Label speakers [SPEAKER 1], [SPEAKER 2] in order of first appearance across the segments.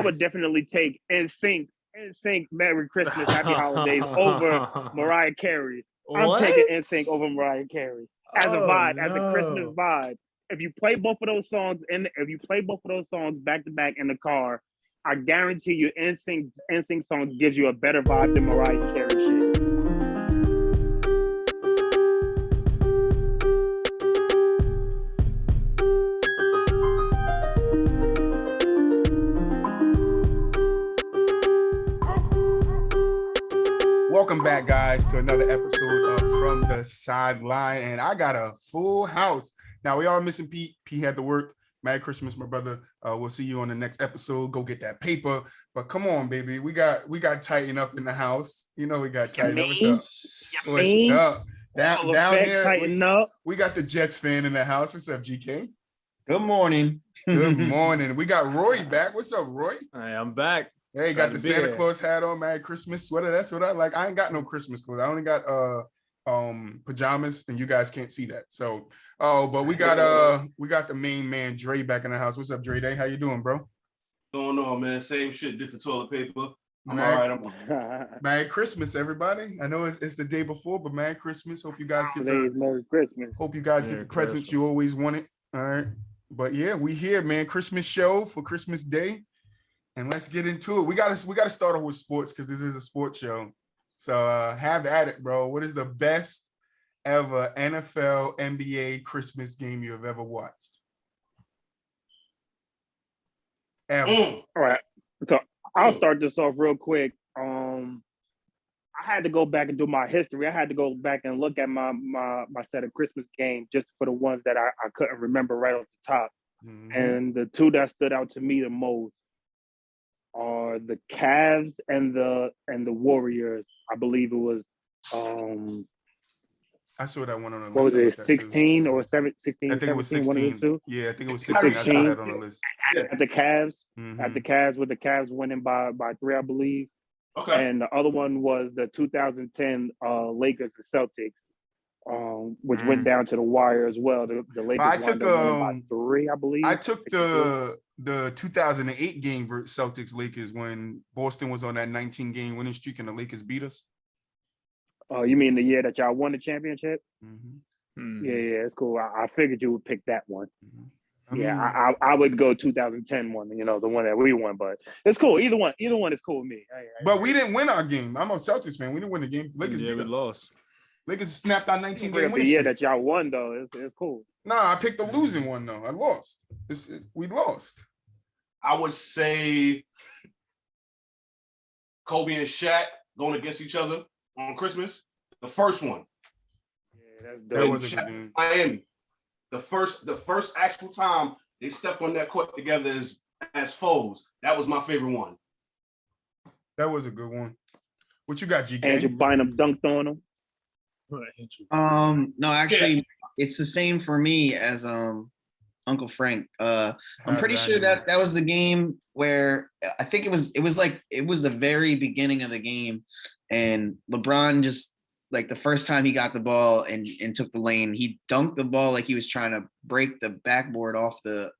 [SPEAKER 1] I would definitely take NSYNC, Merry Christmas, Happy Holidays over Mariah Carey. I'm taking NSYNC over Mariah Carey as a vibe, as a Christmas vibe. If you play both of those songs back to back in the car, I guarantee you NSYNC songs gives you a better vibe than Mariah Carey shit.
[SPEAKER 2] Welcome back, guys, to another episode of From the Sideline, and I got a full house. Now, we are missing Pete. Pete had to work. Merry Christmas, my brother. We'll see you on the next episode. Go get that paper. But come on, baby. We got Tighten Up in the house. You know we got Tighten Up. What's up? Down here, we got the Jets fan in the house. What's up, GK?
[SPEAKER 3] Good morning.
[SPEAKER 2] Good morning. We got Roy back. What's up, Roy?
[SPEAKER 4] Hey, I'm back.
[SPEAKER 2] Hey, got the Santa Claus hat on. Merry Christmas sweater. That's what I like. I ain't got no Christmas clothes. I only got pajamas, and you guys can't see that. So, but we got the main man Dray back in the house. What's up, Dray Day? How you doing, bro?
[SPEAKER 5] Going on, man. Same shit, different toilet paper. I'm all right.
[SPEAKER 2] Merry Christmas, everybody. I know it's the day before, but Merry Christmas. Hope you guys get
[SPEAKER 1] Merry Christmas.
[SPEAKER 2] Hope you guys get the presents you always wanted. All right. But yeah, we here, man. Christmas show for Christmas Day. And let's get into it. We gotta start off with sports because this is a sports show. So have at it, bro. What is the best ever NFL, NBA Christmas game you have ever watched? Ever.
[SPEAKER 1] All right. So I'll start this off real quick. I had to go back and do my history. I had to go back and look at my set of Christmas games just for the ones that I couldn't remember right off the top. Mm-hmm. And the two that stood out to me the most are the Cavs and the Warriors. I believe it was
[SPEAKER 2] I saw that one on the list.
[SPEAKER 1] What was it, 16 or 16?
[SPEAKER 2] I think it was 16.
[SPEAKER 1] One of the two?
[SPEAKER 2] Yeah, I think it was 16. I saw that on the list.
[SPEAKER 1] At the Cavs, with the Cavs winning by 3, I believe.
[SPEAKER 5] Okay.
[SPEAKER 1] And the other one was the 2010 Lakers and Celtics, which went down to the wire as well. The Lakers won by 3, I believe.
[SPEAKER 2] I took the 2008 game versus Celtics Lakers when Boston was on that 19-game winning streak and the Lakers beat us.
[SPEAKER 1] Oh, you mean the year that y'all won the championship?
[SPEAKER 2] Mm-hmm.
[SPEAKER 1] Yeah, it's cool. I figured you would pick that one.
[SPEAKER 2] Mm-hmm.
[SPEAKER 1] I would go 2010 one, the one that we won, but it's cool. Either one is cool with me.
[SPEAKER 2] But we didn't win our game. I'm a Celtics fan. We didn't win the game. Lakers beat us.
[SPEAKER 4] Lost.
[SPEAKER 2] Lakers snapped our 19-game winning streak.
[SPEAKER 1] The year that y'all won, though, it's cool.
[SPEAKER 2] Nah, I picked the losing one, though. I lost. We lost.
[SPEAKER 5] I would say Kobe and Shaq going against each other on Christmas. The first one.
[SPEAKER 1] Yeah,
[SPEAKER 2] that was a good game.
[SPEAKER 5] Miami. The first actual time they stepped on that court together as foes. That was my favorite one.
[SPEAKER 2] That was a good one. What you got, GK?
[SPEAKER 1] Andrew Bynum dunked on him.
[SPEAKER 3] No, actually, it's the same for me as Uncle Frank. I'm pretty sure that was the game where I think it was the very beginning of the game, and LeBron just like the first time he got the ball and took the lane, he dunked the ball like he was trying to break the backboard off the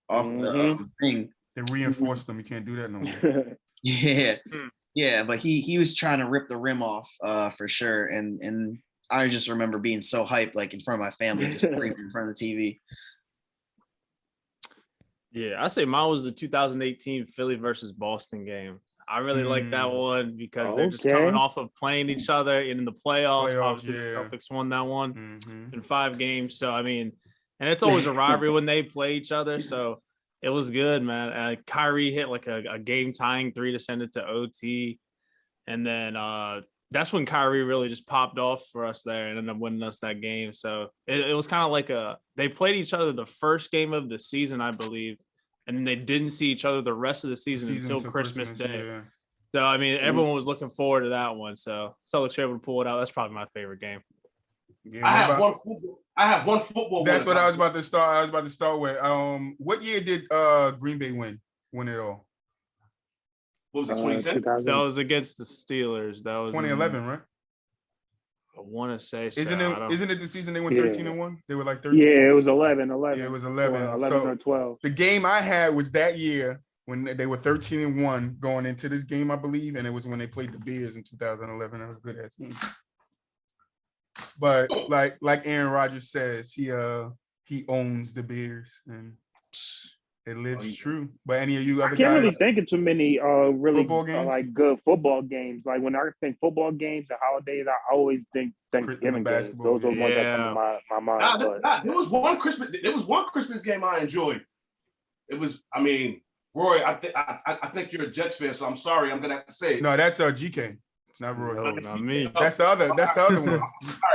[SPEAKER 3] thing.
[SPEAKER 2] They reinforced them. You can't do that no more.
[SPEAKER 3] Yeah, but he was trying to rip the rim off for sure, and I just remember being so hyped, like in front of my family, just screaming in front of the TV.
[SPEAKER 4] Yeah, I say mine was the 2018 Philly versus Boston game. I really like that one because they're just coming off of playing each other in the playoffs. Obviously, the Celtics won that one in 5 games. So, I mean, and it's always a rivalry when they play each other. So it was good, man. Kyrie hit like a game-tying 3 to send it to OT. And then that's when Kyrie really just popped off for us there and ended up winning us that game. So it was kind of like they played each other the first game of the season, I believe. And then they didn't see each other the rest of the season until Christmas Day. Yeah. So, I mean, everyone was looking forward to that one. So, Celtics were able to pull it out. That's probably my favorite game.
[SPEAKER 5] Yeah, I have one football.
[SPEAKER 2] That's what I was about to start with. What year did Green Bay win it all?
[SPEAKER 5] What was it, 2010?
[SPEAKER 4] That was against the Steelers. That was
[SPEAKER 2] 2011, right?
[SPEAKER 4] I want to say so.
[SPEAKER 2] Isn't it the season they went 13-1? They were like 13.
[SPEAKER 1] Yeah, it was 11.
[SPEAKER 2] Yeah, it was 11.
[SPEAKER 1] 11 or 12.
[SPEAKER 2] The game I had was that year when they were 13-1 going into this game, I believe, and it was when they played the Bears in 2011. That was a good ass game. But like Aaron Rodgers says, he owns the Bears, and it lives true. But any of you other
[SPEAKER 1] guys, I can't really
[SPEAKER 2] guys
[SPEAKER 1] think of too many really
[SPEAKER 2] football games?
[SPEAKER 1] Like good football games. Like when I think football games and holidays, I always think Thanksgiving games. Those are the ones that come to my mind.
[SPEAKER 5] There was one Christmas game I enjoyed. It was, I mean, Roy, I think you're a Jets fan, so I'm sorry, I'm gonna have to say it.
[SPEAKER 2] No, that's GK. It's not Roy.
[SPEAKER 4] No, not me.
[SPEAKER 2] That's the other one.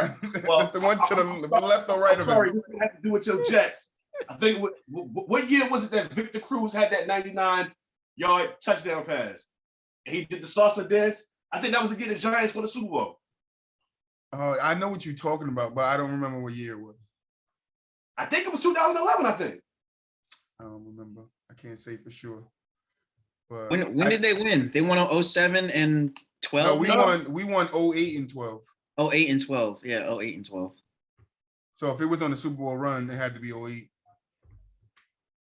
[SPEAKER 5] Right. Well,
[SPEAKER 2] that's the one to the left or right of it.
[SPEAKER 5] Sorry, this has to do with your Jets. I think what year was it that Victor Cruz had that 99-yard touchdown pass? He did the salsa dance. I think that was to get the Giants for the Super Bowl.
[SPEAKER 2] I know what you're talking about, but I don't remember what year it was.
[SPEAKER 5] I think it was 2011. I think.
[SPEAKER 2] I don't remember. I can't say for sure. But
[SPEAKER 3] when did they win? They won on 07 and 12.
[SPEAKER 2] No, we won 08 and 12.
[SPEAKER 3] 08 and 12. Yeah, 08 and 12.
[SPEAKER 2] So if it was on the Super Bowl run, it had to be 08.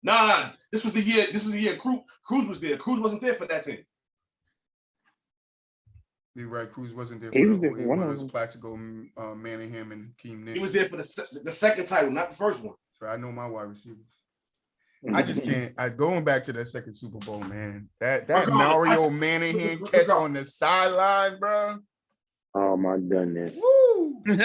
[SPEAKER 5] Nah, this was the year. Cruz was there. Cruz wasn't there for that team.
[SPEAKER 2] You're right. Cruz wasn't there for the one. It was Plaxico, Manningham, and Keem Nick.
[SPEAKER 5] He was there for the second title, not the first one.
[SPEAKER 2] So I know my wide receivers. I just can't. Going back to that second Super Bowl, man. That Mario Manningham catch on the sideline, bro.
[SPEAKER 1] Oh my goodness.
[SPEAKER 2] Woo! Woo!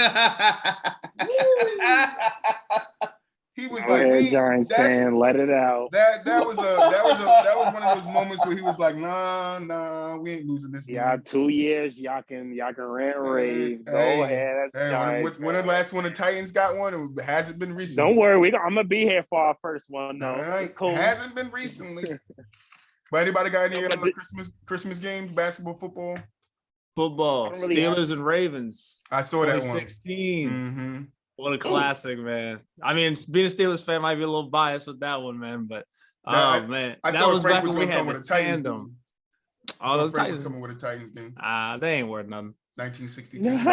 [SPEAKER 2] He was like,
[SPEAKER 1] Giants fan, let it out.
[SPEAKER 2] That was one of those moments where he was like, nah, we ain't losing this game.
[SPEAKER 1] Yeah, 2 years, y'all can rant and rave. Go ahead.
[SPEAKER 2] When the last one the Titans got one, it hasn't been recently.
[SPEAKER 1] Don't worry, I'm gonna be here for our first one. No,
[SPEAKER 2] it's cool. It hasn't been recently. But anybody got any other Christmas games, basketball, football?
[SPEAKER 4] Football, Steelers and Ravens.
[SPEAKER 2] I saw that one.
[SPEAKER 4] 2016.
[SPEAKER 2] Mm-hmm.
[SPEAKER 4] What a classic, man. I mean, being a Steelers fan might be a little biased with that one, man. But man,
[SPEAKER 2] I
[SPEAKER 4] that was
[SPEAKER 2] Frank
[SPEAKER 4] back
[SPEAKER 2] was
[SPEAKER 4] when we had
[SPEAKER 2] with
[SPEAKER 4] the
[SPEAKER 2] Titans
[SPEAKER 4] tandem.
[SPEAKER 2] Oh, the Titans was coming with a Titans game.
[SPEAKER 4] They ain't worth nothing.
[SPEAKER 2] 1962.
[SPEAKER 4] No,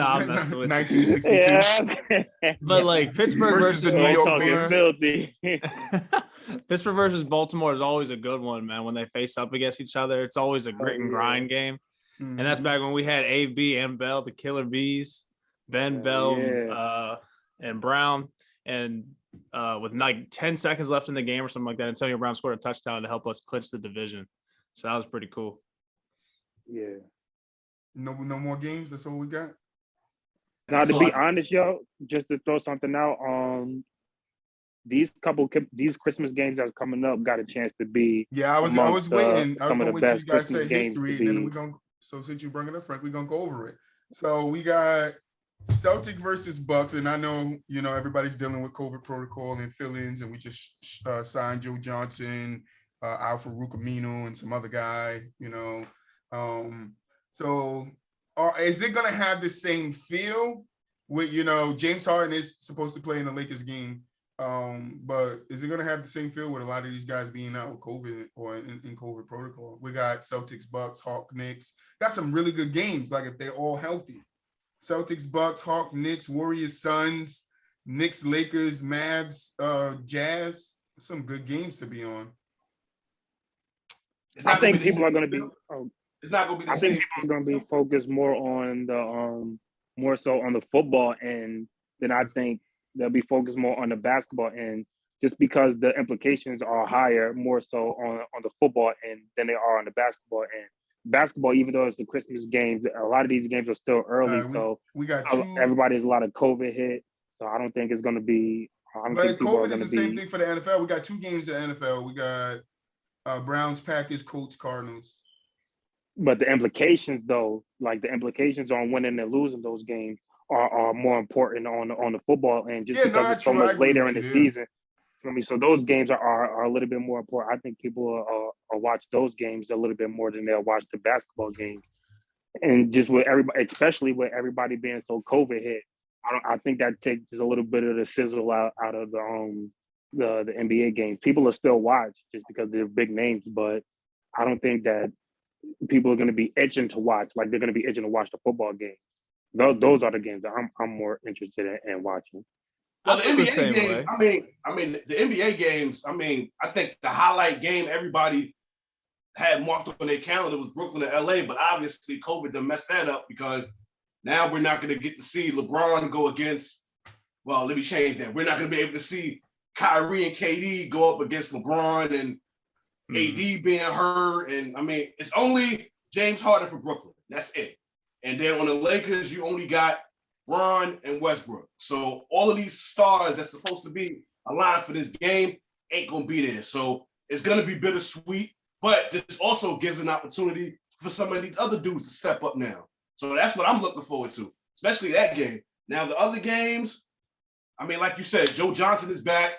[SPEAKER 4] I'm messing with
[SPEAKER 2] 1962.
[SPEAKER 4] Yeah. But like Pittsburgh versus
[SPEAKER 2] the New York
[SPEAKER 1] filthy.
[SPEAKER 4] Pittsburgh versus Baltimore is always a good one, man. When they face up against each other, it's always a grit and grind game.
[SPEAKER 2] Mm-hmm.
[SPEAKER 4] And that's back when we had AB and Bell, the Killer Bees, Ben Bell, and Brown, and with like 10 seconds left in the game or something like that, Antonio Brown scored a touchdown to help us clinch the division. So that was pretty cool.
[SPEAKER 1] Yeah.
[SPEAKER 2] No more games. That's all we got.
[SPEAKER 1] Now, to be honest, yo, just to throw something out, these Christmas games that's coming up got a chance to be.
[SPEAKER 2] Yeah, I was waiting. I was gonna wait till you guys say history, and then we're gonna. So since you bring it up, Frank, we're gonna go over it. So we got Celtic versus Bucks, and I know everybody's dealing with COVID protocol and fill-ins, and we just signed Joe Johnson, Alfred Rucamino, and some other guy. So is it gonna have the same feel with James Harden is supposed to play in the Lakers game, but is it gonna have the same feel with a lot of these guys being out with COVID or in COVID protocol? We got Celtics, Bucks, Hawk, Knicks. Got some really good games. Like if they're all healthy, Celtics, Bucks, Hawk, Knicks, Warriors, Suns, Knicks, Lakers, Mavs, Jazz. Some good games to be on.
[SPEAKER 1] I think people are gonna be.
[SPEAKER 5] It's not gonna be the
[SPEAKER 1] same. I think people are gonna be focused more on the more so on the football end than I think they'll be focused more on the basketball end, just because the implications are higher more so on the football end than they are on the basketball end. Basketball, even though it's the Christmas games, a lot of these games are still early, so
[SPEAKER 2] we got
[SPEAKER 1] everybody's a lot of COVID hit. So I don't think it's gonna be.
[SPEAKER 2] But COVID is the same thing for the NFL. We got 2 games in the NFL. We got Browns, Packers, Colts, Cardinals.
[SPEAKER 1] But the implications, though, like the implications on winning and losing those games are more important on the football end, just because it's so much later in the season. For me, so those games are a little bit more important. I think people will watch those games a little bit more than they'll watch the basketball games. And just with everybody, especially with everybody being so COVID hit, I think that takes a little bit of the sizzle out of the NBA games. People will still watch just because they're big names, but I don't think that people are going to be itching to watch like they're going to be itching to watch the football game. Those are the games that I'm more interested in watching.
[SPEAKER 5] Well, the NBA game, I mean, the NBA games, I think the highlight game everybody had marked on their calendar was Brooklyn and LA, but obviously COVID done messed that up because now we're not going to get to see LeBron go against, well, let me change that. We're not going to be able to see Kyrie and KD go up against LeBron and AD being hurt. And I mean, it's only James Harden for Brooklyn. That's it. And then on the Lakers, you only got Bron and Westbrook. So all of these stars that's supposed to be aligned for this game ain't going to be there. So it's going to be bittersweet, but this also gives an opportunity for some of these other dudes to step up now. So that's what I'm looking forward to, especially that game. Now, the other games, I mean, like you said, Joe Johnson is back.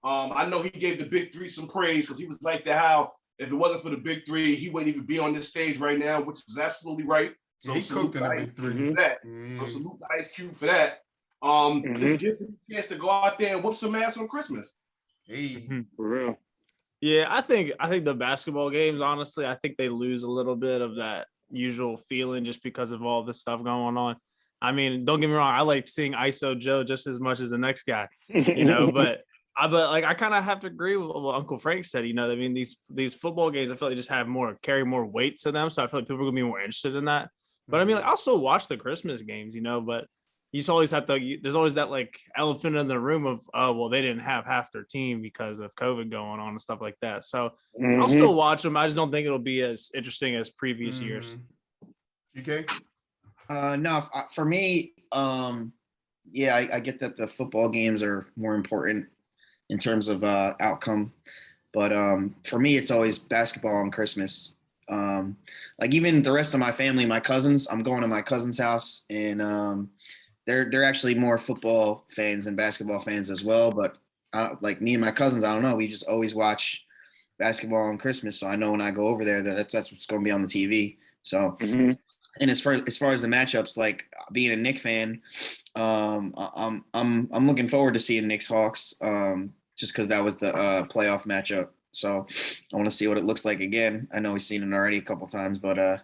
[SPEAKER 5] I know he gave the big three some praise because he was like that how if it wasn't for the big three, he wouldn't even be on this stage right now, which is absolutely right. So
[SPEAKER 2] he cooked in the big three.
[SPEAKER 5] For that. So salute to Ice Cube for that. This gives him a chance to go out there and whoop some ass on Christmas.
[SPEAKER 2] Hey,
[SPEAKER 1] for real.
[SPEAKER 4] Yeah, I think the basketball games, honestly, I think they lose a little bit of that usual feeling just because of all this stuff going on. I mean, don't get me wrong, I like seeing ISO Joe just as much as the next guy, you know, but I kind of have to agree with what Uncle Frank said. You know, I mean, these football games, I feel like just carry more weight to them. So I feel like people are gonna be more interested in that. But I mean, like, I'll still watch the Christmas games, you know, but you just always have to, there's always that like elephant in the room of, oh, well, they didn't have half their team because of COVID going on and stuff like that. So I'll still watch them. I just don't think it'll be as interesting as previous years.
[SPEAKER 2] Okay.
[SPEAKER 3] No, for me, yeah, I get that the football games are more important in terms of outcome. But for me, it's always basketball on Christmas. Like even the rest of my family, my cousins, I'm going to my cousin's house and they're actually more football fans than basketball fans as well. But like me and my cousins, I don't know, we just always watch basketball on Christmas. So I know when I go over there that's what's going to be on the TV. So, and as far as the matchups, like being a Knicks fan, I'm looking forward to seeing Knicks Hawks just because that was the playoff matchup. So I want to see what it looks like again. I know we've seen it already a couple times, but I'm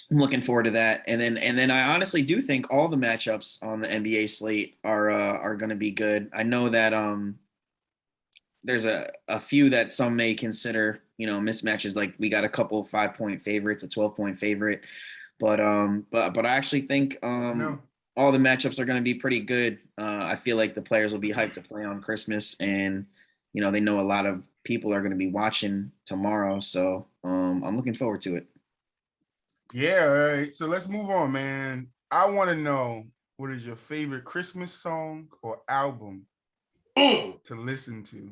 [SPEAKER 3] looking forward to that. And then I honestly do think all the matchups on the NBA slate are going to be good. I know that there's a few that some may consider, you know, mismatches. Like we got a couple 5-point favorites, a 12-point favorite, but I actually think all the matchups are going to be pretty good. I feel like the players will be hyped to play on Christmas, and you know they know a lot of people are going to be watching tomorrow, so I'm looking forward to it.
[SPEAKER 2] Yeah, all right. So let's move on, man. I want to know, what is your favorite Christmas song or album to listen to?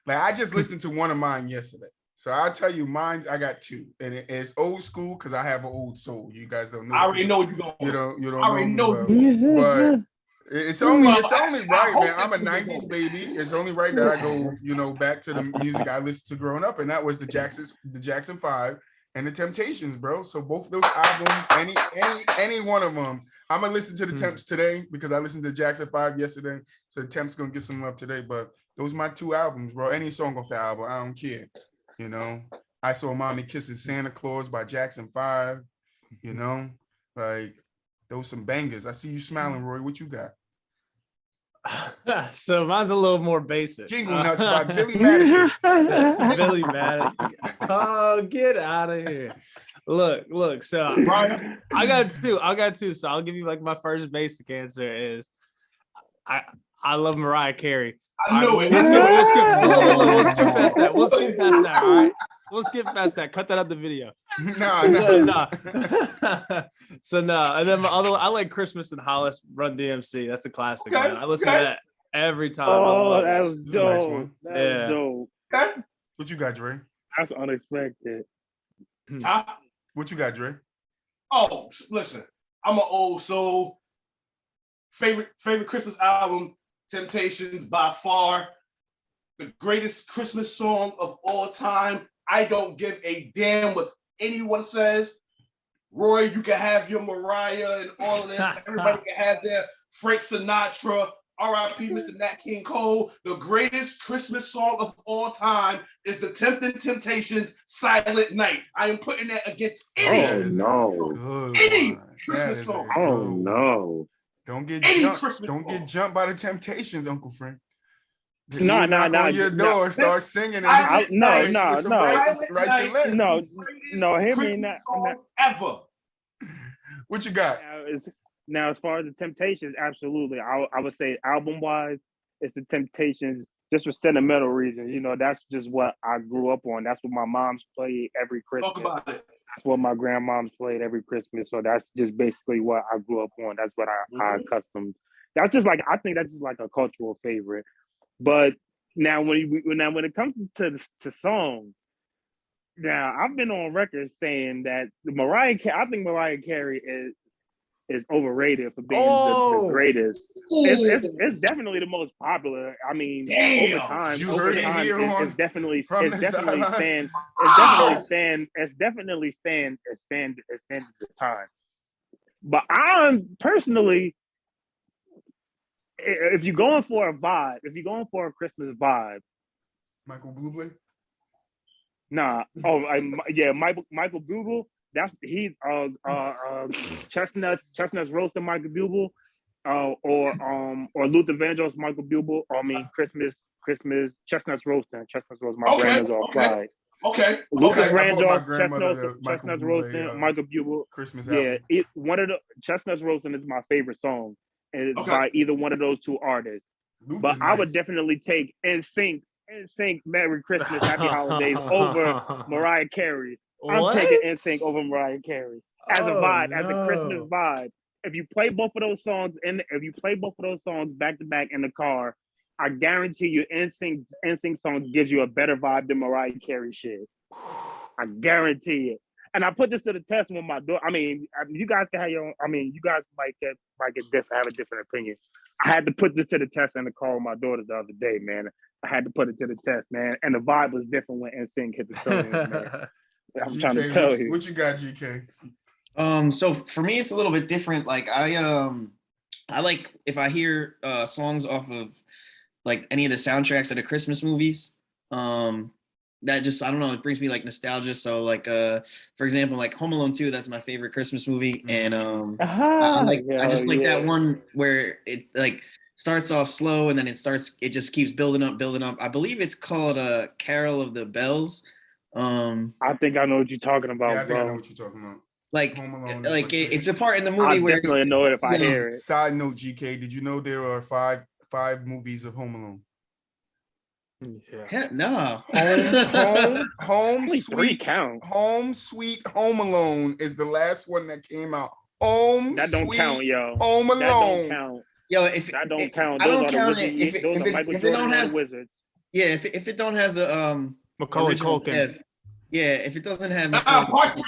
[SPEAKER 2] Like I just listened to one of mine yesterday. So I'll tell you mine, I got two. And it's old school because I have an old soul. You guys don't know.
[SPEAKER 5] I already know you going.
[SPEAKER 2] You don't
[SPEAKER 5] I already know
[SPEAKER 2] you. But it's only right, man. I'm a 90s baby. It's only right that I go, you know, back to the music I listened to growing up. And that was the Jackson 5 and the Temptations, bro. So both of those albums, any one of them, I'm gonna listen to the Temps today because I listened to Jackson 5 yesterday. So the Temps gonna get some love today. But those are my two albums, bro. Any song off the album, I don't care. You know, I Saw Mommy Kissing Santa Claus by Jackson 5. You know, like those some bangers. I see you smiling, Roy. What you got?
[SPEAKER 4] So mine's a little more basic.
[SPEAKER 2] Jingle Nuts by Billy Madison.
[SPEAKER 4] Billy Madison. Oh, get out of here. Look. So I got two. So I'll give you like my first basic answer is I love Mariah Carey.
[SPEAKER 5] I knew it.
[SPEAKER 4] We'll skip past that. We'll skip past that. All right. We'll skip past that. Cut that out the video.
[SPEAKER 2] No.
[SPEAKER 4] So no. And then my other one, I like Christmas in Hollis, Run DMC. That's a classic. Okay, man. I listen to that every time.
[SPEAKER 1] Oh, that's dope.
[SPEAKER 2] Nice,
[SPEAKER 1] that's dope.
[SPEAKER 5] Okay.
[SPEAKER 2] What you got, Dre?
[SPEAKER 1] That's unexpected.
[SPEAKER 2] What you got, Dre?
[SPEAKER 5] Oh, listen. I'm an old soul. Favorite Christmas album, Temptations, by far the greatest Christmas song of all time. I don't give a damn what anyone says. Roy, you can have your Mariah and all of this. Everybody can have their Frank Sinatra, R.I.P. Mr. Nat King Cole. The greatest Christmas song of all time is the Temptations' Silent Night. I am putting that against any Christmas song.
[SPEAKER 1] Oh no.
[SPEAKER 2] Don't get
[SPEAKER 5] any
[SPEAKER 2] jumped.
[SPEAKER 5] Christmas
[SPEAKER 2] Don't
[SPEAKER 5] song.
[SPEAKER 2] get jumped by the Temptations, Uncle Frank.
[SPEAKER 1] No,
[SPEAKER 2] knock on your door, start singing, and
[SPEAKER 5] Silent
[SPEAKER 1] no.
[SPEAKER 2] write your lips.
[SPEAKER 1] No, hear me
[SPEAKER 5] Christmas song ever.
[SPEAKER 2] What you got?
[SPEAKER 1] Now, as far as the Temptations, absolutely. I would say album-wise, it's the Temptations, just for sentimental reasons. You know, that's just what I grew up on. That's what my mom's played every Christmas.
[SPEAKER 5] Talk about it.
[SPEAKER 1] That's what my grandmom's played every Christmas. So that's just basically what I grew up on. That's what I accustomed. That's just like, I think that's just like a cultural favorite. But now when it comes to songs, now I've been on record saying that I think Mariah Carey is overrated for being the greatest. It's definitely the most popular. I mean, over time, it's definitely stand the time. But I'm personally, if you're going for a vibe, if you're going for a Christmas vibe,
[SPEAKER 2] Michael Bublé.
[SPEAKER 1] Nah. Oh, yeah, Michael Bublé. He's Chestnuts roasted Michael Bublé, or Luther Vandross Michael Bublé. I mean Christmas Chestnuts roasting. Chestnuts roast my grandma's all fried.
[SPEAKER 5] Okay.
[SPEAKER 1] Luther
[SPEAKER 5] Okay.
[SPEAKER 1] Vandross Chestnuts roasting Michael Bublé.
[SPEAKER 2] Christmas
[SPEAKER 1] album.
[SPEAKER 2] Yeah,
[SPEAKER 1] one of the Chestnuts roasting is my favorite song, and it's by either one of those two artists.
[SPEAKER 2] Luther's
[SPEAKER 1] but
[SPEAKER 2] nice.
[SPEAKER 1] I would definitely take NSYNC Merry Christmas, Happy Holidays over Mariah Carey. I'm taking NSYNC over Mariah Carey as a vibe, as a Christmas vibe. If you play both of those songs back to back in the car, I guarantee you NSYNC song gives you a better vibe than Mariah Carey shit. I guarantee it. And I put this to the test with my daughter. I mean, you guys can have your own. I mean, you guys might have a different opinion. I had to put this to the test in the car with my daughter the other day, man. I had to put it to the test, man. And the vibe was different when NSYNC hit the song, man. I'm
[SPEAKER 2] GK,
[SPEAKER 1] trying to tell you.
[SPEAKER 2] What you got, GK?
[SPEAKER 3] So for me, it's a little bit different. Like I like if I hear songs off of like any of the soundtracks of the Christmas movies. That just, I don't know, it brings me like nostalgia. So like for example, like Home Alone 2, that's my favorite Christmas movie. And I just like that one where it like starts off slow and then it just keeps building up. I believe it's called Carol of the Bells.
[SPEAKER 1] I think I know what you're talking about.
[SPEAKER 2] Yeah, I think I know what you're talking about.
[SPEAKER 3] Like,
[SPEAKER 2] Home Alone,
[SPEAKER 3] it's a part in the movie
[SPEAKER 1] where I definitely know it if I hear it.
[SPEAKER 2] Side note, GK, did you know there are five movies of Home Alone?
[SPEAKER 3] Yeah. No.
[SPEAKER 2] Home Sweet Home Alone is the last one that came out.
[SPEAKER 1] That don't count, yo.
[SPEAKER 2] Home Alone.
[SPEAKER 1] That don't count.
[SPEAKER 3] Yo,
[SPEAKER 1] that don't count.
[SPEAKER 3] I don't count it if it don't have Wizards. Yeah, if it don't has a
[SPEAKER 4] Macaulay Culkin.
[SPEAKER 3] Yeah, if it doesn't have
[SPEAKER 5] part 3,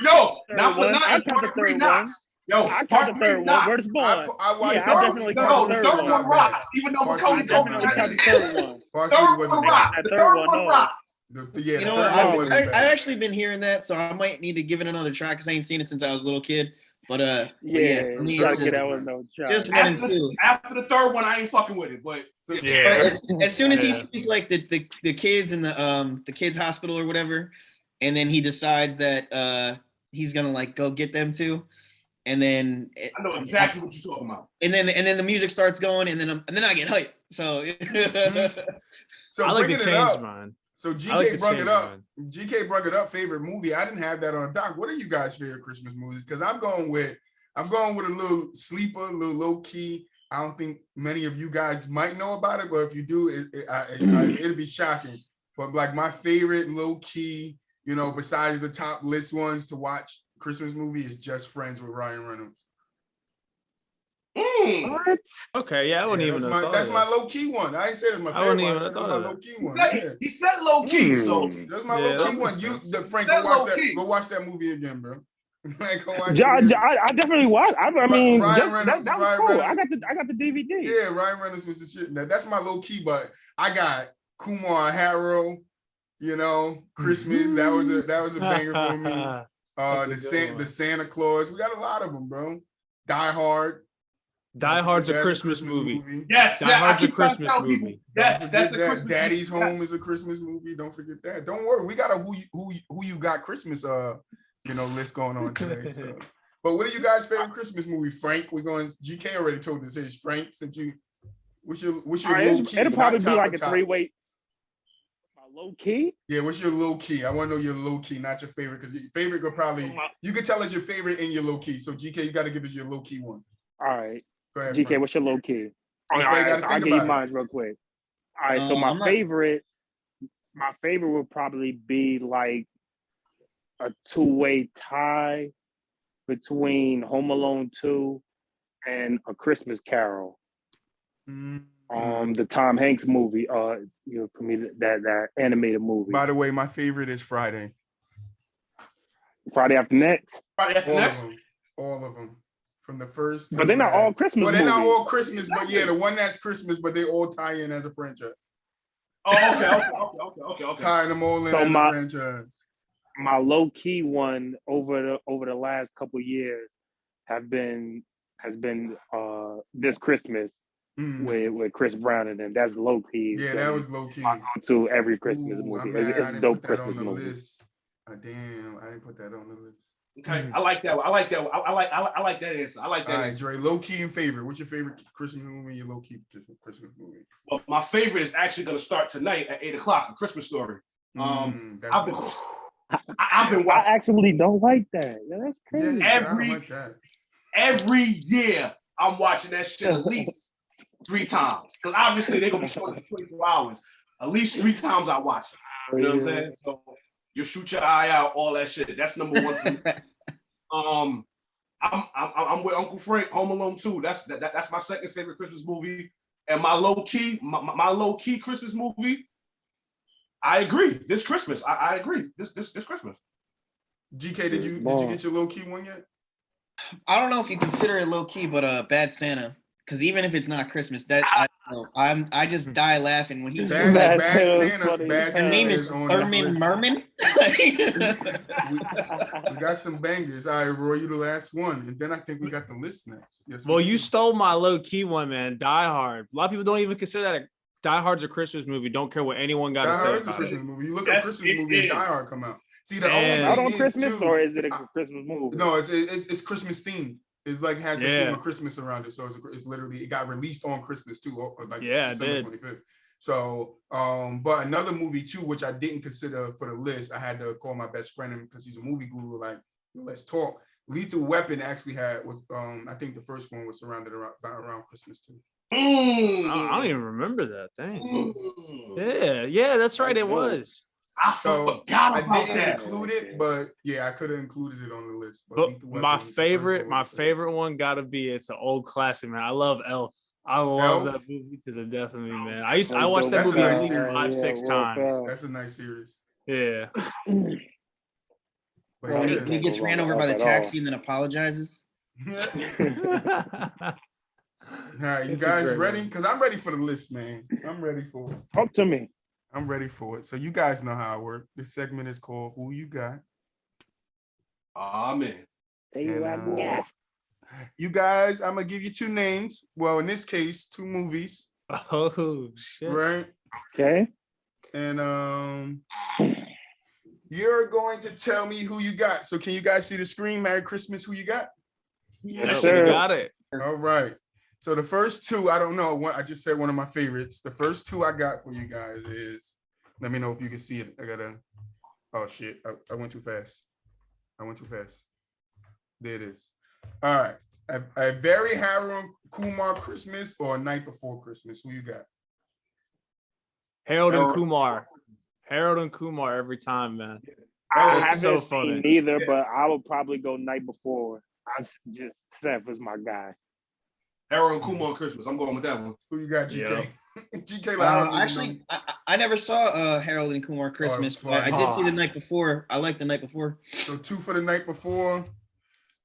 [SPEAKER 5] not for nothing. Part 3 knocks. Yo, part 3 knocks.
[SPEAKER 1] Where's Bond?
[SPEAKER 5] I definitely count the third one rocks. Even though Macaulay Culkin
[SPEAKER 1] count the third one.
[SPEAKER 5] The third one rocks. The third one rocks.
[SPEAKER 3] You know what? I've actually been hearing that, so I might need to give it another try because I ain't seen it since I was a little kid. But for me, it's just one and two.
[SPEAKER 5] After the third one, I ain't fucking with it. But
[SPEAKER 3] as soon as he sees like the kids in the kids hospital or whatever, and then he decides that he's gonna like go get them too, and then
[SPEAKER 5] I know exactly what you're talking about.
[SPEAKER 3] And then the music starts going, and then I get hyped. So
[SPEAKER 4] I like to change mine.
[SPEAKER 2] So GK brought it up. GK brought it up. Favorite movie. I didn't have that on doc. What are you guys' favorite Christmas movies? Because I'm going with a little sleeper, a little low key. I don't think many of you guys might know about it, but if you do, it'll be shocking. But like my favorite low key, you know, besides the top list ones to watch Christmas movie is Just Friends with Ryan Reynolds.
[SPEAKER 4] What? Okay, yeah, I wouldn't even.
[SPEAKER 2] That's my low key one. I ain't said it's my favorite one. That's my low key one.
[SPEAKER 5] He said low key, so
[SPEAKER 2] that's my low key one. Frank, go watch that movie again, bro.
[SPEAKER 1] I definitely watch. I mean, that was cool. I got the DVD.
[SPEAKER 2] Yeah, Ryan Reynolds was the shit. That's my low key, but I got Kumar Harrow. You know, Christmas. That was a banger for me. The Santa Claus. We got a lot of them, bro. Die Hard.
[SPEAKER 4] Die Hard's a Christmas movie.
[SPEAKER 5] Yes,
[SPEAKER 4] Die Hard's a Christmas movie.
[SPEAKER 5] Yes, that's a Christmas movie.
[SPEAKER 2] Daddy's Home is a Christmas movie. Don't forget that. Don't worry, we got a who you got Christmas list going on today. So. But what are you guys' favorite Christmas movie? Frank, we're going. GK already told us. It's Frank. Since you, what's your low key?
[SPEAKER 1] It'll probably be like a three-way. My low key.
[SPEAKER 2] Yeah, what's your low key? I want to know your low key, not your favorite, because your favorite could probably. You could tell us your favorite and your low key. So GK, you got to give us your low key one.
[SPEAKER 1] All right.
[SPEAKER 2] Go ahead,
[SPEAKER 1] GK,
[SPEAKER 2] Frank.
[SPEAKER 1] what's your low key?
[SPEAKER 2] All right, so
[SPEAKER 1] I'll give you mine real quick. All right, so my favorite would probably be like a two-way tie between Home Alone 2 and A Christmas Carol. The Tom Hanks movie. For me, that animated movie.
[SPEAKER 2] By the way, my favorite is Friday.
[SPEAKER 1] Friday After Next.
[SPEAKER 5] Friday After Next.
[SPEAKER 2] All of them. From the first.
[SPEAKER 1] But they're not all Christmas.
[SPEAKER 2] Well, they're not all Christmas, but yeah, the one that's Christmas, but they all tie in as a franchise.
[SPEAKER 5] Oh, okay.
[SPEAKER 2] Tying them all in as a franchise.
[SPEAKER 1] My low key one over the last couple of years has been This Christmas with Chris Brown and them. That's low key.
[SPEAKER 2] Yeah, that was low key.
[SPEAKER 1] To every Christmas movie. It's a dope Christmas movie.
[SPEAKER 2] Damn, I didn't put that on the list.
[SPEAKER 5] Okay, I like that one. I like that answer. I like that.
[SPEAKER 2] All right,
[SPEAKER 5] answer.
[SPEAKER 2] Dre, low key and favorite. What's your favorite Christmas movie? Your low key Christmas movie?
[SPEAKER 5] Well, my favorite is actually going to start tonight at 8:00. A Christmas Story. I've been watching.
[SPEAKER 1] I actually don't like that. Yeah, that's crazy.
[SPEAKER 5] Every year I'm watching that shit at least 3 times, because obviously they're gonna be showing it 24 hours. At least 3 times I watch it. You know what I'm saying? So you shoot your eye out, all that shit. That's number one for me. I'm with Uncle Frank. Home Alone 2. That's my second favorite Christmas movie. And my low key Christmas movie. I agree. This Christmas, I agree. This Christmas.
[SPEAKER 2] GK, did you get your low key one yet?
[SPEAKER 3] I don't know if you consider it low key, but Bad Santa. Because even if it's not Christmas, I just die laughing when he.
[SPEAKER 2] Bad Santa.
[SPEAKER 3] Her name is Thurman Merman.
[SPEAKER 2] We got some bangers. All right, Roy, you the last one, and then I think we got the list next. Yes.
[SPEAKER 4] Well, you stole my low key one, man. Die Hard. A lot of people don't even consider that Die Hard's a Christmas movie. Don't care what anyone got to say. Die Hard is a Christmas
[SPEAKER 2] movie. You look at Christmas movie and Die Hard come out. See, the only
[SPEAKER 1] not on Christmas, or is it a Christmas movie?
[SPEAKER 2] No, it's Christmas themed. It's like has the theme of Christmas around it, so it's literally it got released on Christmas too, like December 25th. So, but another movie too, which I didn't consider for the list, I had to call my best friend because he's a movie guru. Like, let's talk. Lethal Weapon actually I think the first one was surrounded around Christmas too.
[SPEAKER 4] I don't even remember that. Dang. Yeah, that's right. It was.
[SPEAKER 5] I forgot about that.
[SPEAKER 2] Include it, but yeah, I could have included it on the list.
[SPEAKER 4] But my favorite one gotta be, it's an old classic, man. I love Elf. I love that movie to the death of me, man. I watched that movie at least 5-6 times.
[SPEAKER 2] That's a nice series.
[SPEAKER 4] Yeah.
[SPEAKER 3] He gets ran over by the taxi and then apologizes.
[SPEAKER 2] All right, you guys ready? Because I'm ready for the list, man. I'm ready for it.
[SPEAKER 1] Talk to me.
[SPEAKER 2] I'm ready for it. So you guys know how it works. This segment is called Who You Got.
[SPEAKER 5] Amen.
[SPEAKER 2] You guys, I'm going to give you 2 names. Well, in this case, 2 movies.
[SPEAKER 4] Oh, shit.
[SPEAKER 2] Right?
[SPEAKER 1] Okay.
[SPEAKER 2] And you're going to tell me who you got. So can you guys see the screen? Merry Christmas, who you got?
[SPEAKER 1] Yes, sir.
[SPEAKER 4] We got it.
[SPEAKER 2] All right. So the first 2, I don't know. I just said one of my favorites. The first 2 I got for you guys is, let me know if you can see it. Oh shit, I went too fast. There it is. All right. A very Harold Kumar Christmas or A Night Before Christmas? Who you got?
[SPEAKER 4] Harold and Kumar. Harold and Kumar every time, man.
[SPEAKER 1] I haven't seen neither, but I would probably go Night Before. Seth was my guy.
[SPEAKER 5] Harold and Kumar Christmas. I'm going with that one.
[SPEAKER 2] Who you got, GK?
[SPEAKER 4] Yeah.
[SPEAKER 2] GK,
[SPEAKER 3] actually, I never saw Harold and Kumar Christmas, but I did see The Night Before. I like The Night Before.
[SPEAKER 2] So 2 for The Night Before.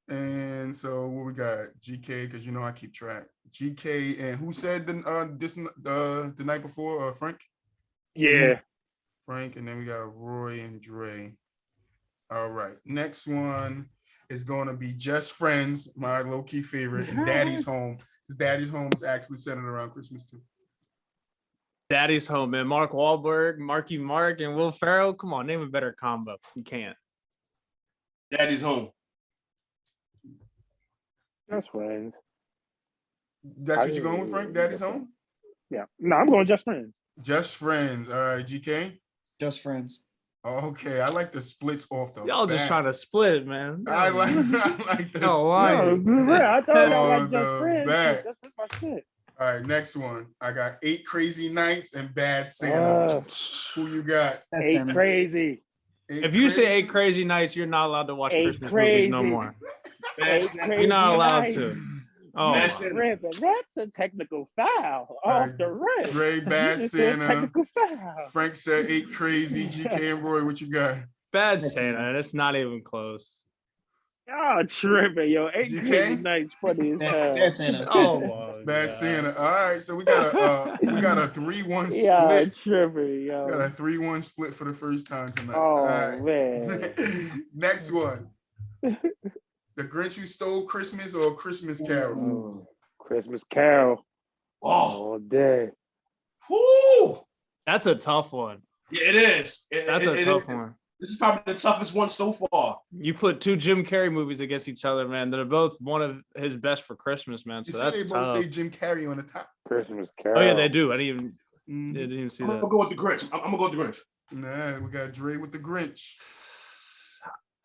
[SPEAKER 2] And so what we got? GK, because you know I keep track. GK, and who said the Night Before? Frank?
[SPEAKER 1] Yeah.
[SPEAKER 2] Frank, and then we got Roy and Dre. All right. Next one is going to be Just Friends, my low-key favorite, and Daddy's Home. Because Daddy's Home is actually centered around Christmas too.
[SPEAKER 4] Daddy's Home, man. Mark Wahlberg, Marky Mark, and Will Ferrell. Come on, name a better combo. You can't.
[SPEAKER 5] Daddy's Home.
[SPEAKER 1] Just Friends.
[SPEAKER 2] That's what you're going with, Frank? Daddy's Home?
[SPEAKER 1] Yeah. No, I'm going Just Friends.
[SPEAKER 2] Just Friends. All right, GK?
[SPEAKER 3] Just Friends.
[SPEAKER 2] Okay, I like the splits off the
[SPEAKER 4] Y'all just trying to split it, man.
[SPEAKER 2] I like the
[SPEAKER 4] lying.
[SPEAKER 2] splits
[SPEAKER 1] I thought I like
[SPEAKER 2] on
[SPEAKER 1] Just
[SPEAKER 2] the
[SPEAKER 1] Friends.
[SPEAKER 2] back.
[SPEAKER 1] That's my shit.
[SPEAKER 2] All right, next one. I got 8 Crazy Nights and Bad Santa. Who you got?
[SPEAKER 3] That's
[SPEAKER 1] 8
[SPEAKER 3] Santa.
[SPEAKER 1] Crazy.
[SPEAKER 4] If you say 8 Crazy Nights, you're not allowed to watch Christmas movies no more. You're not allowed to. Oh,
[SPEAKER 1] That's a technical foul off the rip.
[SPEAKER 2] Dray, Bad Santa.
[SPEAKER 1] Technical foul.
[SPEAKER 2] Frank said 8 Crazy. GK and Roy, what you got?
[SPEAKER 4] Bad Santa. That's not even close.
[SPEAKER 1] Y'all tripping, yo. 8 Crazy Nights funny as hell.
[SPEAKER 3] Bad Santa.
[SPEAKER 4] Oh,
[SPEAKER 2] Bad Santa. All right, so we got a 3-1 split.
[SPEAKER 1] Yeah, tripping, yo.
[SPEAKER 2] We got a 3-1 split for the first time tonight.
[SPEAKER 1] Oh, man.
[SPEAKER 2] Next one. The Grinch Who Stole Christmas or Christmas Carol?
[SPEAKER 1] Oh, Christmas Carol. All day.
[SPEAKER 5] Whoo!
[SPEAKER 4] That's a tough one.
[SPEAKER 5] Yeah, it is.
[SPEAKER 4] That's a tough one.
[SPEAKER 5] This is probably the toughest one so far.
[SPEAKER 4] You put 2 Jim Carrey movies against each other, man. They're both one of his best for Christmas, man. So that's
[SPEAKER 2] they both say Jim Carrey on the top.
[SPEAKER 1] Christmas Carol.
[SPEAKER 4] Oh yeah, they do. I didn't even see
[SPEAKER 5] I'm
[SPEAKER 4] that.
[SPEAKER 5] gonna go with the Grinch. I'm gonna go with the Grinch.
[SPEAKER 2] Nah, we got Dre with the Grinch.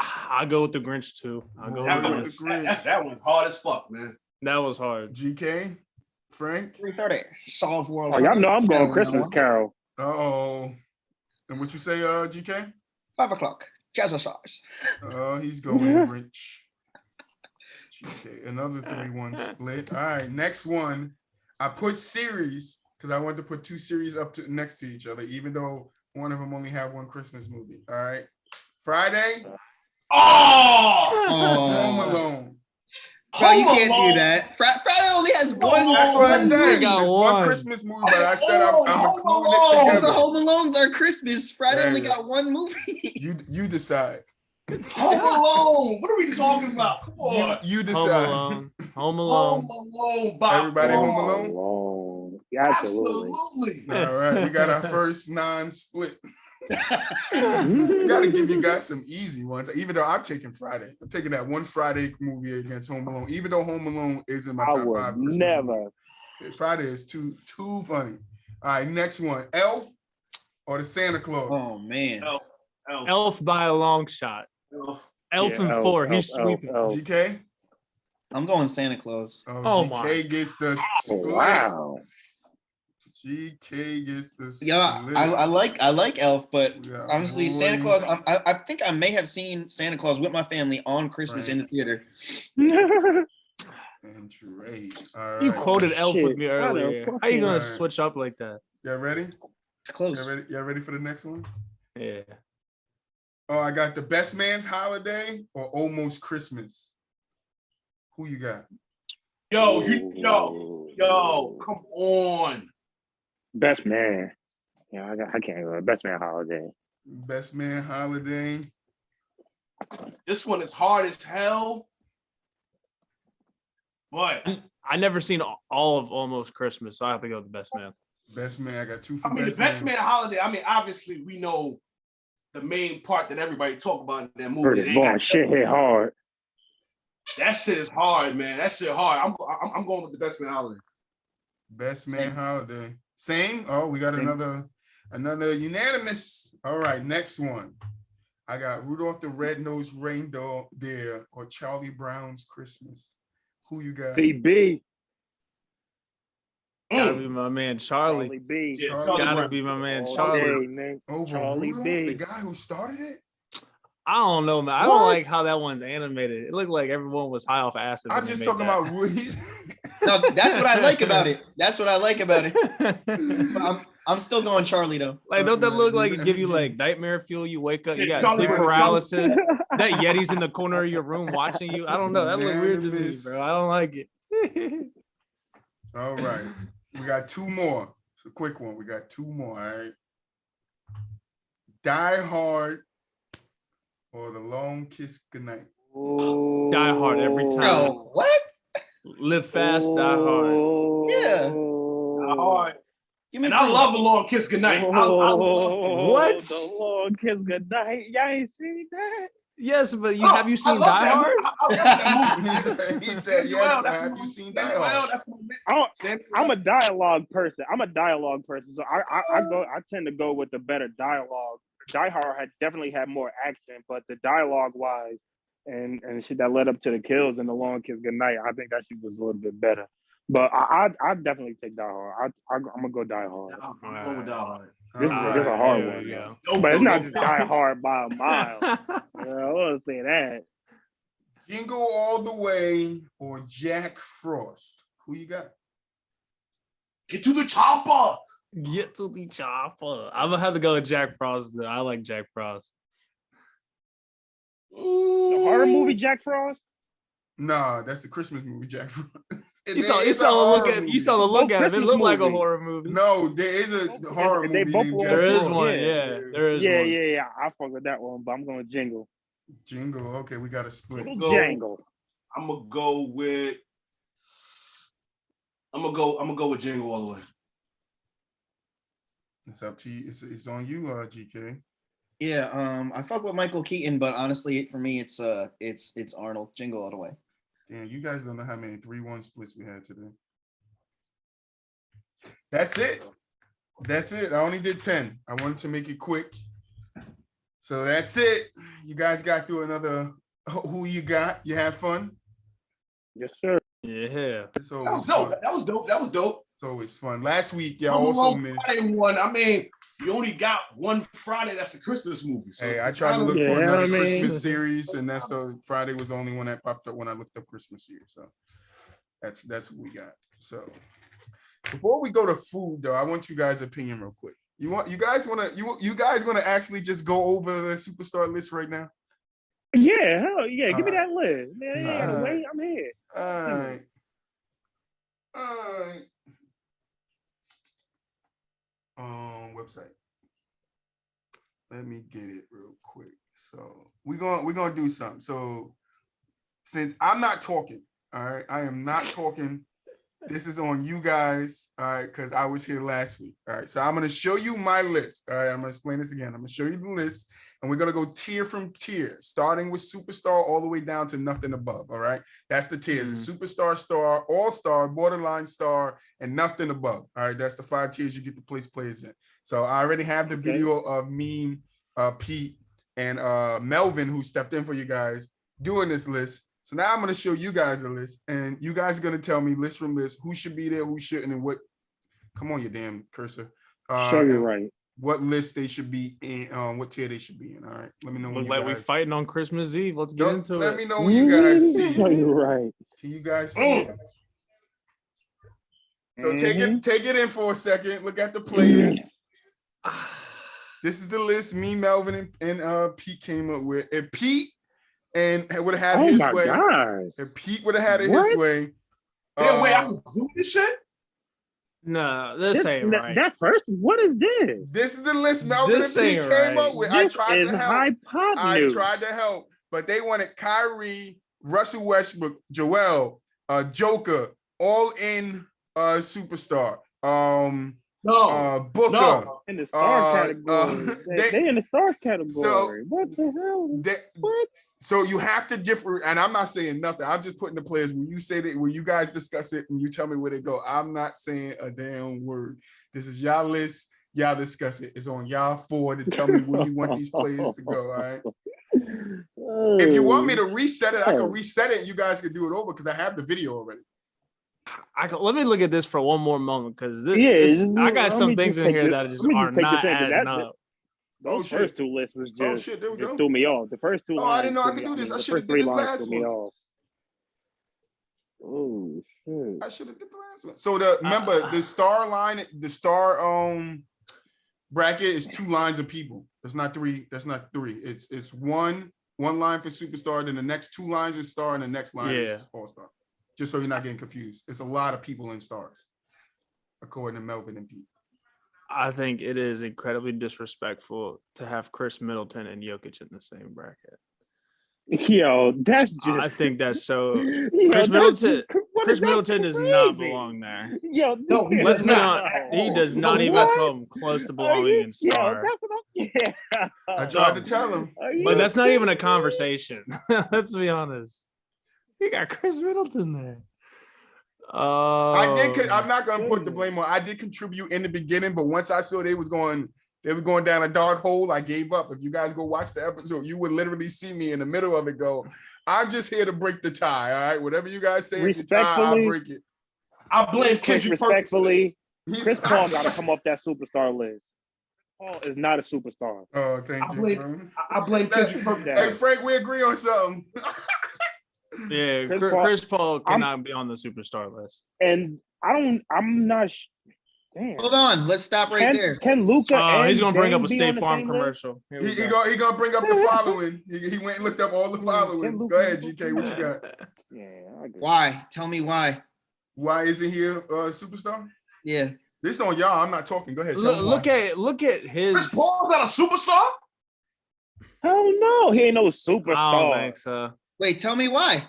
[SPEAKER 4] I'll go with the Grinch too. I'll go with the Grinch.
[SPEAKER 5] That one's hard as fuck, man.
[SPEAKER 4] That was hard.
[SPEAKER 2] GK, Frank.
[SPEAKER 3] 3:30. Solve World.
[SPEAKER 1] Oh, y'all know I'm going Christmas Carol.
[SPEAKER 2] Uh-oh. And what you say, GK?
[SPEAKER 3] 5 o'clock. Jazzercise.
[SPEAKER 2] He's going Grinch. GK, another 3-1 split. All right, next one. I put series because I wanted to put 2 series up to next to each other, even though one of them only have one Christmas movie. All right. Friday. Home Alone.
[SPEAKER 3] Bro, you can't do that. Friday only has one.
[SPEAKER 2] That's what I said.
[SPEAKER 4] Got
[SPEAKER 2] There's
[SPEAKER 4] one.
[SPEAKER 2] one Christmas movie, but I said I'm including it together.
[SPEAKER 3] The Home Alones are Christmas. Friday
[SPEAKER 2] Yeah,
[SPEAKER 3] only
[SPEAKER 2] yeah.
[SPEAKER 3] got one movie.
[SPEAKER 2] You decide.
[SPEAKER 5] Home Alone. What are we talking about? Come on.
[SPEAKER 2] You
[SPEAKER 4] Home
[SPEAKER 2] decide.
[SPEAKER 4] Alone. Home Alone.
[SPEAKER 5] Home Alone. By
[SPEAKER 2] Everybody
[SPEAKER 5] far.
[SPEAKER 2] Home Alone?
[SPEAKER 1] Alone. Yeah, absolutely.
[SPEAKER 2] All right, we got our first non-split. We got to give you guys some easy ones. Even though I'm taking Friday, I'm taking that one Friday movie against Home Alone. Even though Home Alone is in my top 5. Christmas
[SPEAKER 1] Never.
[SPEAKER 2] movies. Friday is too funny. All right, next one: Elf or the Santa Claus.
[SPEAKER 3] Oh man.
[SPEAKER 4] Elf by a long shot. Elf and 4. He's sweeping.
[SPEAKER 2] GK.
[SPEAKER 3] I'm going Santa Claus.
[SPEAKER 4] Oh
[SPEAKER 2] GK
[SPEAKER 4] my.
[SPEAKER 2] gets the split.
[SPEAKER 1] Wow.
[SPEAKER 2] GK gets the split.
[SPEAKER 3] Yeah, I like Elf, but honestly,
[SPEAKER 2] Roy.
[SPEAKER 3] Santa Claus. I think I may have seen Santa Claus with my family on Christmas in the theater.
[SPEAKER 2] And Dray. All
[SPEAKER 4] You
[SPEAKER 2] right.
[SPEAKER 4] quoted Elf with me
[SPEAKER 1] Shit.
[SPEAKER 4] earlier. How you gonna
[SPEAKER 2] Right.
[SPEAKER 4] switch up like that?
[SPEAKER 2] Y'all ready?
[SPEAKER 3] It's close.
[SPEAKER 2] Y'all ready for the next one?
[SPEAKER 4] Yeah.
[SPEAKER 2] Oh, I got The Best Man's Holiday or Almost Christmas. Who you got?
[SPEAKER 5] Yo, come on.
[SPEAKER 1] Best Man. Yeah, I can't go. Best Man Holiday.
[SPEAKER 2] Best Man Holiday.
[SPEAKER 5] This one is hard as hell. But
[SPEAKER 4] I never seen all of Almost Christmas, so I have to go with the Best Man.
[SPEAKER 2] Best Man. I got 2 for
[SPEAKER 5] I mean, the Best Man Holiday. I mean, obviously, we know the main part that everybody talk about in that movie.
[SPEAKER 1] Curtis Vaughn, shit hit hard.
[SPEAKER 5] That shit is hard, man. That shit hard. I'm going with the Best Man Holiday.
[SPEAKER 2] Best Man Holiday. Same. Oh, we got another unanimous. All right, next one. I got Rudolph the Red-Nosed Reindeer or Charlie Brown's Christmas. Who you got?
[SPEAKER 1] CB.
[SPEAKER 4] Gotta be my man Charlie.
[SPEAKER 1] Charlie B.
[SPEAKER 5] Yeah,
[SPEAKER 4] Gotta be my man
[SPEAKER 1] All
[SPEAKER 4] Charlie.
[SPEAKER 1] day, man.
[SPEAKER 2] Over
[SPEAKER 1] Charlie
[SPEAKER 2] Rudolph,
[SPEAKER 1] B.
[SPEAKER 2] the guy who started it?
[SPEAKER 4] I don't know, man. I don't like how that one's animated. It looked like everyone was high off acid.
[SPEAKER 2] I'm just talking about Ruiz.
[SPEAKER 3] No, that's what I like about it. That's what I like about it. But I'm still going Charlie though.
[SPEAKER 4] Like, don't that look like it give you like nightmare fuel? You wake up, you got
[SPEAKER 5] Charlie
[SPEAKER 4] sleep
[SPEAKER 5] Brown.
[SPEAKER 4] paralysis. That Yeti's in the corner of your room watching you. I don't know. That look weird to me, bro. I don't like it.
[SPEAKER 2] All right. We got 2 more. It's a quick one. We got 2 more. All right. Die Hard or The Long Kiss Goodnight.
[SPEAKER 4] Die Hard every time.
[SPEAKER 3] Bro, what?
[SPEAKER 4] Live fast, die hard.
[SPEAKER 3] Yeah.
[SPEAKER 5] Die Hard.
[SPEAKER 3] Give me
[SPEAKER 5] And I love The Long Kiss Goodnight. I love
[SPEAKER 4] What?
[SPEAKER 1] The Long Kiss Goodnight. Y'all ain't seen that?
[SPEAKER 4] Yes, but have you seen Die Hard?
[SPEAKER 5] I love that movie.
[SPEAKER 2] He said yes, but have you seen Die Hard?
[SPEAKER 1] I'm a dialogue person. So I tend to go with the better dialogue. Die Hard definitely had more action, but the dialogue wise and shit that led up to the kills and the long kiss goodnight, I think that shit was a little bit better. But I definitely take Die Hard. I'm gonna go Die Hard.
[SPEAKER 5] I'm going with Die Hard.
[SPEAKER 1] This is a hard one, but it's not just Die Hard by a mile. I want to say that.
[SPEAKER 2] Jingle All the Way or Jack Frost? Who you got?
[SPEAKER 5] Get to the chopper.
[SPEAKER 4] Get to the chopper. I'm gonna have to go with Jack Frost. Though. I like Jack Frost.
[SPEAKER 1] The horror movie Jack Frost?
[SPEAKER 2] Nah, that's the Christmas movie Jack Frost.
[SPEAKER 4] You saw the look at it. It looked like a horror movie.
[SPEAKER 2] No, there is a horror movie.
[SPEAKER 4] There is one. Yeah, there is one.
[SPEAKER 1] Yeah. I fuck with that one, but I'm going to Jingle.
[SPEAKER 2] Jingle. Okay, we got to split.
[SPEAKER 1] Jingle.
[SPEAKER 5] I'm gonna go with Jingle All the Way.
[SPEAKER 2] It's up to you. It's on you, GK.
[SPEAKER 3] Yeah, I fuck with Michael Keaton, but honestly, for me, it's Arnold. Jingle All the Way.
[SPEAKER 2] Damn, you guys don't know how many 3-1 splits we had today. That's it. I only did 10. I wanted to make it quick. So that's it. You guys got through another Who You Got? You had fun?
[SPEAKER 1] Yes, sir.
[SPEAKER 4] Yeah.
[SPEAKER 2] That was dope. It's always fun. Last week, y'all also missed.
[SPEAKER 5] I mean, you only got one Friday that's a Christmas movie. So
[SPEAKER 2] hey, I tried to look for another Christmas series, and that's the Friday was the only one that popped up when I looked up Christmas series. So that's what we got. So before we go to food, though, I want you guys' opinion real quick. You guys want to actually just go over the superstar list right now?
[SPEAKER 1] Yeah, hell yeah. Give me that list. Man, wait, I'm here.
[SPEAKER 2] All right. Website. Let me get it real quick. So we're gonna do something. So since I'm not talking, all right, I am not talking. This is on you guys, all right, because I was here last week. All right, so I'm gonna show you my list. All right, I'm gonna explain this again. I'm gonna show you the list, and we're gonna go tier from tier, starting with superstar all the way down to nothing above. All right, that's the tiers: superstar, star, all-star, borderline star, and nothing above. All right, that's the 5 tiers you get to place players in. So I already have the video of me, Pete, and Melvin, who stepped in for you guys, doing this list. So now I'm going to show you guys the list, and you guys are going to tell me list from list who should be there, who shouldn't, and what. Come on, you damn cursor.
[SPEAKER 1] Show you right.
[SPEAKER 2] What list they should be in, what tier they should be in. All right, let me know.
[SPEAKER 4] Look like we fighting on Christmas Eve. Let's get into it.
[SPEAKER 2] Let me know when you guys see.
[SPEAKER 1] Show you right.
[SPEAKER 2] Can you guys see it? So take it in for a second. Look at the players. This is the list me, Melvin, and Pete came up with. And Pete would have had his way. If Pete would have had it his way.
[SPEAKER 5] Yeah, wait, I can do this shit?
[SPEAKER 4] No, this ain't right.
[SPEAKER 1] That first, what is this?
[SPEAKER 2] This is the list Melvin and Pete came up with. I tried to help, but they wanted Kyrie, Russell Westbrook, Joel, Joker, all in superstar. Booker.
[SPEAKER 1] In the star category. They in the star category.
[SPEAKER 2] So,
[SPEAKER 1] what the hell? What?
[SPEAKER 2] So you have to differ, and I'm not saying nothing. I'm just putting the players when you say that, when you guys discuss it and you tell me where they go. I'm not saying a damn word. This is y'all list. Y'all discuss it. It's on y'all 4 to tell me where you want these players to go. All right. If you want me to reset it, I can reset it and you guys can do it over because I have the video already.
[SPEAKER 4] Let me look at this for one more moment because I got some things in here that just are not adding up.
[SPEAKER 1] Those first 2 lists was just,
[SPEAKER 2] there we go.
[SPEAKER 1] threw me off. The first 2 lines.
[SPEAKER 2] I didn't know I could do this. I should have did this last one.
[SPEAKER 1] Oh shit.
[SPEAKER 2] I should have did the last one. So remember the star line, the star bracket is 2 lines of people. That's not 3. It's one line for superstar, then the next 2 lines is star, and the next line is all-star. Just so you're not getting confused. It's a lot of people in stars, according to Melvin and Pete.
[SPEAKER 4] I think it is incredibly disrespectful to have Chris Middleton and Jokic in the same bracket.
[SPEAKER 1] Yo, that's just.
[SPEAKER 4] I think that's so. Chris Middleton does not belong there.
[SPEAKER 1] Yo, no,
[SPEAKER 4] he does not even come close to belonging in star.
[SPEAKER 1] Yeah.
[SPEAKER 2] I tried to tell him.
[SPEAKER 4] But that's not even a conversation. Let's be honest. You got Chris Middleton there.
[SPEAKER 2] I'm not gonna put the blame on. I did contribute in the beginning, but once I saw they were going down a dark hole, I gave up. If you guys go watch the episode, you would literally see me in the middle of it go, I'm just here to break the tie. All right. Whatever you guys say, if the tie, I'll break it.
[SPEAKER 5] I blame Kendrick
[SPEAKER 1] respectfully. Chris Paul got to come off that superstar list. Paul is not a superstar.
[SPEAKER 2] Oh, thank you.
[SPEAKER 5] I blame Kendrick Perkins.
[SPEAKER 2] Hey, Frank, we agree on something.
[SPEAKER 4] Yeah, Chris Paul cannot be on the superstar list.
[SPEAKER 1] And I'm not. Damn.
[SPEAKER 3] Hold on, let's stop right there.
[SPEAKER 1] Can Luka?
[SPEAKER 4] He's gonna bring up a State Farm commercial.
[SPEAKER 2] He gonna bring up the following. He went and looked up all the followings. Go ahead, GK. What you got?
[SPEAKER 1] Yeah.
[SPEAKER 3] Why? Tell me why.
[SPEAKER 2] Why isn't he a superstar?
[SPEAKER 3] Yeah.
[SPEAKER 2] This on y'all. I'm not talking. Go ahead.
[SPEAKER 4] Look at his.
[SPEAKER 5] Chris Paul's not a superstar?
[SPEAKER 1] Hell no, he ain't no superstar.
[SPEAKER 4] I don't think so.
[SPEAKER 3] Wait, tell me why.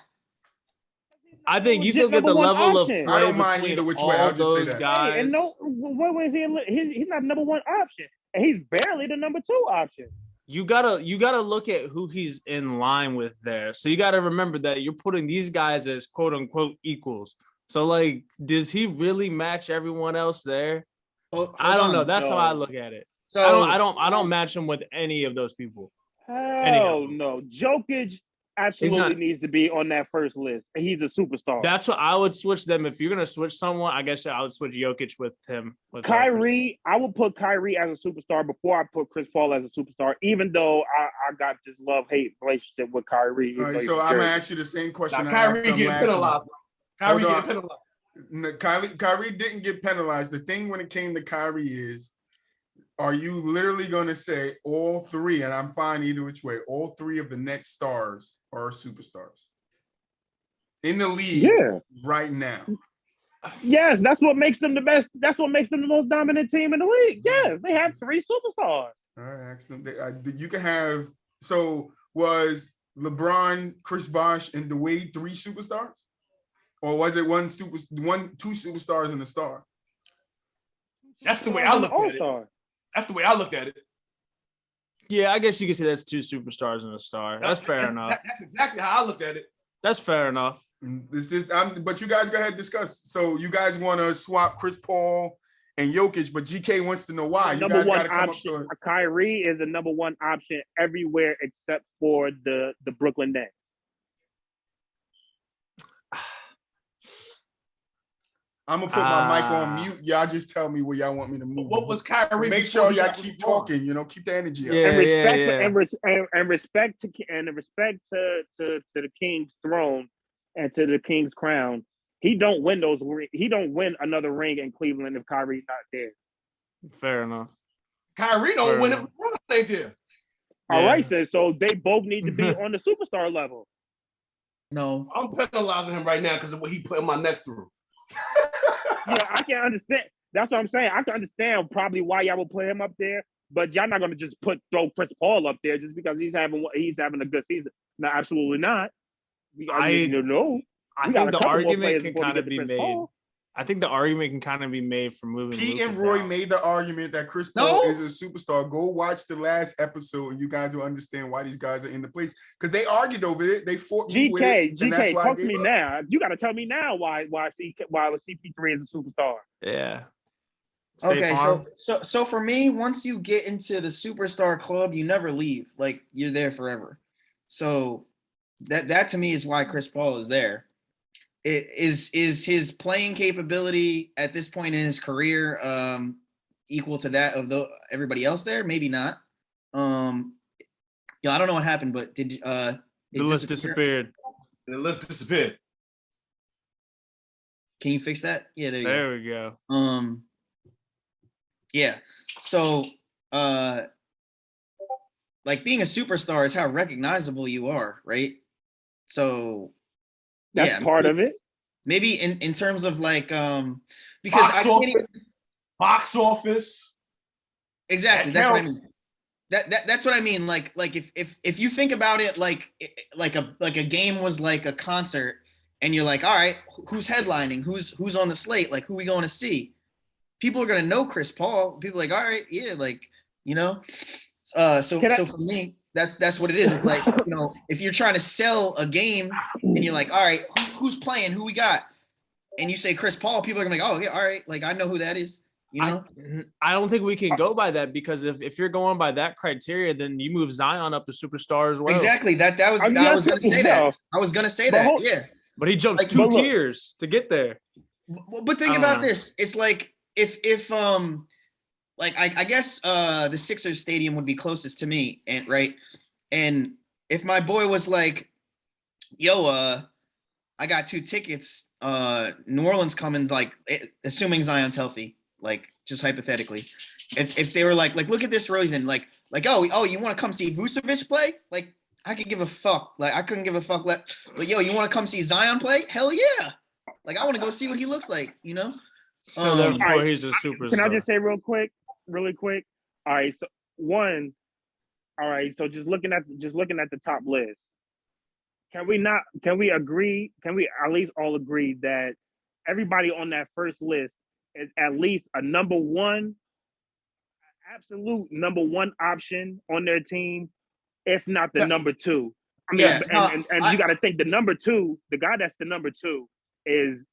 [SPEAKER 4] I think you look at the level of play.
[SPEAKER 2] I don't mind either which way. I'll just say that.
[SPEAKER 4] Guys.
[SPEAKER 1] Hey, and no, what was he? He's not number one option, and he's barely the number two option.
[SPEAKER 4] You gotta look at who he's in line with there. So you gotta remember that you're putting these guys as quote unquote equals. So like, does he really match everyone else there? I don't know. That's how I look at it. So I don't match him with any of those people.
[SPEAKER 1] Hell no. Jokic absolutely needs to be on that first list. And he's a superstar.
[SPEAKER 4] That's what I would switch them. If you're gonna switch someone, I guess I would switch Jokic with him. With
[SPEAKER 1] Kyrie, I would put Kyrie as a superstar before I put Chris Paul as a superstar, even though I got this love-hate relationship with Kyrie.
[SPEAKER 2] All right, so I'm gonna ask you the same question.
[SPEAKER 5] Kyrie getting penalized. Kyrie getting penalized.
[SPEAKER 2] Kyrie didn't get penalized. The thing when it came to Kyrie is, are you literally going to say all three, and I'm fine either which way, all three of the next stars are superstars in the league right now?
[SPEAKER 1] Yes, that's what makes them the best. That's what makes them the most dominant team in the league. Yes, they have three superstars.
[SPEAKER 2] All right, ask them. You can have, so was LeBron, Chris Bosh, and Dwayne three superstars? Or was it two superstars and a star?
[SPEAKER 5] That's the way I look at it. That's the way I look at it.
[SPEAKER 4] Yeah, I guess you could say that's two superstars and a star. That's fair enough.
[SPEAKER 5] That's exactly how I look at it.
[SPEAKER 4] That's fair enough.
[SPEAKER 2] But you guys go ahead and discuss. So you guys want to swap Chris Paul and Jokic, but GK wants to know why. You guys got to come up to it.
[SPEAKER 1] Kyrie is the number one option everywhere except for the Brooklyn Nets.
[SPEAKER 2] I'm gonna put my mic on mute. Y'all just tell me where y'all want me to move.
[SPEAKER 5] What was Kyrie?
[SPEAKER 2] Make sure y'all keep talking. Keep the energy up.
[SPEAKER 1] And respect to the King's throne and to the King's crown. He don't win another ring in Cleveland if Kyrie's not there.
[SPEAKER 4] Fair enough.
[SPEAKER 5] Kyrie don't win if LeBron ain't there.
[SPEAKER 1] All right, then. So they both need to be on the superstar level.
[SPEAKER 3] No,
[SPEAKER 5] I'm penalizing him right now because of what he put my Nets through.
[SPEAKER 1] Yeah, I can understand. That's what I'm saying. I can understand probably why y'all would put him up there, but y'all not gonna just throw Chris Paul up there just because he's having a good season. No, absolutely not.
[SPEAKER 4] I think the argument can kind of be made. I think the argument can kind of be made for moving.
[SPEAKER 2] Pete and Roy made the argument that Chris Paul is a superstar. Go watch the last episode, and you guys will understand why these guys are in the place because they argued over it. They fought me with it.
[SPEAKER 1] GK, talk to me now. You got to tell me now why CP3 is a superstar.
[SPEAKER 4] Yeah.
[SPEAKER 3] Okay, so for me, once you get into the superstar club, you never leave. Like you're there forever. So that to me is why Chris Paul is there. Is his playing capability at this point in his career equal to that of everybody else there? Maybe not. I don't know what happened, but did the
[SPEAKER 4] list disappeared?
[SPEAKER 5] The list disappeared.
[SPEAKER 3] Can you fix that? Yeah,
[SPEAKER 4] there we go.
[SPEAKER 3] Yeah. So like being a superstar is how recognizable you are, right? So
[SPEAKER 1] that's part of it.
[SPEAKER 3] Maybe in terms of like because
[SPEAKER 5] box office.
[SPEAKER 3] Exactly. That's what I mean. That's what I mean. Like if you think about it like a game was like a concert and you're like, all right, who's headlining? Who's on the slate? Like who we going to see? People are gonna know Chris Paul. People are like, all right, yeah, like, So for me, that's what it is. It's like, if you're trying to sell a game and you're like, all right, who's playing? Who we got? And you say Chris Paul, people are gonna be like, oh yeah, all right, like I know who that is.
[SPEAKER 4] I don't think we can go by that, because if you're going by that criteria, then you move Zion up to superstar as well.
[SPEAKER 3] Exactly. I was gonna say that. I was gonna say that. Yeah.
[SPEAKER 4] But he jumps like, 2 tiers to get there.
[SPEAKER 3] But think about this. It's like if like I guess the Sixers stadium would be closest to me, and right. And if my boy was like, yo, I got 2 tickets. New Orleans Cummins, like, assuming Zion's healthy, like just hypothetically, if they were like look at this Rosen, like oh you want to come see Vucevic play? Like I could give a fuck. Like I couldn't give a fuck. Like yo, you want to come see Zion play? Hell yeah! Like I want to go see what he looks like.
[SPEAKER 4] So therefore he's a superstar.
[SPEAKER 1] Can I just say really quick? All right, so one. All right, so just looking at the top list. Can we at least all agree that everybody on that first list is at least a absolute number one option on their team, if not the number 2? I mean, you got to think the number 2, the guy that's the number 2 is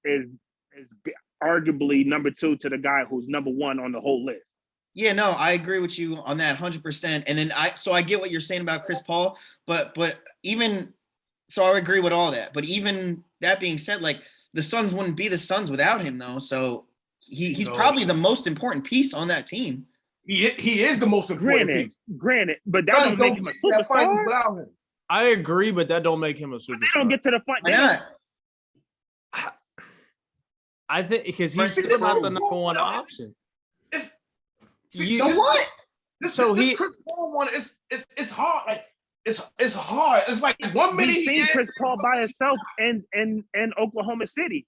[SPEAKER 1] arguably number 2 to the guy who's number 1 on the whole list.
[SPEAKER 3] Yeah, no, I agree with you on that 100%. And then I get what you're saying about Chris Paul, but even so, I agree with all that. But even that being said, like the Suns wouldn't be the Suns without him, though. So he's probably the most important piece on that team.
[SPEAKER 5] He is the most important piece.
[SPEAKER 1] Granted, but that don't make him a superstar.
[SPEAKER 5] Without him.
[SPEAKER 4] I agree, but that don't make him a superstar.
[SPEAKER 1] They don't get to the fight.
[SPEAKER 3] Why not?
[SPEAKER 4] I think because he's still not the number 1 option.
[SPEAKER 5] So what? This Chris Paul one it's hard. Like it's hard. It's like 1 minute
[SPEAKER 1] he's seen Chris Paul by himself in Oklahoma City.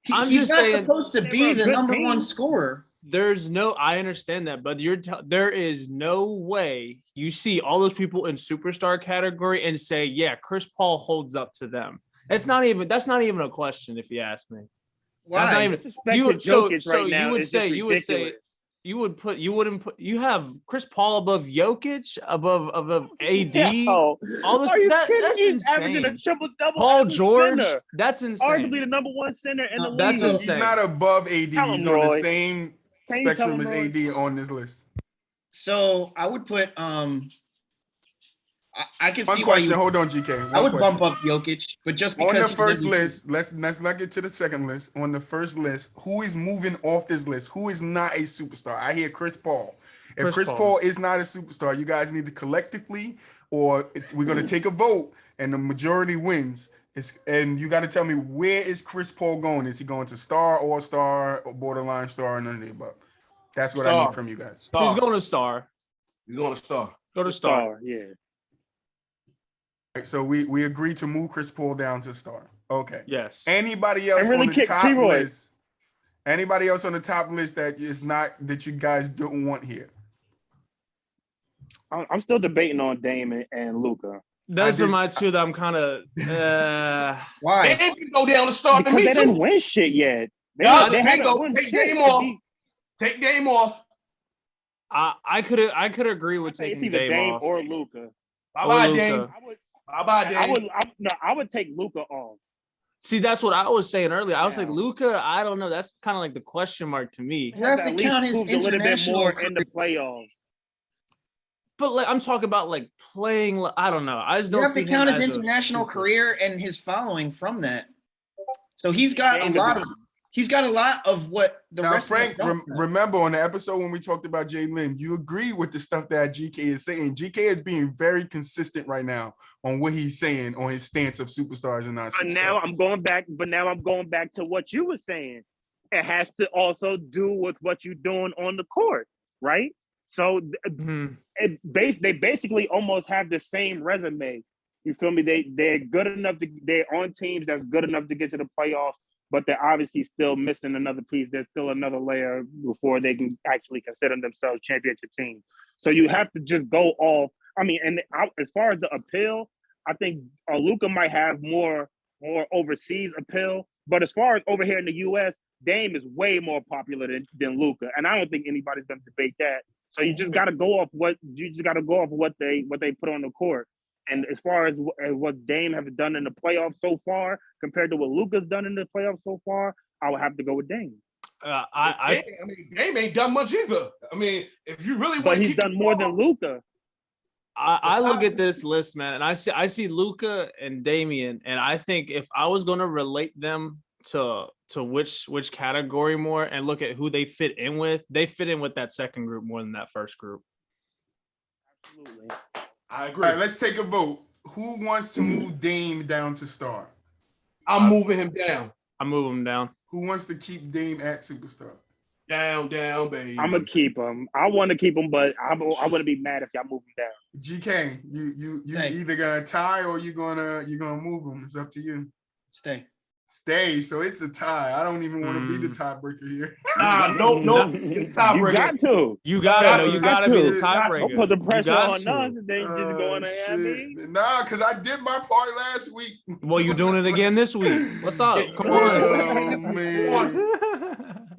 [SPEAKER 3] He's not supposed to be the number 1 scorer.
[SPEAKER 4] I understand that, but there is no way you see all those people in superstar category and say, yeah, Chris Paul holds up to them. That's not even a question, if you ask me.
[SPEAKER 3] Why?
[SPEAKER 4] That's not even, you have Chris Paul above Jokic, above AD.
[SPEAKER 1] Yo,
[SPEAKER 4] all this, that's insane.
[SPEAKER 1] A triple-double.
[SPEAKER 4] Paul George,
[SPEAKER 1] center.
[SPEAKER 4] that's insane.
[SPEAKER 1] Arguably the number 1 center in the league.
[SPEAKER 4] That's insane.
[SPEAKER 2] He's not above AD. He's on the same spectrum as AD on this list.
[SPEAKER 3] So I would put I can see
[SPEAKER 2] question. Hold on, GK.
[SPEAKER 3] I would bump up Jokic, but just because
[SPEAKER 2] on the first list, let's not get to the second list. On the first list, who is moving off this list? Who is not a superstar? I hear Chris Paul. If Chris Paul is not a superstar, you guys need to collectively, or we're going to take a vote, and the majority wins. And you got to tell me, where is Chris Paul going? Is he going to star, all-star, or borderline star, or none of the above? That's what I need from you guys.
[SPEAKER 4] He's going to star.
[SPEAKER 5] He's going to star.
[SPEAKER 4] Go to star.
[SPEAKER 1] Yeah.
[SPEAKER 2] So we agreed to move Chris Paul down to star. Okay.
[SPEAKER 4] Yes.
[SPEAKER 2] Anybody else on the top list? Anybody else on the top list that is not that you guys don't want here?
[SPEAKER 1] I'm still debating on Dame and Luka.
[SPEAKER 4] Those are my 2 that I'm kind of.
[SPEAKER 3] Why?
[SPEAKER 5] Dame can go down to star.
[SPEAKER 1] Because they didn't win shit yet. They
[SPEAKER 5] take Dame off. Take Dame off.
[SPEAKER 4] I could agree with taking Dame off
[SPEAKER 1] or Luka.
[SPEAKER 5] Bye-bye, Dame. I would take Luka off.
[SPEAKER 4] See, that's what I was saying earlier. I was like, Luka, I don't know. That's kind of like the question mark to me.
[SPEAKER 3] You have to count his international
[SPEAKER 1] more in the playoffs.
[SPEAKER 4] But like, I'm talking about like playing. I don't know. I just don't.
[SPEAKER 3] You have to count his international career and his following from that. So he's got a lot of. He's got a lot of what the
[SPEAKER 2] now,
[SPEAKER 3] rest
[SPEAKER 2] Frank,
[SPEAKER 3] of them
[SPEAKER 2] remember on the episode when we talked about Jalen, you agreed with the stuff that GK is saying. GK is being very consistent right now on what he's saying on his stance of superstars and not superstars.
[SPEAKER 1] But now I'm going back to what you were saying. It has to also do with what you're doing on the court, right? So they basically almost have the same resume. You feel me? They're good enough they're on teams that's good enough to get to the playoffs, but they're obviously still missing another piece. There's still another layer before they can actually consider themselves championship team. So you have to just go off. I mean, and as far as the appeal, I think Luka might have more overseas appeal. But as far as over here in the U.S., Dame is way more popular than Luka. And I don't think anybody's going to debate that. So you just got to go off what they put on the court. And as far as what Dame has done in the playoffs so far, compared to what Luka's done in the playoffs so far, I would have to go with Dame.
[SPEAKER 5] I mean, Dame ain't done much either. I mean, if you really want,
[SPEAKER 1] but he's done more than Luka.
[SPEAKER 4] I look at this list, man, and I see Luka and Damian, and I think if I was going to relate them to which category more and look at who they fit in with that second group more than that first group.
[SPEAKER 1] Absolutely.
[SPEAKER 5] I agree.
[SPEAKER 2] All right, let's take a vote. Who wants to move Dame down to star?
[SPEAKER 5] I'm moving him down.
[SPEAKER 4] I'm moving him down.
[SPEAKER 2] Who wants to keep Dame at superstar?
[SPEAKER 5] Down, baby.
[SPEAKER 1] I'm gonna keep him. I want to keep him, but I wouldn't be mad if y'all move him down.
[SPEAKER 2] GK, you either gonna tie or you gonna move him. It's up to you. Stay. So it's a tie. I don't even want to be the tiebreaker here.
[SPEAKER 5] Nah, no, tiebreaker.
[SPEAKER 1] You got to.
[SPEAKER 4] You gotta be the tiebreaker.
[SPEAKER 1] Don't put the pressure on us, and then you just go in there.
[SPEAKER 2] Nah, because I did my part last week.
[SPEAKER 4] Well, you doing it again this week? What's up? Come on.
[SPEAKER 2] Oh, man.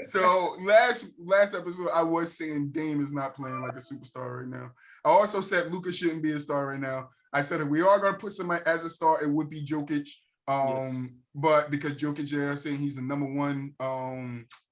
[SPEAKER 2] So last episode, I was saying Dame is not playing like a superstar right now. I also said Luka shouldn't be a star right now. I said if we are going to put somebody as a star, it would be Jokic. But because Jokic, they're saying he's the number one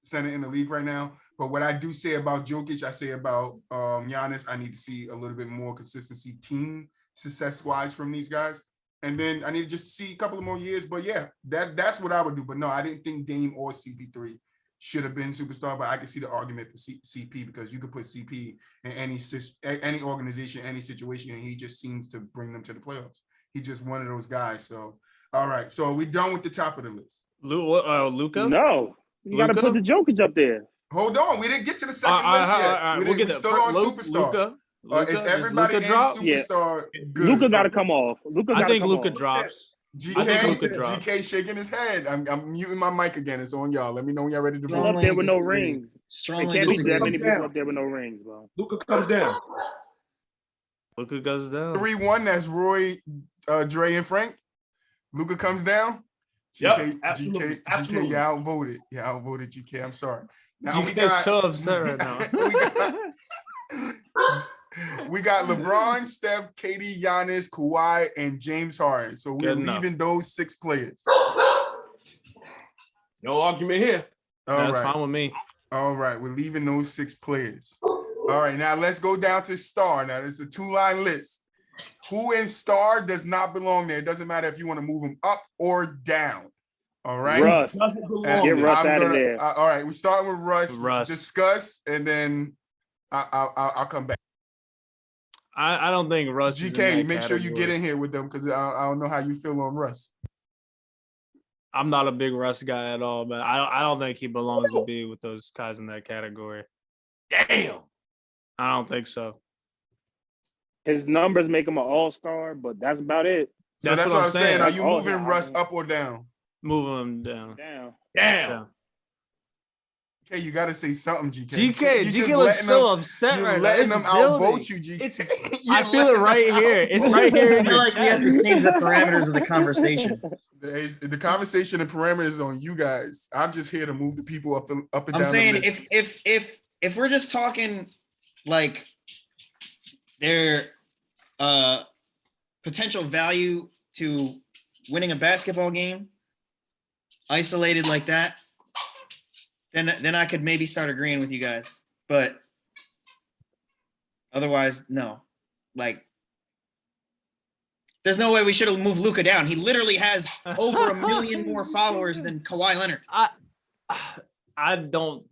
[SPEAKER 2] center in the league right now. But what I do say about Jokic, I say about Giannis, I need to see a little bit more consistency team success-wise from these guys. And then I need to just see a couple of more years. But yeah, that's what I would do. But no, I didn't think Dame or CP3 should have been superstar, but I can see the argument for CP because you could put CP in any organization, any situation, and he just seems to bring them to the playoffs. He's just one of those guys. So, all right. So are we done with the top of the list?
[SPEAKER 4] Luka?
[SPEAKER 1] No. You got to put the Jokic up there.
[SPEAKER 2] Hold on. We didn't get to the second list yet. We're still on superstar. Is everybody in superstar good?
[SPEAKER 1] Luka got to come off.
[SPEAKER 4] I think Luka drops.
[SPEAKER 2] GK shaking his head. I'm muting my mic again. It's on y'all. Let me know when y'all ready to vote.
[SPEAKER 1] Up there with no rings. There can't be that many people up there with no rings, bro.
[SPEAKER 5] Luka comes down.
[SPEAKER 4] Luka goes down.
[SPEAKER 2] 3-1. That's Roy, Dray, and Frank. Luka comes down.
[SPEAKER 5] Yep, absolutely.
[SPEAKER 2] GK, you outvoted. You outvoted GK. I'm sorry. Now
[SPEAKER 4] GK's so upset right now.
[SPEAKER 2] We got LeBron, Steph, KD, Giannis, Kawhi, and James Harden. So we're leaving those 6 players.
[SPEAKER 5] No argument here.
[SPEAKER 4] That's fine with me.
[SPEAKER 2] All right, we're leaving those 6 players. All right, now let's go down to star. Now, this is a 2-line list. Who in star does not belong there? It doesn't matter if you want to move them up or down. All right.
[SPEAKER 1] Russ. Get Russ out of there.
[SPEAKER 2] All right, we're starting with Russ. Discuss, and then I'll come back.
[SPEAKER 4] I don't think Russ.
[SPEAKER 2] GK, make sure you get in here with them because I don't know how you feel on Russ.
[SPEAKER 4] I'm not a big Russ guy at all, but I don't think he belongs to be with those guys in that category.
[SPEAKER 5] Damn.
[SPEAKER 4] I don't think so.
[SPEAKER 1] His numbers make him an all-star, but that's about it.
[SPEAKER 2] So that's what I'm saying. Are you moving Russ up or down?
[SPEAKER 4] Moving him down.
[SPEAKER 5] Down.
[SPEAKER 2] Okay, you got to say something, GK.
[SPEAKER 4] GK looks so upset right now.
[SPEAKER 2] Letting them outvote you, GK.
[SPEAKER 4] I feel it right here. It's right here in your chest.
[SPEAKER 3] We have to change the parameters of the conversation.
[SPEAKER 2] The conversation and parameters is on you guys. I'm just here to move the people up and down.
[SPEAKER 3] I'm saying if we're just talking like their potential value to winning a basketball game, isolated like that, then I could maybe start agreeing with you guys. But otherwise, no. Like, there's no way we should have moved Luka down. He literally has over 1 million more followers than Kawhi Leonard.
[SPEAKER 4] I don't.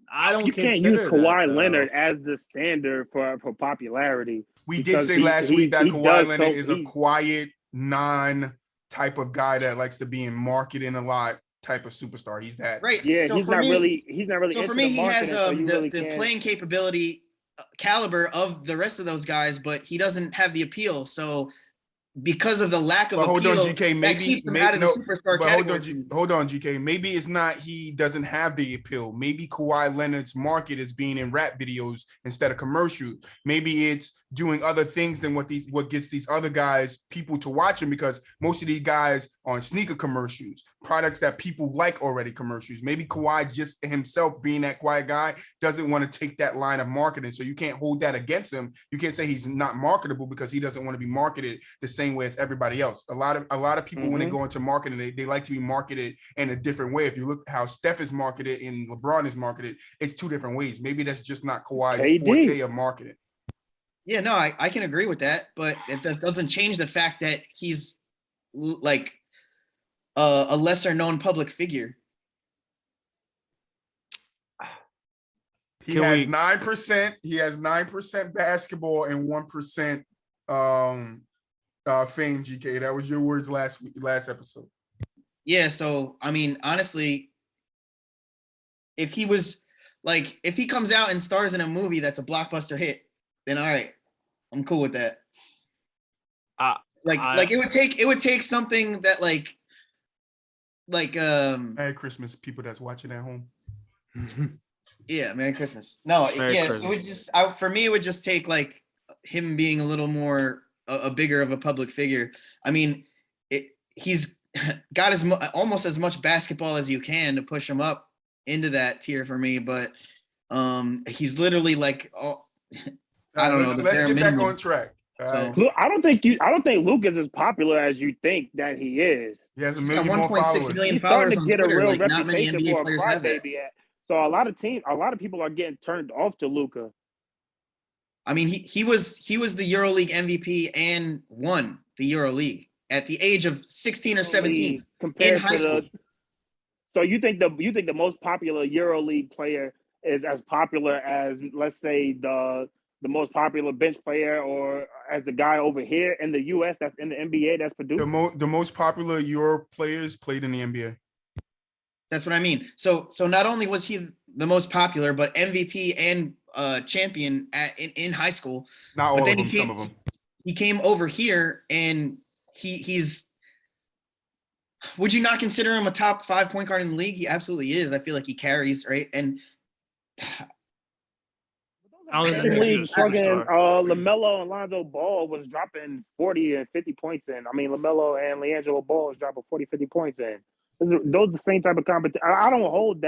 [SPEAKER 1] You can't use Kawhi Leonard as the standard for popularity.
[SPEAKER 2] We did say last week that Kawhi Leonard is a quiet, non-type of guy that likes to be in marketing a lot. Type of superstar. He's that.
[SPEAKER 3] Right.
[SPEAKER 1] Yeah, so he's not really. So
[SPEAKER 3] for me, he has the playing capability caliber of the rest of those guys, but he doesn't have the appeal. So because of the lack of
[SPEAKER 2] hold
[SPEAKER 3] appeal,
[SPEAKER 2] on, GK. Maybe
[SPEAKER 3] superstar
[SPEAKER 2] hold on, GK. Maybe it's not he doesn't have the appeal. Maybe Kawhi Leonard's market is being in rap videos instead of commercials. Maybe it's doing other things than what gets these other guys people to watch him, because most of these guys are on sneaker commercials, products that people like already commercials. Maybe Kawhi just himself being that quiet guy doesn't want to take that line of marketing. So you can't hold that against him. You can't say he's not marketable because he doesn't want to be marketed the same way as everybody else. A lot of people when they go into marketing, they like to be marketed in a different way. If you look how Steph is marketed and LeBron is marketed, it's two different ways. Maybe that's just not Kawhi's forte of marketing.
[SPEAKER 3] Yeah, no, I can agree with that, but that doesn't change the fact that he's like a lesser known public figure.
[SPEAKER 2] He has 9%. He has 9% basketball and 1% fame. GK, that was your words last episode.
[SPEAKER 3] Yeah, so I mean, honestly, if he comes out and stars in a movie that's a blockbuster hit, then all right, I'm cool with that. It would take something that like
[SPEAKER 2] Merry Christmas, people that's watching at home.
[SPEAKER 3] Yeah, Merry Christmas. No, Christmas. It would just for me it would just take like him being a little more a bigger of a public figure. I mean, he's got almost as much basketball as you can to push him up into that tier for me, but he's literally like I don't know.
[SPEAKER 2] Let's get back on track.
[SPEAKER 1] Look, I don't think Luke is as popular as you think that he is.
[SPEAKER 2] He has 1 million more followers.
[SPEAKER 1] He's starting to get a real reputation for a crybaby. So a lot of people are getting turned off to Luka.
[SPEAKER 3] I mean, he was the EuroLeague MVP and won the EuroLeague at the age of 16 or 17 in high school.
[SPEAKER 1] So you think the most popular EuroLeague player is as popular as, let's say, the most popular bench player, or as the guy over here in the US that's in the NBA that's produced?
[SPEAKER 2] The most popular Euro players played in the NBA.
[SPEAKER 3] That's what I mean. So not only was he the most popular, but MVP and champion in high school.
[SPEAKER 2] Not all of them, some of them.
[SPEAKER 3] He came over here and he's. Would you not consider him a top 5 point guard in the league? He absolutely is. I feel like he carries, right? And
[SPEAKER 1] LaMelo and Lonzo Ball was dropping 40 and 50 points in. I mean, LaMelo and LiAngelo Ball was dropping 40, 50 points in. Those are the same type of competition. I don't hold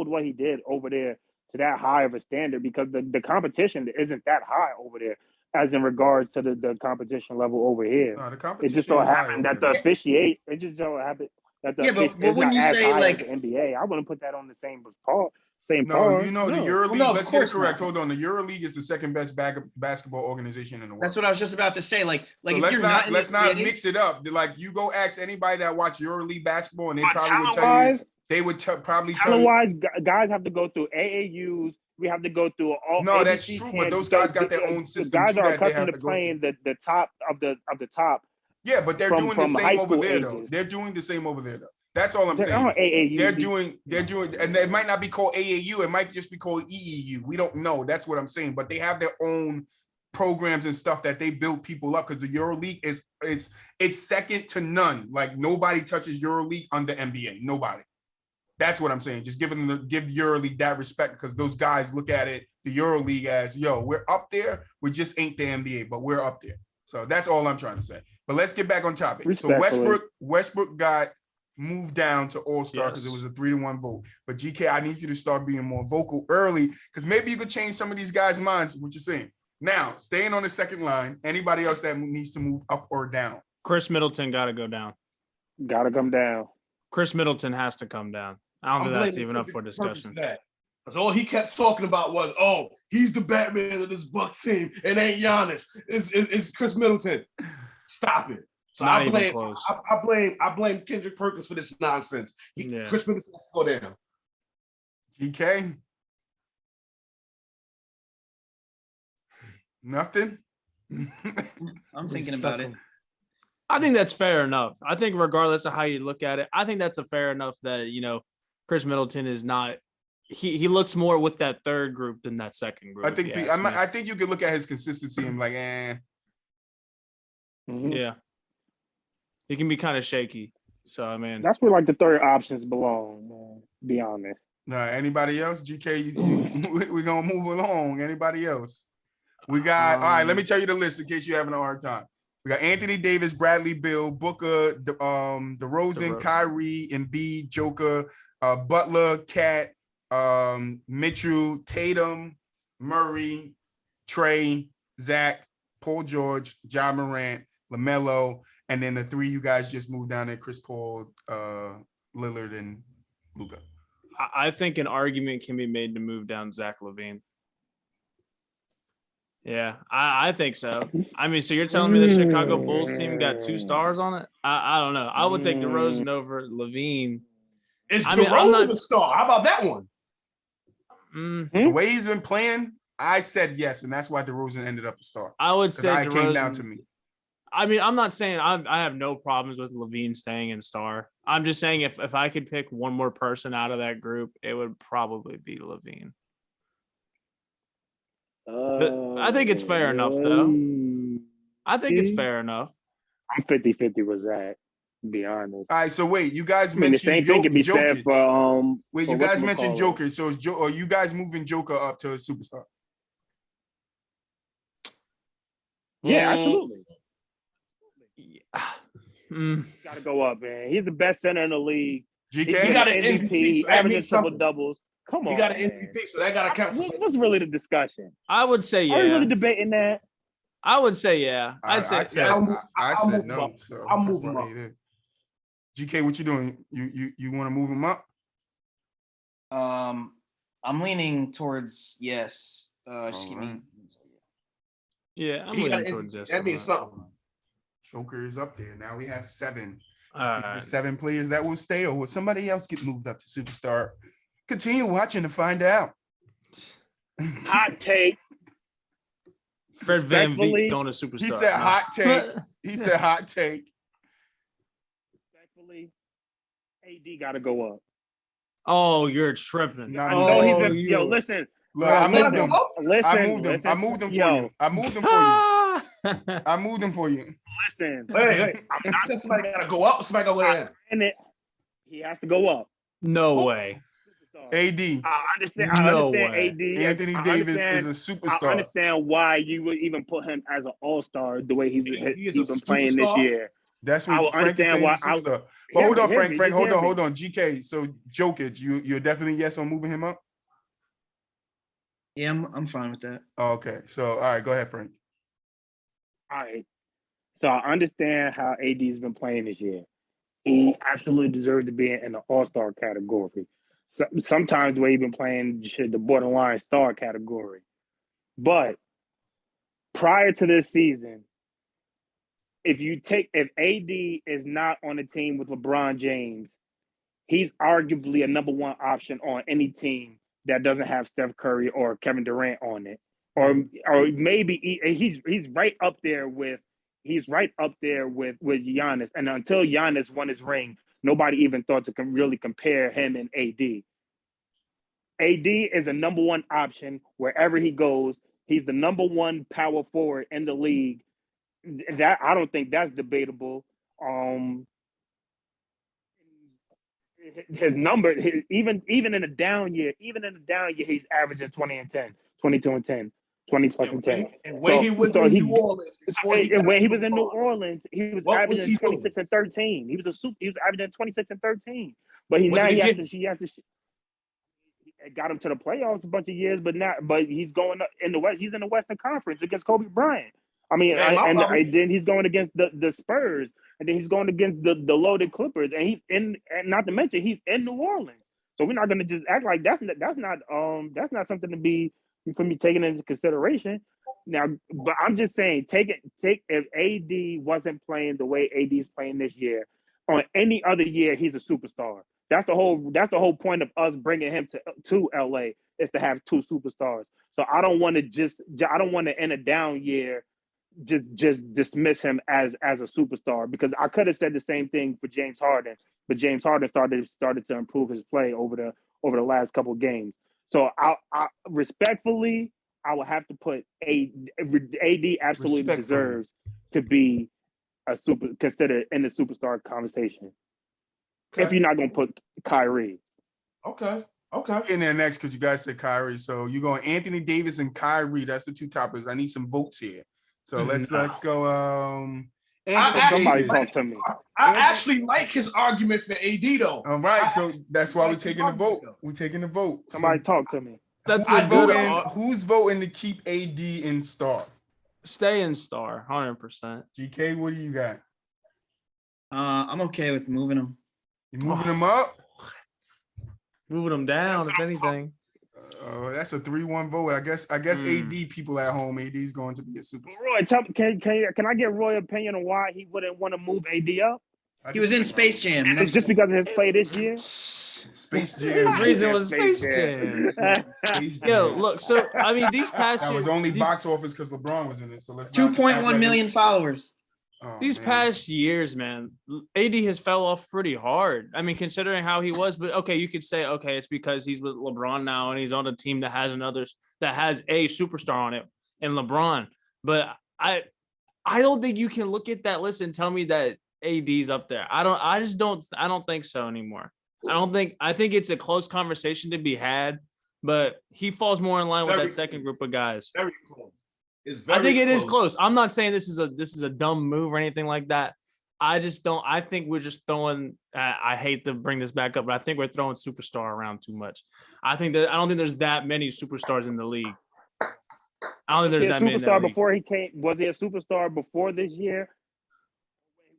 [SPEAKER 1] what he did over there to that high of a standard, because the competition isn't that high over there as in regards to the competition level over here.
[SPEAKER 2] No, the competition
[SPEAKER 1] it just so happened that the officiate. It just so happened that the
[SPEAKER 3] but when you say like
[SPEAKER 1] the NBA, I wouldn't put that on the same par. The
[SPEAKER 2] EuroLeague. Let's get it correct. Hold on, the EuroLeague is the second best basketball organization in the world.
[SPEAKER 3] That's what I was just about to say. Like
[SPEAKER 2] so
[SPEAKER 3] if
[SPEAKER 2] let's not mix it up. Like, you go ask anybody that watch EuroLeague basketball, and they probably would tell you. They would probably tell you.
[SPEAKER 1] Guys have to go through AAUs. We have to go through all.
[SPEAKER 2] No, that's true. But those guys got their own system.
[SPEAKER 1] Guys are accustomed to playing the top of the top.
[SPEAKER 2] Yeah, but they're doing the same over there, though. They're doing the same over there, though. That's all I'm saying.
[SPEAKER 1] AAU.
[SPEAKER 2] They're doing, and it might not be called AAU. It might just be called EEU. We don't know. That's what I'm saying. But they have their own programs and stuff that they build people up, because the EuroLeague it's second to none. Like, nobody touches EuroLeague under NBA. Nobody. That's what I'm saying. Just give the EuroLeague that respect, because those guys look at it, the EuroLeague, as, yo, we're up there. We just ain't the NBA, but we're up there. So that's all I'm trying to say. But let's get back on topic. So Westbrook got moved down to All-Star because it was a 3-1 vote. But GK, I need you to start being more vocal early, because maybe you could change some of these guys' minds, what you're saying. Now, staying on the second line, anybody else that needs to move up or down?
[SPEAKER 4] Chris Middleton got to go down.
[SPEAKER 1] Got to come down. Chris
[SPEAKER 4] Middleton has to come down. I don't think that's even up for discussion.
[SPEAKER 5] Because all he kept talking about was, oh, he's the Batman of this Bucks team. It ain't Giannis. It's Chris Middleton. Stop it. So I blame Kendrick Perkins for this nonsense. Chris Middleton has to go down.
[SPEAKER 2] GK? Nothing?
[SPEAKER 3] I'm thinking about it.
[SPEAKER 4] I think that's fair enough. I think regardless of how you look at it, I think that's a fair enough that, Chris Middleton is not. He looks more with that third group than that second group.
[SPEAKER 2] I think you could look at his consistency and like,
[SPEAKER 1] Mm-hmm.
[SPEAKER 4] Yeah. He can be kind of shaky. So, I mean.
[SPEAKER 1] That's where, like, the third options belong, man, to be honest.
[SPEAKER 2] Anybody else? GK, we're going to move along. Anybody else? We got, all right, let me tell you the list in case you're having a hard time. We got Anthony Davis, Bradley Beal, Booker, DeRozan, Kyrie, Embiid, Joker, Butler, Cat, Mitchell, Tatum, Murray, Trey, Zach, Paul George, John Morant, LaMelo, and then the three you guys just moved down there, Chris Paul, Lillard, and Luka.
[SPEAKER 4] I think an argument can be made to move down Zach LaVine. Yeah, I think so. I mean, so you're telling me the Chicago Bulls team got 2 stars on it? I don't know. I would take DeRozan over LaVine.
[SPEAKER 5] Is DeRozan the star? How about that one?
[SPEAKER 2] The way he's been playing, I said yes, and that's why DeRozan ended up a star.
[SPEAKER 4] I would say
[SPEAKER 2] it came down to me.
[SPEAKER 4] I mean, I'm not saying I have no problems with LaVine staying in star. I'm just saying if I could pick one more person out of that group, it would probably be LaVine. But I think it's fair enough, though. I think it's fair enough.
[SPEAKER 1] I'm 50-50 with that, to be honest.
[SPEAKER 2] All right, so wait, you guys mentioned
[SPEAKER 1] the same thing can be said for
[SPEAKER 2] wait, you guys mentioned Joker. So are you guys moving Joker up to a superstar?
[SPEAKER 1] Yeah, absolutely. Got to go up, man. He's the best center in the league.
[SPEAKER 2] GK,
[SPEAKER 1] he got an MVP, averaging triple doubles. Come on,
[SPEAKER 5] he got an MVP, so that got to count.
[SPEAKER 1] What's really the discussion?
[SPEAKER 4] I would say yeah.
[SPEAKER 1] Are we really debating that?
[SPEAKER 4] I would say yeah.
[SPEAKER 2] I said no. So
[SPEAKER 5] I'll move him up.
[SPEAKER 2] GK, what you doing? You want to move him up?
[SPEAKER 3] I'm leaning towards yes. Just give me.
[SPEAKER 4] Yeah, I'm leaning towards yes.
[SPEAKER 5] That means something.
[SPEAKER 2] Joker is up there. Now we have 7.
[SPEAKER 4] The
[SPEAKER 2] 7 players that will stay, or will somebody else get moved up to superstar? Continue watching to find out.
[SPEAKER 1] Hot take.
[SPEAKER 4] Fred VanVleet's going to superstar.
[SPEAKER 2] He said hot take. He said hot take.
[SPEAKER 1] Respectfully, AD got to go up.
[SPEAKER 4] Oh, you're tripping.
[SPEAKER 1] No, he's been. Yo, listen.
[SPEAKER 2] Look, I moved him.
[SPEAKER 1] Listen.
[SPEAKER 2] I moved him for you. I moved him for you. I moved him for you.
[SPEAKER 1] Listen.
[SPEAKER 5] Wait. I'm not saying somebody got to go up. Somebody got to go down.
[SPEAKER 1] He has to go up.
[SPEAKER 4] No way.
[SPEAKER 2] AD.
[SPEAKER 1] I understand AD.
[SPEAKER 2] Anthony Davis is a superstar.
[SPEAKER 1] I understand why you would even put him as an all-star the way he's been playing this year.
[SPEAKER 2] That's what Frank is saying. But hold on, Frank. Hold on. GK. So Jokic, you're definitely yes on moving him up?
[SPEAKER 3] Yeah, I'm fine with that.
[SPEAKER 2] Oh, okay. So all right, go ahead, Frank.
[SPEAKER 1] All right. So I understand how AD has been playing this year. He absolutely deserves to be in the all-star category. So, sometimes the way he's been playing, the borderline star category. But prior to this season, if AD is not on a team with LeBron James, he's arguably a number 1 option on any team that doesn't have Steph Curry or Kevin Durant on it. Or maybe he's right up there with Giannis. And until Giannis won his ring, nobody even thought to really compare him and AD. AD is a number 1 option wherever he goes. He's the number 1 power forward in the league. That I don't think that's debatable. His number, even in a down year, he's averaging 20 and 10, 22 and 10, 20 plus and 10.
[SPEAKER 5] And when he was in New Orleans,
[SPEAKER 1] when he was in New Orleans, he was averaging 26 and 13. He was averaging 26 and 13. But he got him to the playoffs a bunch of years, but he's going up in the West. He's in the Western Conference against Kobe Bryant. I mean, and then he's going against the Spurs, and then he's going against the loaded Clippers, and not to mention he's in New Orleans. So we're not going to just act like that's not something to be for me taking into consideration. Now, but I'm just saying, if AD wasn't playing the way AD is playing this year, on any other year, he's a superstar. That's the whole point of us bringing him to LA is to have 2 superstars. So I don't want to in a down year just dismiss him as a superstar, because I could have said the same thing for James Harden, but James Harden started to improve his play over the last couple of games. So I respectfully, I would have to put AD absolutely deserves to be considered in the superstar conversation.
[SPEAKER 5] Okay.
[SPEAKER 1] If you're not gonna put Kyrie.
[SPEAKER 5] Okay.
[SPEAKER 2] In there next because you guys said Kyrie. So you're going Anthony Davis and Kyrie. That's the two topics. I need some votes here. So let's go.
[SPEAKER 1] Somebody talk to me.
[SPEAKER 5] I actually like his argument for AD though.
[SPEAKER 2] All right, so that's why we're taking the vote. We're taking the vote.
[SPEAKER 1] Somebody talk to me.
[SPEAKER 4] That's
[SPEAKER 2] who's voting to keep AD in star?
[SPEAKER 4] Stay in star, 100%.
[SPEAKER 2] GK, what do you got?
[SPEAKER 3] I'm okay with moving him.
[SPEAKER 2] You moving him up?
[SPEAKER 4] Moving them down, if anything.
[SPEAKER 2] That's a 3-1 vote. I guess AD people at home, AD is going to be a superstar.
[SPEAKER 1] Roy, can I get Roy's opinion on why he wouldn't want to move AD up?
[SPEAKER 3] He was in Space Jam.
[SPEAKER 1] It's just because of his play this year?
[SPEAKER 2] Space Jam.
[SPEAKER 4] His reason was Space Jam. Yo, look, so I mean these past
[SPEAKER 2] years. That was only box office because LeBron was in it. So let's
[SPEAKER 3] 2.1 million followers.
[SPEAKER 4] These past years, man, AD has fell off pretty hard. I mean, considering how he was, but okay, you could say, okay, it's because he's with LeBron now and he's on a team that has a superstar on it and LeBron. But I don't think you can look at that list and tell me that AD's up there. I don't think so anymore. I think it's a close conversation to be had, but he falls more in line with that second group of guys.
[SPEAKER 5] Very close.
[SPEAKER 4] I think it is close. I'm not saying this is a dumb move or anything like that. I think we're just throwing. I hate to bring this back up, but I think we're throwing superstar around too much. I don't think there's that many superstars in the league. I don't think there's that many.
[SPEAKER 1] Superstar before he came. Was he a superstar before this year?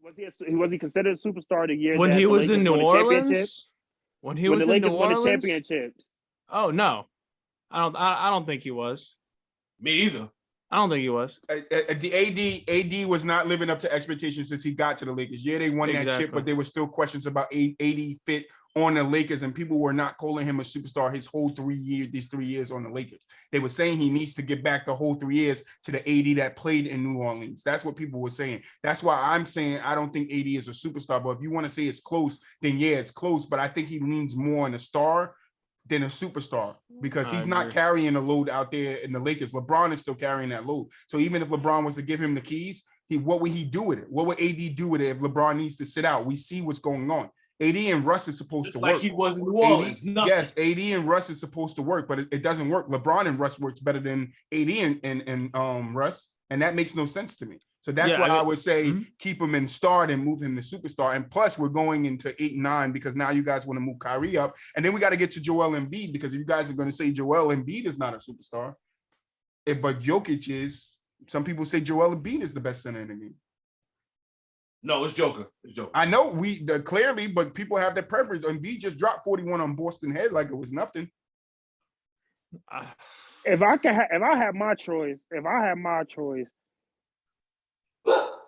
[SPEAKER 1] Was he considered a superstar the year
[SPEAKER 4] when he was in New
[SPEAKER 1] Orleans?
[SPEAKER 4] When he was in New Orleans,
[SPEAKER 1] won the championships.
[SPEAKER 4] Oh no, I don't think he was.
[SPEAKER 5] Me either.
[SPEAKER 4] I don't think he was.
[SPEAKER 2] The AD was not living up to expectations since he got to the Lakers. Yeah, they won that chip, but there were still questions about AD fit on the Lakers, and people were not calling him a superstar his whole 3 years on the Lakers. They were saying he needs to get back the whole 3 years to the AD that played in New Orleans. That's what people were saying. That's why I'm saying I don't think AD is a superstar. But if you want to say it's close, then yeah, it's close. But I think he leans more on a star than a superstar because he's not carrying the load out there in the Lakers. LeBron is still carrying that load. So even if LeBron was to give him the keys, what would he do with it? What would AD do with it if LeBron needs to sit out? We see what's going on. AD and Russ is supposed to work.
[SPEAKER 5] Like he was in New Orleans.
[SPEAKER 2] Yes, AD and Russ is supposed to work, but it doesn't work. LeBron and Russ works better than AD and Russ, and that makes no sense to me. So that's why I would say keep him in star and move him to superstar. And plus, we're going into 8 and 9 because now you guys want to move Kyrie up. And then we got to get to Joel Embiid because if you guys are going to say Joel Embiid is not a superstar, but Jokic is. Some people say Joel Embiid is the best center in the game.
[SPEAKER 5] No, it's Joker. It's Joker.
[SPEAKER 2] I know clearly, but people have their preference. Embiid just dropped 41 on Boston Head like it was nothing.
[SPEAKER 1] If I had my choice, all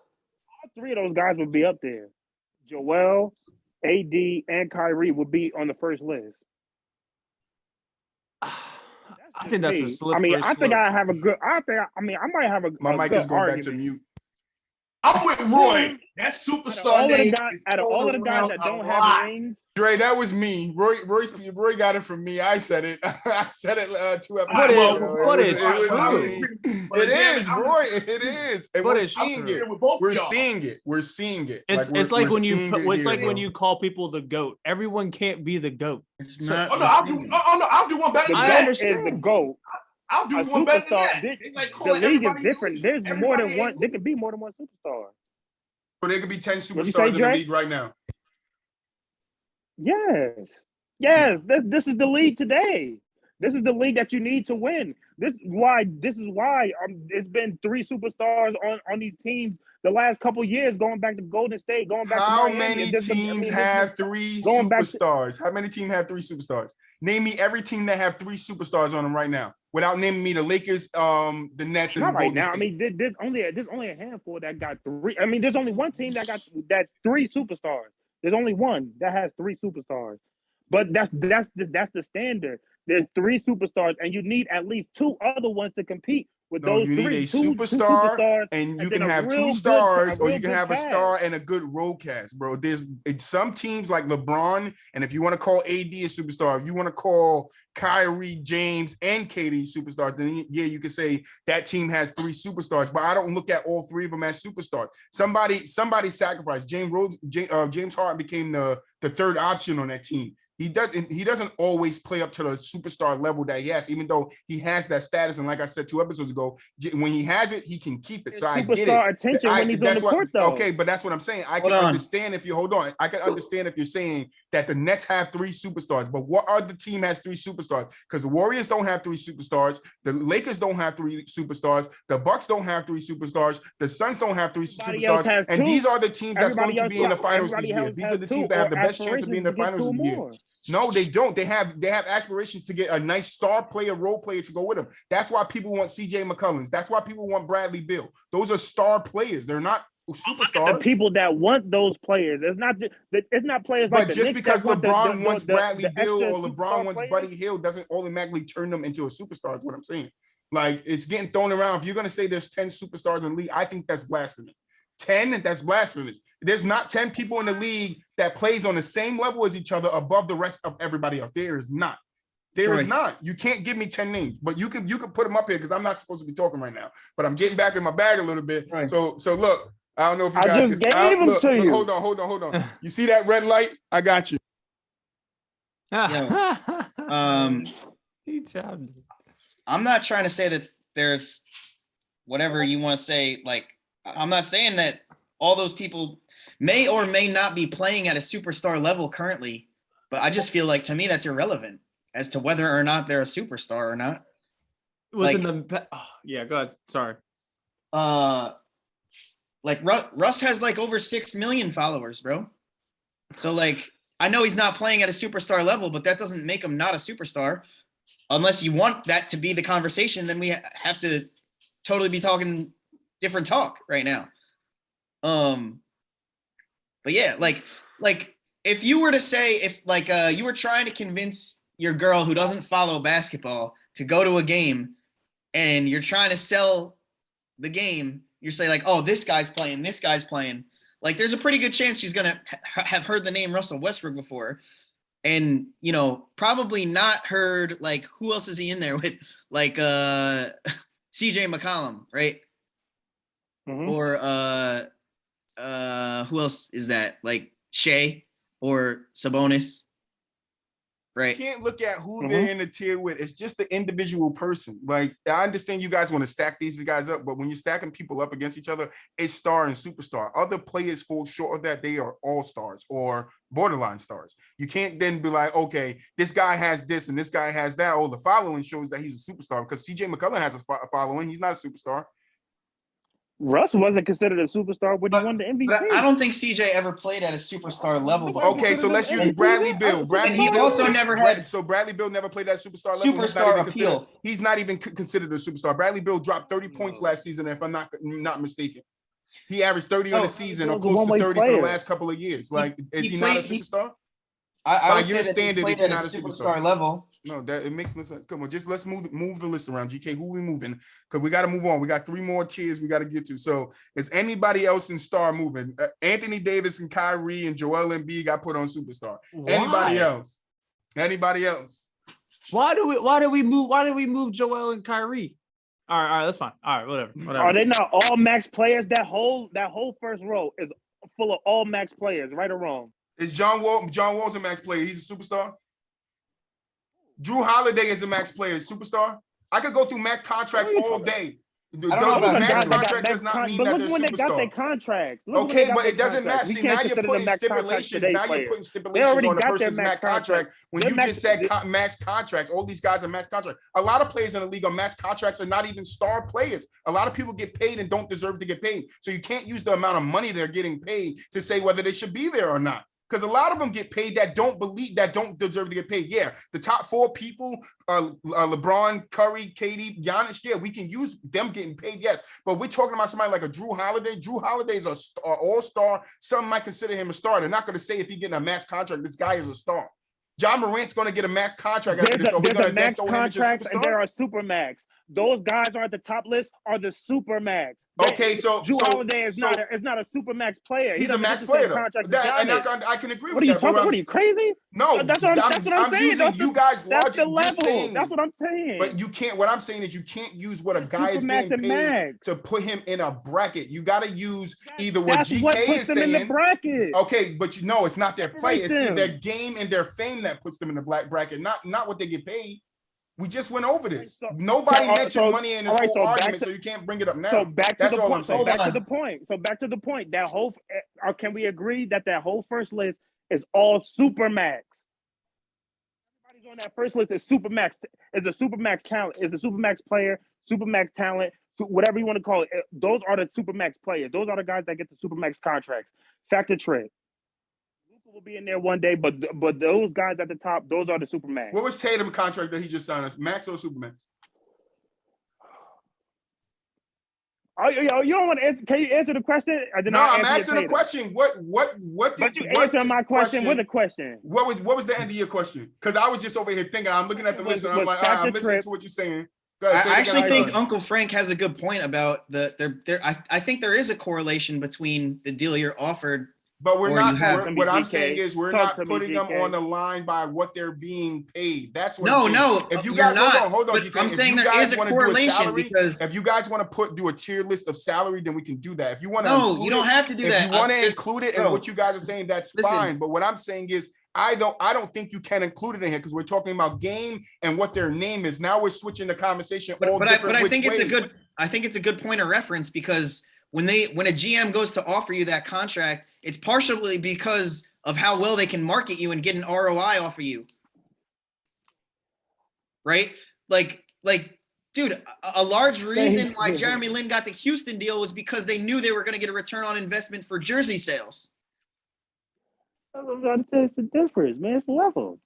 [SPEAKER 1] 3 of those guys would be up there. Joel, AD, and Kyrie would be on the first list.
[SPEAKER 4] I think that's a slippery
[SPEAKER 1] I think I have a good. I might have a.
[SPEAKER 2] My mic is going back to mute.
[SPEAKER 5] I'm with Roy. That superstar name.
[SPEAKER 1] Out of all of the guys that don't have rings,
[SPEAKER 2] Dray, that was me. Roy got it from me. I said it. I said it 2 episodes
[SPEAKER 4] ago. But it's
[SPEAKER 2] true. It is, Roy. It is. And we're seeing it. We're seeing it.
[SPEAKER 4] It's like when you call people the GOAT. Everyone can't be the GOAT.
[SPEAKER 3] It's not.
[SPEAKER 5] I'll do one better than that.
[SPEAKER 1] I understand the GOAT.
[SPEAKER 5] I'll do one better than that.
[SPEAKER 1] The league is different. There's more than one. There can be more than one superstar.
[SPEAKER 2] So there could be 10 superstars in the league right now.
[SPEAKER 1] Yes. This is the league today. This is the league that you need to win. This is why it's been 3 superstars on these teams the last couple of years, going back to Golden State, going back
[SPEAKER 2] How
[SPEAKER 1] to Miami.
[SPEAKER 2] Many teams have 3 superstars? How many teams have 3 superstars? Name me every team that have 3 superstars on them right now, without naming me the Lakers, the Nets, and
[SPEAKER 1] not
[SPEAKER 2] the
[SPEAKER 1] right
[SPEAKER 2] Golden
[SPEAKER 1] now.
[SPEAKER 2] State.
[SPEAKER 1] I mean, there's only a handful that got 3. I mean, there's only one team that got 3 superstars. There's only one that has 3 superstars. But that's the standard. There's 3 superstars, and you need at least 2 other ones to compete with
[SPEAKER 2] No,
[SPEAKER 1] those
[SPEAKER 2] you need
[SPEAKER 1] three,
[SPEAKER 2] a
[SPEAKER 1] two
[SPEAKER 2] superstar,
[SPEAKER 1] superstars,
[SPEAKER 2] and you
[SPEAKER 1] then
[SPEAKER 2] can
[SPEAKER 1] a
[SPEAKER 2] have
[SPEAKER 1] real
[SPEAKER 2] two stars, or
[SPEAKER 1] real
[SPEAKER 2] you can
[SPEAKER 1] good
[SPEAKER 2] have a
[SPEAKER 1] cast.
[SPEAKER 2] star and a good role cast, bro. It's some teams like LeBron, and if you want to call AD a superstar, if you want to call Kyrie, James, and KD superstars, then yeah, you can say that team has three superstars. But I don't look at all three of them as superstars. Somebody sacrificed. James Harden became the third option on that team. He doesn't always play up to the superstar level that he has, even though he has that status. And like I said 2 episodes ago, when he has it, he can keep it. So I get it.
[SPEAKER 1] Superstar attention when he's on the court, though.
[SPEAKER 2] Okay, but that's what I'm saying. I can understand if you hold on. I can understand if you're saying that the Nets have three superstars, but what other team has three superstars? Because the Warriors don't have three superstars, the Lakers don't have three superstars, the Bucks don't have three superstars, the Suns don't have three superstars, and these are the teams that's going to be in the finals this year. These are the teams that have the best chance of being in the finals this year. No, they don't. They have aspirations to get a nice star player, role player to go with them. That's why people want CJ McCollum. That's why people want Bradley Beal. Those are star players. They're not superstars.
[SPEAKER 1] The people that want those players. It's not players like the
[SPEAKER 2] just
[SPEAKER 1] Knicks
[SPEAKER 2] because LeBron wants Bradley Beal or LeBron wants Buddy Hield doesn't automatically turn them into a superstar. Is what I'm saying. Like, it's getting thrown around. If you're going to say there's 10 superstars in the league, I think that's blasphemous. 10, that's blasphemous. There's not 10 people in the league that plays on the same level as each other above the rest of everybody else. There is not. There is not. You can't give me 10 names, but you can put them up here because I'm not supposed to be talking right now. But I'm getting back in my bag a little bit. Right. So look, I don't know if you guys
[SPEAKER 1] just gave them to you.
[SPEAKER 2] Hold on. You see that red light? I got you.
[SPEAKER 3] Yeah. I'm not trying to say that there's whatever you want to say, like, I'm not saying that all those people may or may not be playing at a superstar level currently, but I just feel like, to me, that's irrelevant as to whether or not they're a superstar or not.
[SPEAKER 4] Yeah, go ahead. Sorry.
[SPEAKER 3] Like Russ has like over 6 million followers, bro. So like, I know he's not playing at a superstar level, but that doesn't make him not a superstar. Unless you want that to be the conversation, then we have to totally be talking different talk right now. But yeah, like if you were to say, if like you were trying to convince your girl who doesn't follow basketball to go to a game, and you're trying to sell the game, you're saying like, oh, this guy's playing. Like, there's a pretty good chance she's gonna have heard the name Russell Westbrook before, and probably not heard like, who else is he in there with, like CJ McCollum, right? Mm-hmm. Or who else is that? Like Shea or Sabonis, right?
[SPEAKER 2] You can't look at who they're in the tier with. It's just the individual person. Like, I understand you guys want to stack these guys up, but when you're stacking people up against each other, it's star and superstar. Other players fall short of that. They are all stars or borderline stars. You can't then be like, okay, this guy has this and this guy has that. Oh, the following shows that he's a superstar, because CJ McCollum has a following. He's not a superstar.
[SPEAKER 1] Russ wasn't considered a superstar when he won the MVP.
[SPEAKER 3] But I don't think CJ ever played at a superstar level.
[SPEAKER 2] Okay, so let's use Bradley Beal.
[SPEAKER 3] He also never had.
[SPEAKER 2] So Bradley Beal never played at superstar level. He's not even considered a superstar. Bradley Beal dropped 30 points last season, if I'm not mistaken. He averaged 30 on the season, or close to 30 for the last couple of years. Like, is he not a superstar?
[SPEAKER 3] By your standard, is he not a superstar level?
[SPEAKER 2] No, that it makes no sense. Come on, just let's move the list around. GK, who we moving? Because we got to move on. We got 3 more tiers we got to get to. So is anybody else in star moving? Anthony Davis and Kyrie and Joel Embiid got put on superstar. Why? Anybody else?
[SPEAKER 4] Why do we move Joel and Kyrie? All right, that's fine. All right, whatever.
[SPEAKER 1] Are they not all max players? That whole first row is full of all max players, right or wrong?
[SPEAKER 2] Is John Wall's a max player? He's a superstar. Drew Holiday is a max player, superstar. I could go through max contracts all day. Max contract does not mean that they're superstar. But look when they got their
[SPEAKER 1] contracts.
[SPEAKER 2] Okay, but it doesn't matter. See, now you're putting stipulations. Now you're putting stipulations on a person's max contract. When you just said max contracts, all these guys are max contracts. A lot of players in the league on max contracts are not even star players. A lot of people get paid and don't deserve to get paid. So you can't use the amount of money they're getting paid to say whether they should be there or not. Because a lot of them get paid that don't deserve to get paid. Yeah, the top 4 people, LeBron, Curry, KD, Giannis, yeah, we can use them getting paid, yes. But we're talking about somebody like a Drew Holiday. Drew Holiday is an all-star. Some might consider him a star. They're not going to say if he's getting a max contract, this guy is a star. John Morant's going to get a max contract after this.
[SPEAKER 1] There's a max contract and there are super max. Those guys are at the top list are the super max.
[SPEAKER 2] Okay,
[SPEAKER 1] Drew Holiday is not a super max player.
[SPEAKER 2] He's a max player. I can agree with that.
[SPEAKER 1] What are you crazy?
[SPEAKER 2] No,
[SPEAKER 1] that's what I'm saying.
[SPEAKER 2] Using you guys' logic.
[SPEAKER 1] That's the level. That's what I'm saying.
[SPEAKER 2] But you can't. What I'm saying is you can't use what a guy is getting paid to put him in a bracket. You got to use either what GK is saying. In the bracket. Okay, but it's not their play. It's their game and their fame that puts them in the black bracket, not what they get paid. We just went over this. Nobody mentioned money in this whole argument, so you can't bring it up now.
[SPEAKER 1] So back to the point. That whole, can we agree that whole first list is all super max? Everybody's on that first list is super max. Is a super max talent. Is a super max player. Super max talent. Whatever you want to call it. Those are the super max players. Those are the guys that get the super max contracts. Factor trick. Will be in there one day, but those guys at the top, those are the super max.
[SPEAKER 2] What was Tatum's contract that he just signed us? Max or super max?
[SPEAKER 1] Oh, you don't want to answer? Can you answer the question?
[SPEAKER 2] I'm answering the question. What?
[SPEAKER 1] But you answer my question with a question.
[SPEAKER 2] What was the end of your question? Because I was just over here thinking. I'm looking at the list and I'm like, I'm listening to what you're saying.
[SPEAKER 3] I actually think Uncle Frank has a good point about I think there is a correlation between the deal you're offered.
[SPEAKER 2] But what I'm saying is we're not putting them on the line by what they're being paid. That's what I'm saying.
[SPEAKER 3] No.
[SPEAKER 2] If you guys hold on,
[SPEAKER 3] I'm saying there is a correlation because
[SPEAKER 2] if you guys want to do a tier list of salary, then we can do that. If you want
[SPEAKER 3] to, you don't have to do that.
[SPEAKER 2] If you want to include it in what you guys are saying, that's fine. But what I'm saying is I don't think you can include it in here because we're talking about game and what their name is. Now we're switching the conversation. But
[SPEAKER 3] I think it's a good point of reference because when a GM goes to offer you that contract, it's partially because of how well they can market you and get an ROI off of you. Right? Like, dude, a large reason why Jeremy Lin got the Houston deal was because they knew they were going to get a return on investment for jersey sales.
[SPEAKER 1] It's the difference, man. It's levels.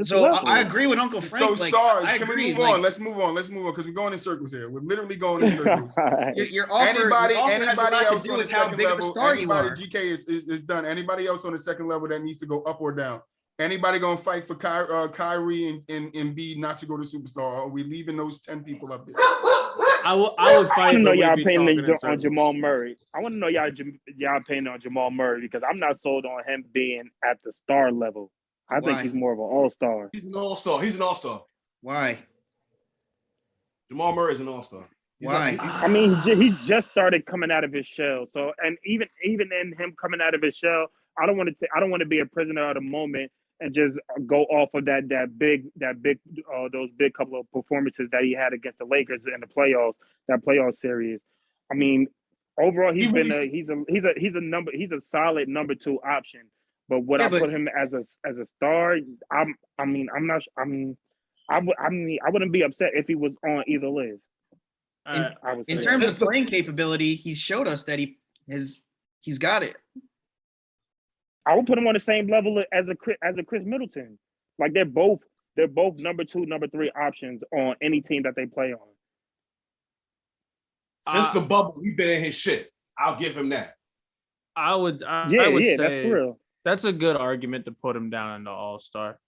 [SPEAKER 3] I agree with Uncle Frank.
[SPEAKER 2] Can we move on? Let's move on because we're going in circles here. We're literally going in circles. Anybody else on the second level? Anybody GK is done. Anybody else on the second level that needs to go up or down? Anybody gonna fight for Kyrie and Embiid not to go to superstar? Or are we leaving those 10 people up there?
[SPEAKER 4] I would fight.
[SPEAKER 1] I want to know y'all opinion on Jamal Murray. I want to know y'all opinion on Jamal Murray because I'm not sold on him being at the star level. I think he's more of an all-star.
[SPEAKER 5] He's an all-star.
[SPEAKER 3] Why?
[SPEAKER 5] Jamal Murray is an all-star.
[SPEAKER 3] Why?
[SPEAKER 1] I mean, he just started coming out of his shell. So, and even in him coming out of his shell, I don't want to be a prisoner of the moment and just go off of those big couple of performances that he had against the Lakers in the playoffs, that playoff series. I mean, overall, he's a solid number 2 option. But would I put him as a star? I wouldn't be upset if he was on either list.
[SPEAKER 3] In terms of playing capability, he showed us that he's got it.
[SPEAKER 1] I would put him on the same level as a Chris Middleton. Like they're both number 2, number 3 options on any team that they play on.
[SPEAKER 5] Since the bubble, we've been in his shit. I'll give him that.
[SPEAKER 4] I would say
[SPEAKER 1] that's real.
[SPEAKER 4] That's a good argument to put him down in the all-star.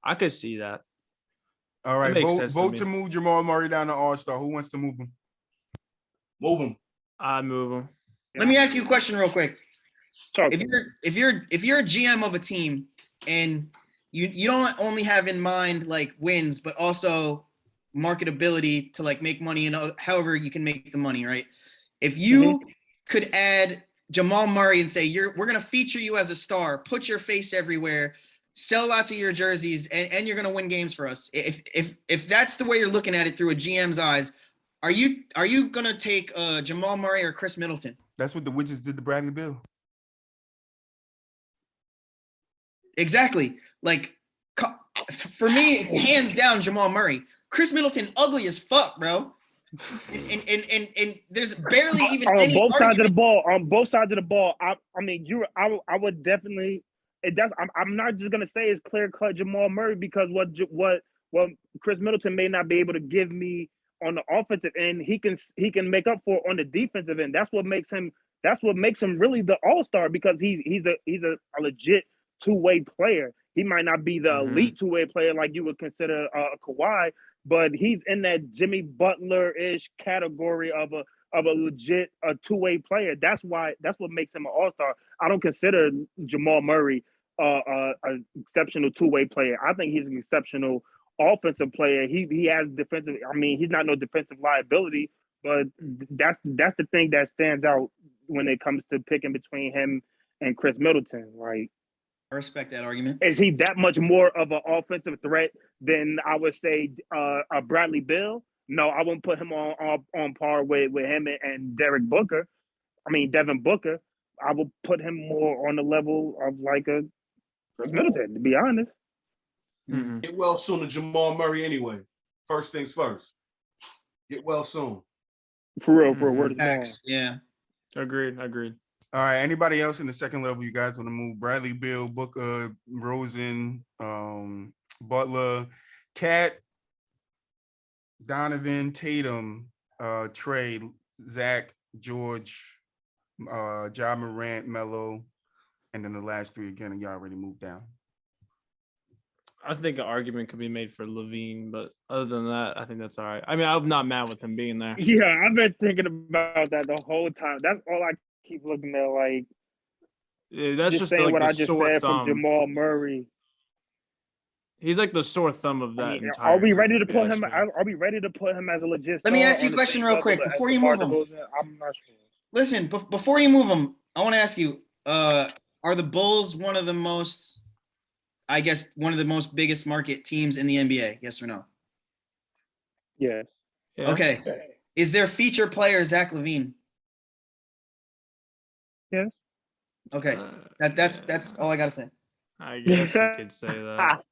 [SPEAKER 4] I could see that.
[SPEAKER 2] All right, vote to move Jamal Murray down to all-star. Who wants to move him?
[SPEAKER 5] Move him.
[SPEAKER 4] I move him.
[SPEAKER 3] Let me ask you a question real quick. If you're a GM of a team and you don't only have in mind like wins, but also marketability to like make money and however you can make the money, right? If you could add Jamal Murray and say we're gonna feature you as a star, put your face everywhere, sell lots of your jerseys, and you're gonna win games for us. If that's the way you're looking at it through a GM's eyes, are you gonna take Jamal Murray or Chris Middleton?
[SPEAKER 2] That's what the Wizards did to Bradley Beal.
[SPEAKER 3] Exactly. Like for me, it's hands down Jamal Murray. Chris Middleton, ugly as fuck, bro. And there's barely even
[SPEAKER 1] on
[SPEAKER 3] any
[SPEAKER 1] both sides of the ball. On both sides of the ball, I would definitely. I'm not just gonna say it's clear cut Jamal Murray because what Chris Middleton may not be able to give me on the offensive end, he can make up for on the defensive end. That's what makes him really the all-star because he's a legit two-way player. He might not be the elite two-way player like you would consider Kawhi, but he's in that Jimmy Butler-ish category of a legit two-way player. That's what makes him an all-star. I don't consider Jamal Murray an exceptional two-way player. I think he's an exceptional offensive player. He has defensive. I mean, he's not no defensive liability, but that's the thing that stands out when it comes to picking between him and Chris Middleton. Like,
[SPEAKER 3] I respect that argument.
[SPEAKER 1] Is he that much more of an offensive threat than I would say a Bradley Beal? No, I wouldn't put him on par with him and Devin Booker. I would put him more on the level of like a Chris Middleton, to be honest.
[SPEAKER 5] Get well soon to Jamal Murray anyway. First things first. Get well soon.
[SPEAKER 1] For real, word of mouth.
[SPEAKER 3] Yeah.
[SPEAKER 4] Agreed.
[SPEAKER 2] All right. Anybody else in the second level you guys want to move? Bradley Beal, Booker, Rosen, Butler, Cat, Donovan, Tatum, Trey, Zach, George, Ja Morant, Melo, and then the last three again, and y'all already moved down.
[SPEAKER 4] I think an argument could be made for Levine, but other than that, I think that's all right. I mean, I'm not mad with him being there.
[SPEAKER 1] Yeah, I've been thinking about that the whole time. That's all I keep looking at. Like,
[SPEAKER 4] yeah, that's just
[SPEAKER 1] saying
[SPEAKER 4] like
[SPEAKER 1] what
[SPEAKER 4] the
[SPEAKER 1] I just
[SPEAKER 4] sore
[SPEAKER 1] said
[SPEAKER 4] thumb.
[SPEAKER 1] from Jamal Murray.
[SPEAKER 4] He's like the sore thumb of that
[SPEAKER 1] I mean,
[SPEAKER 4] entire.
[SPEAKER 1] are we ready to put him?
[SPEAKER 4] man.
[SPEAKER 1] Are we ready to put him as a legit?
[SPEAKER 3] Let me
[SPEAKER 1] star
[SPEAKER 3] ask you a
[SPEAKER 1] on the
[SPEAKER 3] question
[SPEAKER 1] same
[SPEAKER 3] real
[SPEAKER 1] level
[SPEAKER 3] quick
[SPEAKER 1] as
[SPEAKER 3] before you
[SPEAKER 1] DeMar
[SPEAKER 3] move him.
[SPEAKER 1] DeRozan? I'm not sure.
[SPEAKER 3] Listen, before you move him, I want to ask you: are the Bulls one of the most biggest market teams in the NBA? Yes or no?
[SPEAKER 1] Yes.
[SPEAKER 4] Yeah.
[SPEAKER 3] Okay. Is their feature player Zach LaVine?
[SPEAKER 1] Yes.
[SPEAKER 3] Okay. That's all I gotta say.
[SPEAKER 4] I guess you could say that.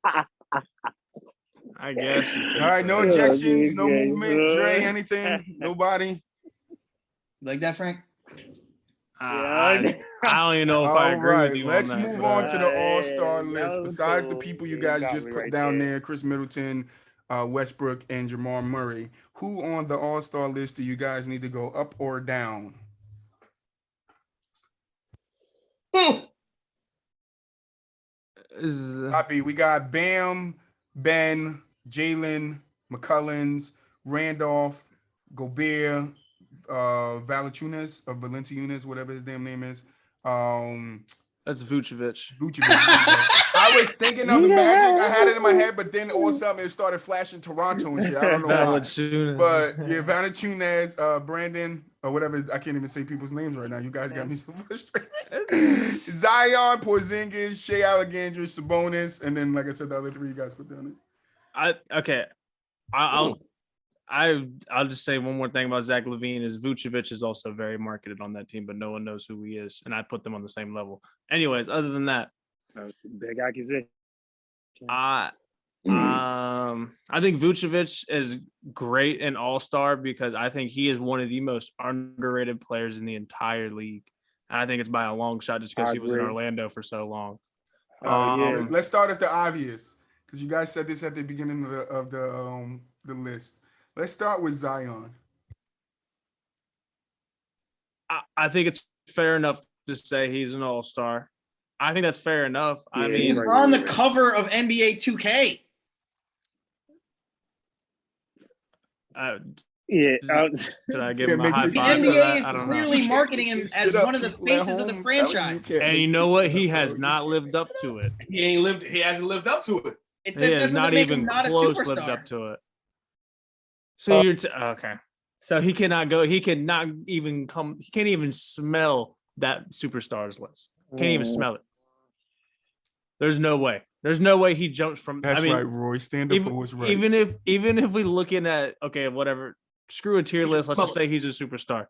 [SPEAKER 4] I guess you could.
[SPEAKER 2] All right,
[SPEAKER 4] say
[SPEAKER 2] no
[SPEAKER 4] that.
[SPEAKER 2] objections, no movement. Dre, anything? Nobody?
[SPEAKER 3] Like that, Frank?
[SPEAKER 4] I don't even know if I agree with you.
[SPEAKER 2] Let's
[SPEAKER 4] on that,
[SPEAKER 2] move
[SPEAKER 4] but-
[SPEAKER 2] on to the all-star
[SPEAKER 1] Yeah,
[SPEAKER 2] list.
[SPEAKER 1] that was
[SPEAKER 2] Besides the
[SPEAKER 1] cool.
[SPEAKER 2] people you
[SPEAKER 1] You
[SPEAKER 2] guys
[SPEAKER 1] got
[SPEAKER 2] just
[SPEAKER 1] me
[SPEAKER 2] put
[SPEAKER 1] right
[SPEAKER 2] down
[SPEAKER 1] there.
[SPEAKER 2] there, Chris Middleton, Westbrook, and Jamal Murray, who on the all-star list do you guys need to go up or down? We got Bam, Ben, Jalen, McCullins, Randolph, Gobert, Valanciunas, whatever his damn name is.
[SPEAKER 4] That's Vucevic.
[SPEAKER 2] I was thinking of the Magic. I had it in my head, but then all of a sudden it started flashing Toronto and shit. I don't know why.
[SPEAKER 4] Valanciunas.
[SPEAKER 2] But yeah, Valanciunas, Brandon, or whatever. I can't even say people's names right now. You guys got me so frustrated. Zion, Porzingis, Shea Alexander, Sabonis, and then, like I said, the other three you guys put down it.
[SPEAKER 4] I'll just say one more thing about Zach LaVine is Vucevic is also very marketed on that team, but no one knows who he is, and I put them on the same level. Anyways, other than that,
[SPEAKER 1] big accusation.
[SPEAKER 4] I think Vucevic is great in All-Star because I think he is one of the most underrated players in the entire league. And I think it's by a long shot just because he was in Orlando for so long.
[SPEAKER 2] Let's start at the obvious because you guys said this at the beginning of the list. Let's start with Zion.
[SPEAKER 4] I think it's fair enough to say he's an all-star. I think that's fair enough.
[SPEAKER 1] Yeah,
[SPEAKER 4] I mean,
[SPEAKER 3] He's on the cover of NBA 2K.
[SPEAKER 4] Should I give him a high
[SPEAKER 3] The
[SPEAKER 4] five?
[SPEAKER 3] NBA
[SPEAKER 4] I
[SPEAKER 3] is
[SPEAKER 4] don't
[SPEAKER 3] clearly marketing him as one of the faces of the franchise.
[SPEAKER 4] And you know what? He has not lived up to it.
[SPEAKER 5] He hasn't lived up to it.
[SPEAKER 4] He has not even close lived up to it. So you're okay. So he cannot go. He cannot even come. He can't even smell that superstars list. Can't even smell it. There's no way. There's no way he jumps from.
[SPEAKER 2] That's right, Roy. Stand up for what's right.
[SPEAKER 4] Even if we looking at whatever, screw a tier list. Let's just say he's a superstar.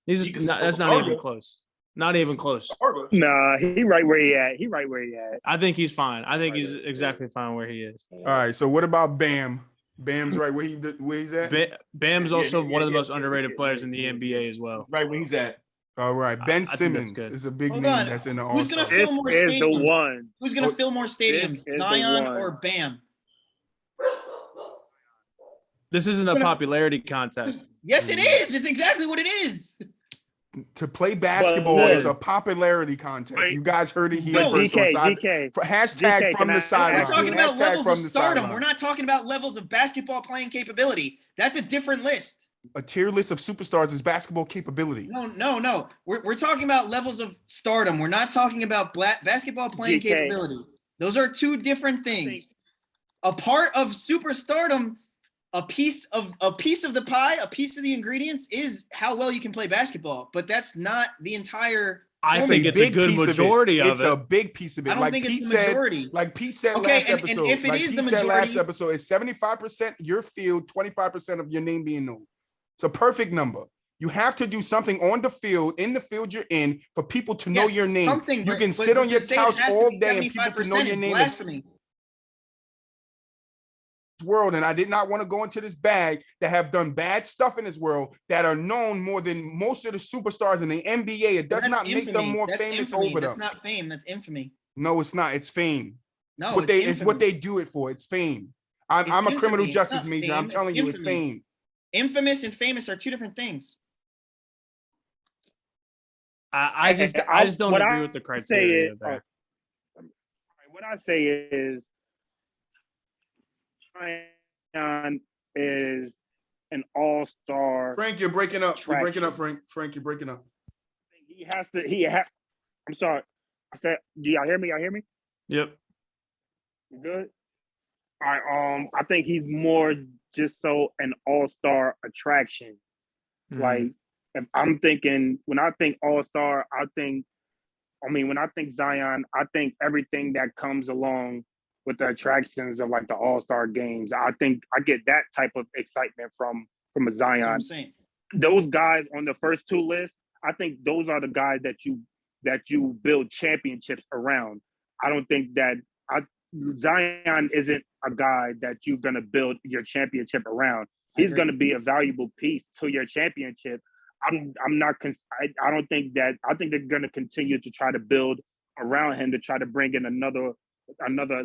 [SPEAKER 4] That's not even close. Not even close.
[SPEAKER 1] Nah, he right where he at.
[SPEAKER 4] I think he's fine. I think he's exactly fine where he is.
[SPEAKER 2] All right. So what about Bam? Bam's right where he's at.
[SPEAKER 4] Bam's also one of the most underrated players in the NBA as well.
[SPEAKER 5] Right where he's at.
[SPEAKER 2] All right. Ben Simmons is a big name that's in the All-Star.
[SPEAKER 1] This is the one.
[SPEAKER 3] Who's going to fill more stadiums, Zion or Bam?
[SPEAKER 4] This isn't a popularity contest.
[SPEAKER 3] Yes, it is. It's exactly what it is.
[SPEAKER 2] to play basketball is a popularity contest.
[SPEAKER 1] Wait.
[SPEAKER 2] You guys heard it here
[SPEAKER 3] No,
[SPEAKER 2] first on side.
[SPEAKER 1] GK,
[SPEAKER 2] Hashtag
[SPEAKER 1] GK,
[SPEAKER 2] from
[SPEAKER 1] can
[SPEAKER 2] the
[SPEAKER 1] I-
[SPEAKER 2] sideline.
[SPEAKER 3] We're talking about
[SPEAKER 2] Hashtag
[SPEAKER 3] levels
[SPEAKER 2] from
[SPEAKER 3] of
[SPEAKER 2] the
[SPEAKER 3] stardom.
[SPEAKER 2] sideline.
[SPEAKER 3] We're not talking about levels of basketball playing capability. That's a different list.
[SPEAKER 2] A tier list of superstars is basketball capability.
[SPEAKER 3] No. We're talking about levels of stardom. We're not talking about basketball playing
[SPEAKER 1] GK.
[SPEAKER 3] capability. Those are two different things. A part of superstardom, a piece of the pie, a piece of the ingredients is how well you can play basketball. But that's not the entire.
[SPEAKER 4] I think it's a good majority of it.
[SPEAKER 2] It's a big piece of it.
[SPEAKER 3] I don't think it's the majority.
[SPEAKER 2] Like Pete said
[SPEAKER 3] Okay,
[SPEAKER 2] last
[SPEAKER 3] and
[SPEAKER 2] episode.
[SPEAKER 3] if it
[SPEAKER 2] like
[SPEAKER 3] is
[SPEAKER 2] Pete
[SPEAKER 3] the
[SPEAKER 2] said last
[SPEAKER 3] majority-
[SPEAKER 2] episode, it's 75% your field, 25% of your name being known. It's a perfect number. You have to do something on the field, in the field you're in, for people to know your name. You can sit on your couch all day and people can know your name.
[SPEAKER 3] Blasphemy.
[SPEAKER 2] World, and I did not want to go into this bag that have done bad stuff in this world that are known more than most of the superstars in the NBA. It does not make them more famous over them.
[SPEAKER 3] That's not fame. That's infamy.
[SPEAKER 2] No, it's not. It's fame.
[SPEAKER 3] No,
[SPEAKER 2] it's what they do it for. It's fame. I'm a criminal justice major. I'm telling you, it's fame.
[SPEAKER 3] Infamous and famous are two different things.
[SPEAKER 4] I just don't agree with the criteria there.
[SPEAKER 1] What I say is, Zion is an all-star.
[SPEAKER 2] Frank, you're breaking up. You're breaking up, Frank. Frank, you're breaking up.
[SPEAKER 1] He has to. I'm sorry. I said, do y'all hear me? Y'all hear me?
[SPEAKER 4] Yep.
[SPEAKER 1] You good? All right. I think he's more just so an all-star attraction. Like, if I'm thinking, when I think all-star, when I think Zion, I think everything that comes along with the attractions of like the all-star games. I think I get that type of excitement from a Zion.
[SPEAKER 3] That's what I'm saying.
[SPEAKER 1] Those guys on the first two lists, I think those are the guys that you build championships around. I don't think that Zion isn't a guy that you're gonna build your championship around. He's gonna be a valuable piece to your championship. I don't think that. I think they're gonna continue to try to build around him to try to bring in another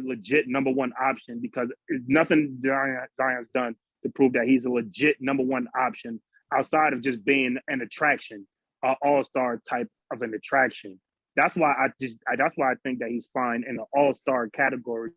[SPEAKER 1] legit number one option, because nothing Zion's done to prove that he's a legit number one option outside of just being an attraction, an all-star type of an attraction. That's why I think that he's fine in the all-star category,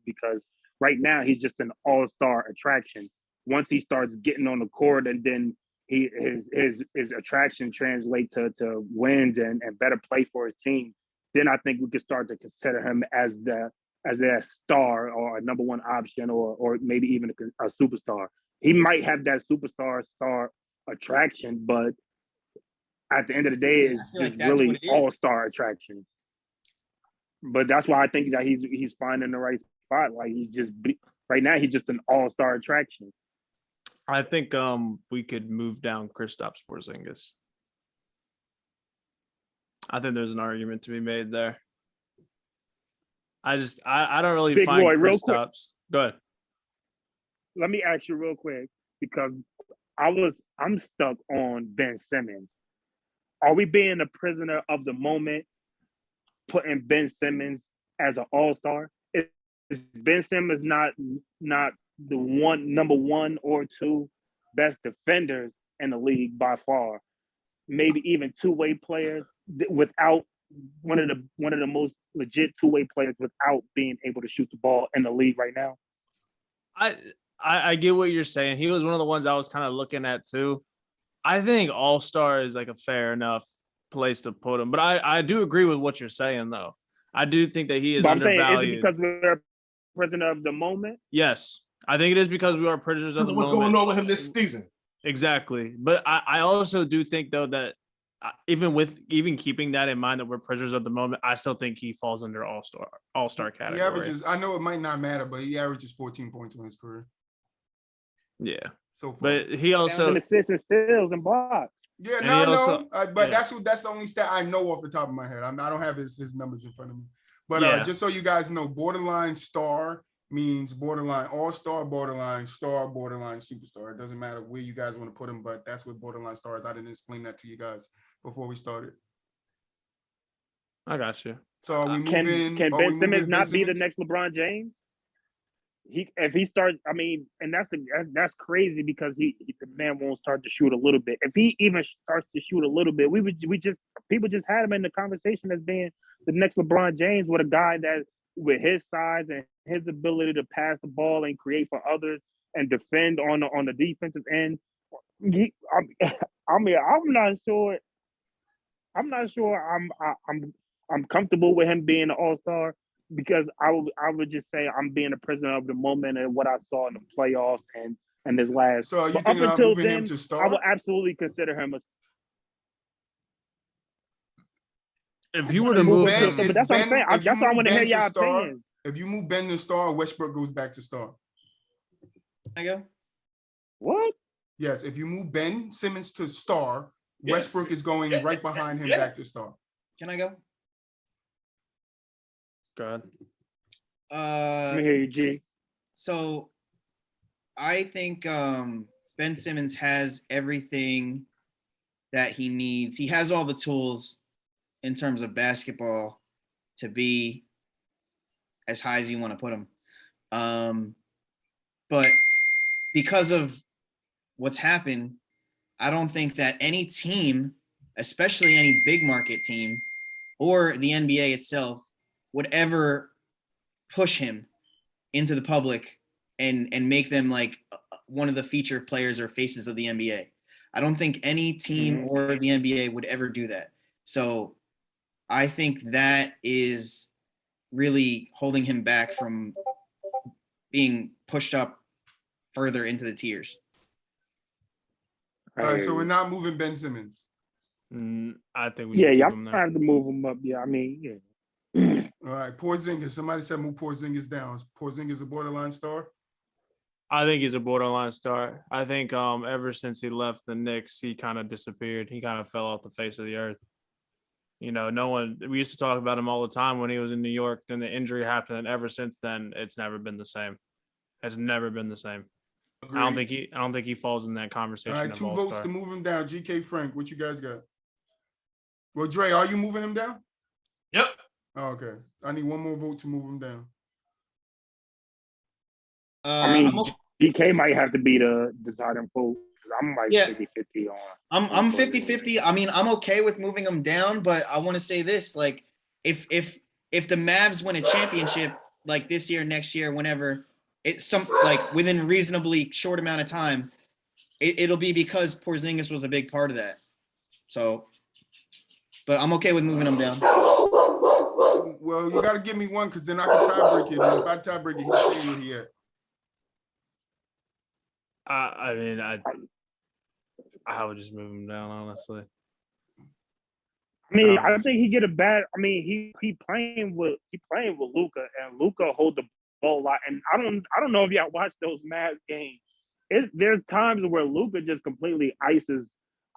[SPEAKER 1] because right now he's just an all-star attraction. Once he starts getting on the court and then his attraction translate to wins and better play for his team, then I think we could start to consider him as a star or a number one option or maybe even a superstar. He might have that star attraction, but at the end of the day, it's just really all-star attraction. But that's why I think that he's finding the right spot. Like right now, he's just an all-star attraction.
[SPEAKER 4] I think we could move down Kristaps Porzingis. I think there's an argument to be made there. I don't really
[SPEAKER 1] Big
[SPEAKER 4] find
[SPEAKER 1] boy,
[SPEAKER 4] Kristaps. Go ahead.
[SPEAKER 1] Let me ask you real quick, because I'm stuck on Ben Simmons. Are we being a prisoner of the moment, putting Ben Simmons as an all-star? Is Ben Simmons not the number one or two best defenders in the league by far? Maybe even two-way players without one of the most legit two-way players without being able to shoot the ball in the league right now.
[SPEAKER 4] I get what you're saying. He was one of the ones I was kind of looking at too. I think all-star is like a fair enough place to put him, but I do agree with what you're saying though. I do think that he is undervalued.
[SPEAKER 1] I'm saying, is it because we're a prisoner of the moment?
[SPEAKER 4] Yes, I think it is because we are prisoners of the moment.
[SPEAKER 5] What's going on with him this season?
[SPEAKER 4] Exactly, but I also do think though that even keeping that in mind that we're prisoners of the moment, I still think he falls under all-star category.
[SPEAKER 2] He averages. I know it might not matter, but he averages 14 points in his career.
[SPEAKER 4] Yeah.
[SPEAKER 2] So far.
[SPEAKER 4] But he also
[SPEAKER 1] assists and steals and blocks.
[SPEAKER 2] Yeah, no. But that's the only stat I know off the top of my head. I don't have his numbers in front of me. But just so you guys know, borderline star means borderline all-star, borderline star, borderline superstar. It doesn't matter where you guys want to put him, but that's what borderline star is. I didn't explain that to you guys before we started.
[SPEAKER 4] I got you.
[SPEAKER 2] So are we moving?
[SPEAKER 1] Can Ben Simmons not be the next LeBron James? if he starts, I mean, and that's crazy because the man won't start to shoot a little bit. If he even starts to shoot a little bit, people just had him in the conversation as being the next LeBron James, with a guy that with his size and his ability to pass the ball and create for others and defend on the defensive end. I'm not sure. I'm not sure. I'm comfortable with him being an all-star, because I would just say I'm being a prisoner of the moment and what I saw in the playoffs and his last.
[SPEAKER 2] So are you
[SPEAKER 1] but
[SPEAKER 2] thinking
[SPEAKER 1] up
[SPEAKER 2] about
[SPEAKER 1] until
[SPEAKER 2] moving
[SPEAKER 1] then,
[SPEAKER 2] him to star?
[SPEAKER 1] I will absolutely consider him a.
[SPEAKER 4] If you were to move
[SPEAKER 1] Ben,
[SPEAKER 4] him,
[SPEAKER 1] but that's what I'm saying. That's why I want to hear your opinion.
[SPEAKER 2] If you move Ben to star, Westbrook goes back to star.
[SPEAKER 3] I go.
[SPEAKER 1] What?
[SPEAKER 2] Yes, if you move Ben Simmons to star, Westbrook is going right behind him back to star.
[SPEAKER 3] Can I go?
[SPEAKER 4] go ahead.
[SPEAKER 1] Let me hear you, G.
[SPEAKER 3] So I think Ben Simmons has everything that he needs. He has all the tools in terms of basketball to be as high as you want to put him. But because of what's happened, I don't think that any team, especially any big market team or the NBA itself, would ever push him into the public and make them like one of the featured players or faces of the NBA. I don't think any team or the NBA would ever do that. So I think that is really holding him back from being pushed up further into the tiers.
[SPEAKER 2] All right, so we're not moving Ben Simmons.
[SPEAKER 4] I think we should keep him there.
[SPEAKER 1] I have to move him up. Yeah, I mean, yeah.
[SPEAKER 2] All right, Porzingis. Somebody said move Porzingis down. Is Porzingis a borderline star?
[SPEAKER 4] I think he's a borderline star. I think ever since he left the Knicks, he kind of disappeared. He kind of fell off the face of the earth. You know, we used to talk about him all the time when he was in New York. Then the injury happened, and ever since then, it's never been the same. It's never been the same. Agreed. I don't think he falls in that conversation.
[SPEAKER 2] All right, 2 votes to move him down. GK Frank, what you guys got? Well, Dre, are you moving him down?
[SPEAKER 5] Yep.
[SPEAKER 2] Oh, okay. I need one more vote to move him down.
[SPEAKER 1] I mean, GK might have to be the deciding vote. I'm like 50-50 on.
[SPEAKER 3] I'm 50-50. I mean, I'm okay with moving him down, but I want to say this: like, if the Mavs win a championship like this year, next year, whenever, it's like within a reasonably short amount of time, it'll be because Porzingis was a big part of that. So, but I'm okay with moving him down.
[SPEAKER 2] Well, you got to give me one, because then I can tie break it. And if I tie break it, he's staying where he at.
[SPEAKER 4] I mean, I would just move him down, honestly.
[SPEAKER 1] I mean, I think he get a bad. I mean, he playing with Luka, and Luka hold the ball a lot. And I don't know if y'all watched those Mavs games. There's times where Luka just completely ices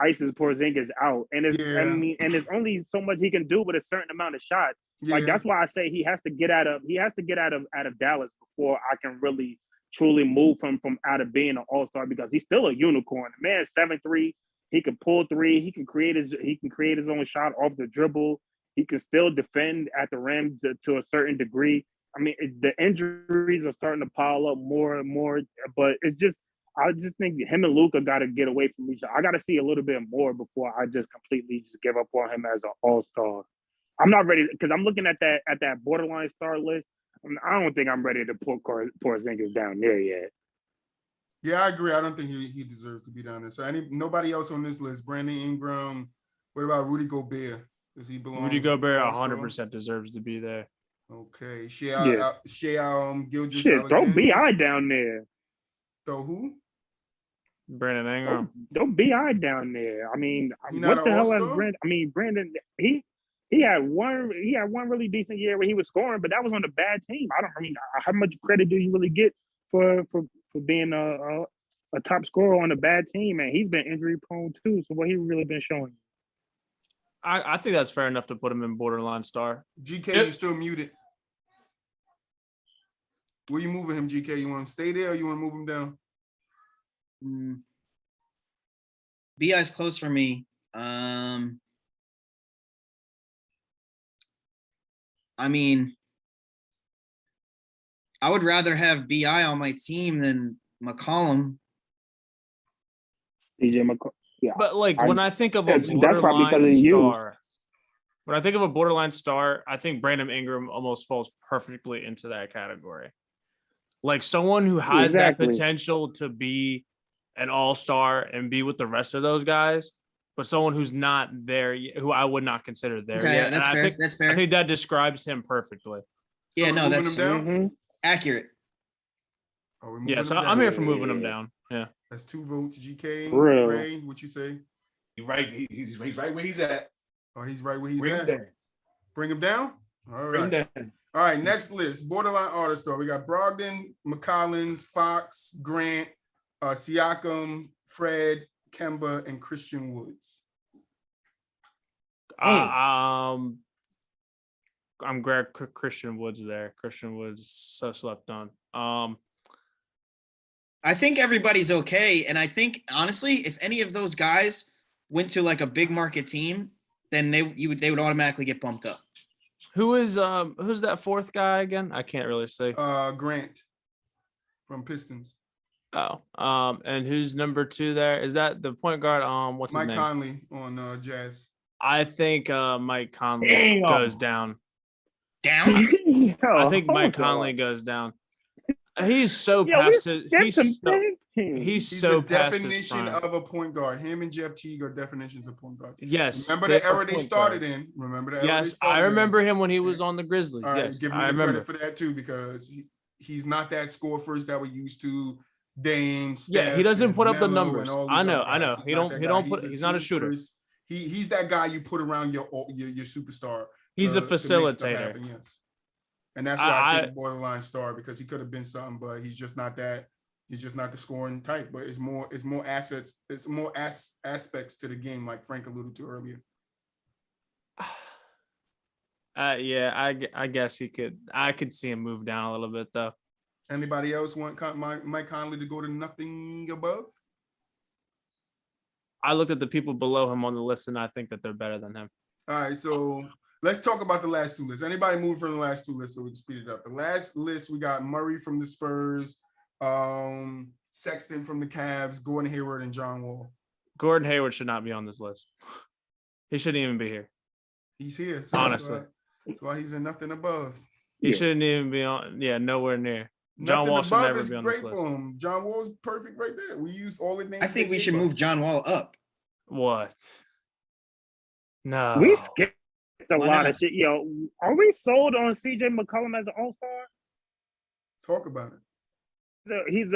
[SPEAKER 1] Porzingis out, and I mean, and there's only so much he can do with a certain amount of shots. Yeah. Like, that's why I say he has to get out of Dallas before I can really truly move him from out of being an all-star, because he's still a unicorn. The man's 7'3". He can pull three. He can create his own shot off the dribble. He can still defend at the rim to a certain degree. I mean, the injuries are starting to pile up more and more, but I just think him and Luka got to get away from each other. I got to see a little bit more before I just completely just give up on him as an all-star. I'm not ready, because I'm looking at that borderline star list. I don't think I'm ready to put Porzingis down there yet.
[SPEAKER 2] Yeah, I agree. I don't think he deserves to be down there. So nobody else on this list. Brandon Ingram. What about Rudy Gobert? Does he belong?
[SPEAKER 4] Rudy Gobert 100% deserves to be there.
[SPEAKER 2] Okay. Shai Gilgeous
[SPEAKER 1] Alexander. Throw BI down there.
[SPEAKER 2] So who?
[SPEAKER 4] Brandon Ingram.
[SPEAKER 1] Throw BI down there. I mean, what the hell has Brandon? I mean, Brandon, he had one really decent year where he was scoring, but that was on a bad team. I mean, how much credit do you really get for being a top scorer on a bad team? And he's been injury prone too. So what he really been showing?
[SPEAKER 4] I think that's fair enough to put him in borderline star.
[SPEAKER 2] GK, you still muted. Where you moving him, GK? You want him to stay there, or you want to move him down?
[SPEAKER 3] BI's close for me. I mean, I would rather have BI on my team than McCollum.
[SPEAKER 1] CJ McCollum. Yeah.
[SPEAKER 4] But like when I think of a
[SPEAKER 1] that's probably because
[SPEAKER 4] borderline
[SPEAKER 1] of you.
[SPEAKER 4] star, when I think of a borderline star, I think Brandon Ingram almost falls perfectly into that category. Like someone who has that potential to be an all-star and be with the rest of those guys, but someone who's not there, who I would not consider there yet.
[SPEAKER 3] That's fair. That's fair.
[SPEAKER 4] I think that describes him perfectly.
[SPEAKER 3] Yeah,
[SPEAKER 2] So
[SPEAKER 3] no, that's
[SPEAKER 2] Oh,
[SPEAKER 3] accurate.
[SPEAKER 4] So I'm here for moving him down. Yeah.
[SPEAKER 2] That's 2 votes. GK,
[SPEAKER 1] Real.
[SPEAKER 2] Dray, what you say?
[SPEAKER 5] You're right. He's right where he's at.
[SPEAKER 2] Oh, he's right where he's
[SPEAKER 5] Bring
[SPEAKER 2] at.
[SPEAKER 5] him down.
[SPEAKER 2] Bring him down? All
[SPEAKER 5] Bring
[SPEAKER 2] right.
[SPEAKER 5] him down.
[SPEAKER 2] All right, next list. Borderline artist star. We got Brogdon, McCollins, Fox, Grant, Siakam, Fred, Kemba, and Christian Woods.
[SPEAKER 4] I'm glad Christian Woods there. Christian Woods so slept on.
[SPEAKER 3] I think everybody's okay. And I think, honestly, if any of those guys went to like a big market team, then they would automatically get bumped up.
[SPEAKER 4] Who's that fourth guy again? I can't really say.
[SPEAKER 2] Grant from Pistons.
[SPEAKER 4] Oh, and who's number 2 there? Is that the point guard? What's his name?
[SPEAKER 2] Mike Conley on Jazz.
[SPEAKER 4] I think Mike Conley goes down.
[SPEAKER 3] Down?
[SPEAKER 4] I think Mike Conley goes down. He's so past his. He's so
[SPEAKER 2] the
[SPEAKER 4] past his
[SPEAKER 2] definition
[SPEAKER 4] prime.
[SPEAKER 2] of a point guard. Him and Jeff Teague are definitions of point guards.
[SPEAKER 4] Yes.
[SPEAKER 2] Remember the era they started in.
[SPEAKER 4] Yes, I remember him when he was on the Grizzlies.
[SPEAKER 2] All right,
[SPEAKER 4] yes,
[SPEAKER 2] give him the credit for that too, because he's not that score first that we're used to. Dame, Steph,
[SPEAKER 4] he doesn't put up the
[SPEAKER 2] Melo
[SPEAKER 4] numbers. I know. He's not a shooter.
[SPEAKER 2] He's that guy you put around your superstar.
[SPEAKER 4] He's a facilitator.
[SPEAKER 2] Happen, yes. And that's why I think borderline star, because he could have been something, but he's just not that. He's just not the scoring type. But it's more assets. It's more aspects to the game, like Frank alluded to earlier.
[SPEAKER 4] I guess he could. I could see him move down a little bit though.
[SPEAKER 2] Anybody else want Mike Conley to go to nothing above?
[SPEAKER 4] I looked at the people below him on the list, and I think that they're better than him.
[SPEAKER 2] All right, so let's talk about the last 2 lists. Anybody move from the last 2 lists so we can speed it up? The last list, we got Murray from the Spurs, Sexton from the Cavs, Gordon Hayward, and John Wall.
[SPEAKER 4] Gordon Hayward should not be on this list. He shouldn't even be here.
[SPEAKER 2] He's here. So
[SPEAKER 4] honestly.
[SPEAKER 2] That's why he's in nothing above.
[SPEAKER 4] He shouldn't even be on. Yeah, nowhere near. John Wall should never be on this list.
[SPEAKER 2] John Wall's perfect right there. We use all the names.
[SPEAKER 3] I think we should move John Wall up.
[SPEAKER 4] What? No.
[SPEAKER 1] We skipped a lot of shit. Yo, are we sold on CJ McCollum as an all-star?
[SPEAKER 2] Talk about it.
[SPEAKER 1] He's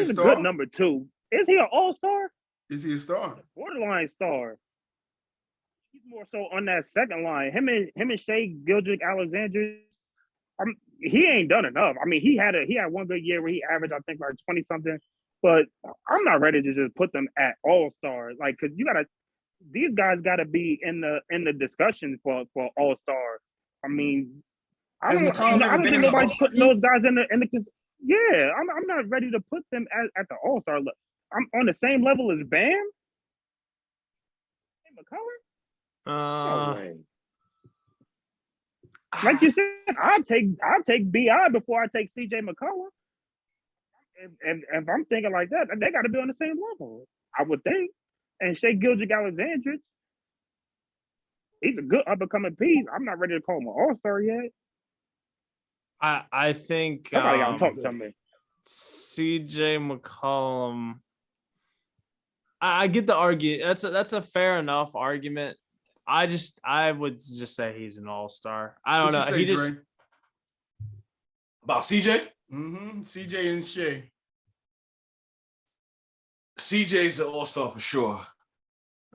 [SPEAKER 2] a star?
[SPEAKER 1] good number 2. Is he an all-star?
[SPEAKER 2] Is he a star?
[SPEAKER 1] Borderline star. He's more so on that second line. Him and Shea Gilgeous-Alexander. He ain't done enough. I mean, he had one good year where he averaged, I think, like 20 something. But I'm not ready to just put them at all stars. Like, because these guys gotta be in the discussion for all star. I mean, I don't think nobody's putting those guys in the. Yeah, I'm not ready to put them at the all star level. I'm on the same level as Bam. McCollum. No way. Like you said, I'll take BI before I take CJ McCollum. And if I'm thinking like that, they got to be on the same level, I would think. And Shea Gilgeous-Alexander, he's a good up-and-coming piece. I'm not ready to call him an all-star yet.
[SPEAKER 4] I think
[SPEAKER 1] somebody got to talk to me.
[SPEAKER 4] CJ McCollum. I get the argument. That's a fair enough argument. I would just say he's an all-star. I don't know.
[SPEAKER 2] He just
[SPEAKER 5] about CJ.
[SPEAKER 2] CJ and Shea.
[SPEAKER 5] CJ's an all-star for sure.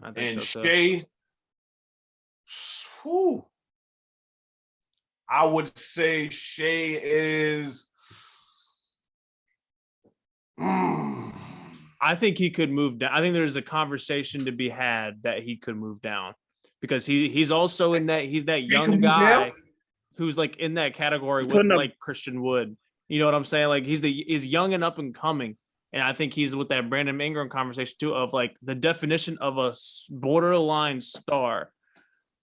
[SPEAKER 4] I think
[SPEAKER 5] and
[SPEAKER 4] so
[SPEAKER 5] Shea, I would say Shea is.
[SPEAKER 4] I think he could move down. I think there's a conversation to be had that he could move down because he's also in that. He's that young guy who's like in that category with like Christian Wood. You know what I'm saying? Like he's young and up and coming. And I think he's with that Brandon Ingram conversation too of like the definition of a borderline star.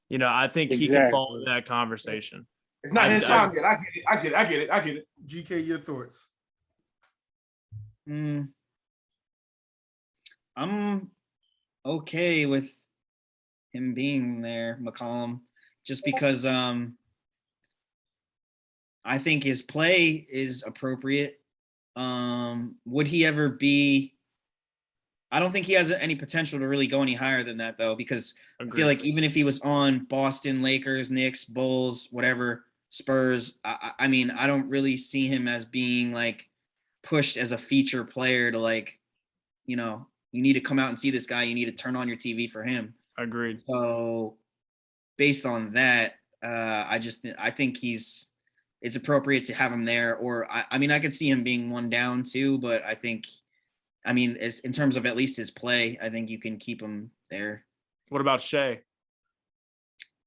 [SPEAKER 4] You know, I think he can fall into that conversation.
[SPEAKER 5] It's not his time yet. I get it.
[SPEAKER 2] GK, your thoughts?
[SPEAKER 3] I'm okay with him being there, McCollum, just because I think his play is appropriate. Would he ever be? I don't think he has any potential to really go any higher than that, though, because I feel like even if he was on Boston, Lakers, Knicks, Bulls, whatever, Spurs, I mean, I don't really see him as being like pushed as a feature player to like, you know, you need to come out and see this guy. You need to turn on your TV for him.
[SPEAKER 4] Agreed.
[SPEAKER 3] So based on that, I think it's appropriate to have him there. Or I mean, I could see him being one down too, but I think, I mean, as in terms of at least his play, I think you can keep him there.
[SPEAKER 4] What about Shea?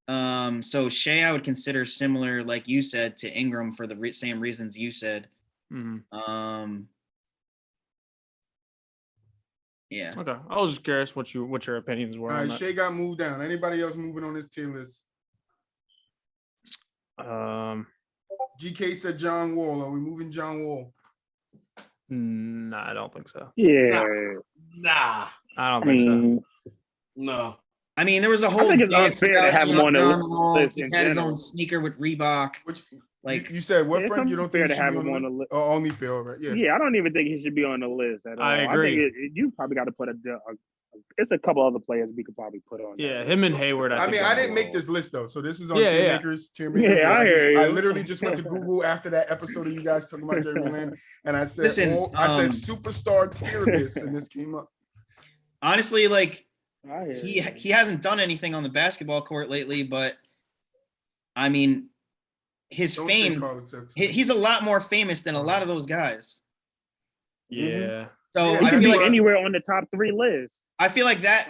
[SPEAKER 3] So Shea, I would consider similar, like you said, to Ingram for the same reasons you said.
[SPEAKER 4] Mm-hmm.
[SPEAKER 3] Yeah.
[SPEAKER 4] Okay. I was just curious what your opinions were.
[SPEAKER 2] All
[SPEAKER 4] on
[SPEAKER 2] right,
[SPEAKER 4] that.
[SPEAKER 2] Shea got moved down. Anybody else moving on this tier list? GK said John Wall. Are we moving John Wall?
[SPEAKER 4] Nah, I don't think so.
[SPEAKER 1] Yeah.
[SPEAKER 5] Nah.
[SPEAKER 4] I don't think so.
[SPEAKER 5] No.
[SPEAKER 3] I mean, there was a whole
[SPEAKER 1] I think it's
[SPEAKER 3] dance
[SPEAKER 1] unfair to
[SPEAKER 3] about
[SPEAKER 1] have him on the
[SPEAKER 3] John Wall.
[SPEAKER 1] list
[SPEAKER 3] He
[SPEAKER 1] in
[SPEAKER 3] had his
[SPEAKER 1] general.
[SPEAKER 3] own sneaker with Reebok.
[SPEAKER 2] Which,
[SPEAKER 3] like
[SPEAKER 2] you said, what,
[SPEAKER 1] Yeah,
[SPEAKER 2] friend? You don't think
[SPEAKER 1] fair
[SPEAKER 2] he
[SPEAKER 1] to
[SPEAKER 2] should
[SPEAKER 1] have
[SPEAKER 2] be
[SPEAKER 1] him on the list.
[SPEAKER 2] Oh, only Phil, right? Yeah.
[SPEAKER 1] Yeah, I don't even think he should be on the list at all.
[SPEAKER 4] I agree.
[SPEAKER 1] think you probably got to put it's a couple other players we could probably put on.
[SPEAKER 4] Yeah, him and Hayward.
[SPEAKER 2] I mean, I didn't make this list though, so this is on Tier Makers.
[SPEAKER 1] Yeah,
[SPEAKER 2] I literally just went to Google after that episode of you guys talking about Jeremy Lin, and I said, I said superstar tier list, and this came up.
[SPEAKER 3] Honestly, like he hasn't done anything on the basketball court lately, but I mean, his fame. He's a lot more famous than a lot of those guys.
[SPEAKER 4] Yeah.
[SPEAKER 3] So
[SPEAKER 1] he could be anywhere on the top 3 list.
[SPEAKER 3] I feel like that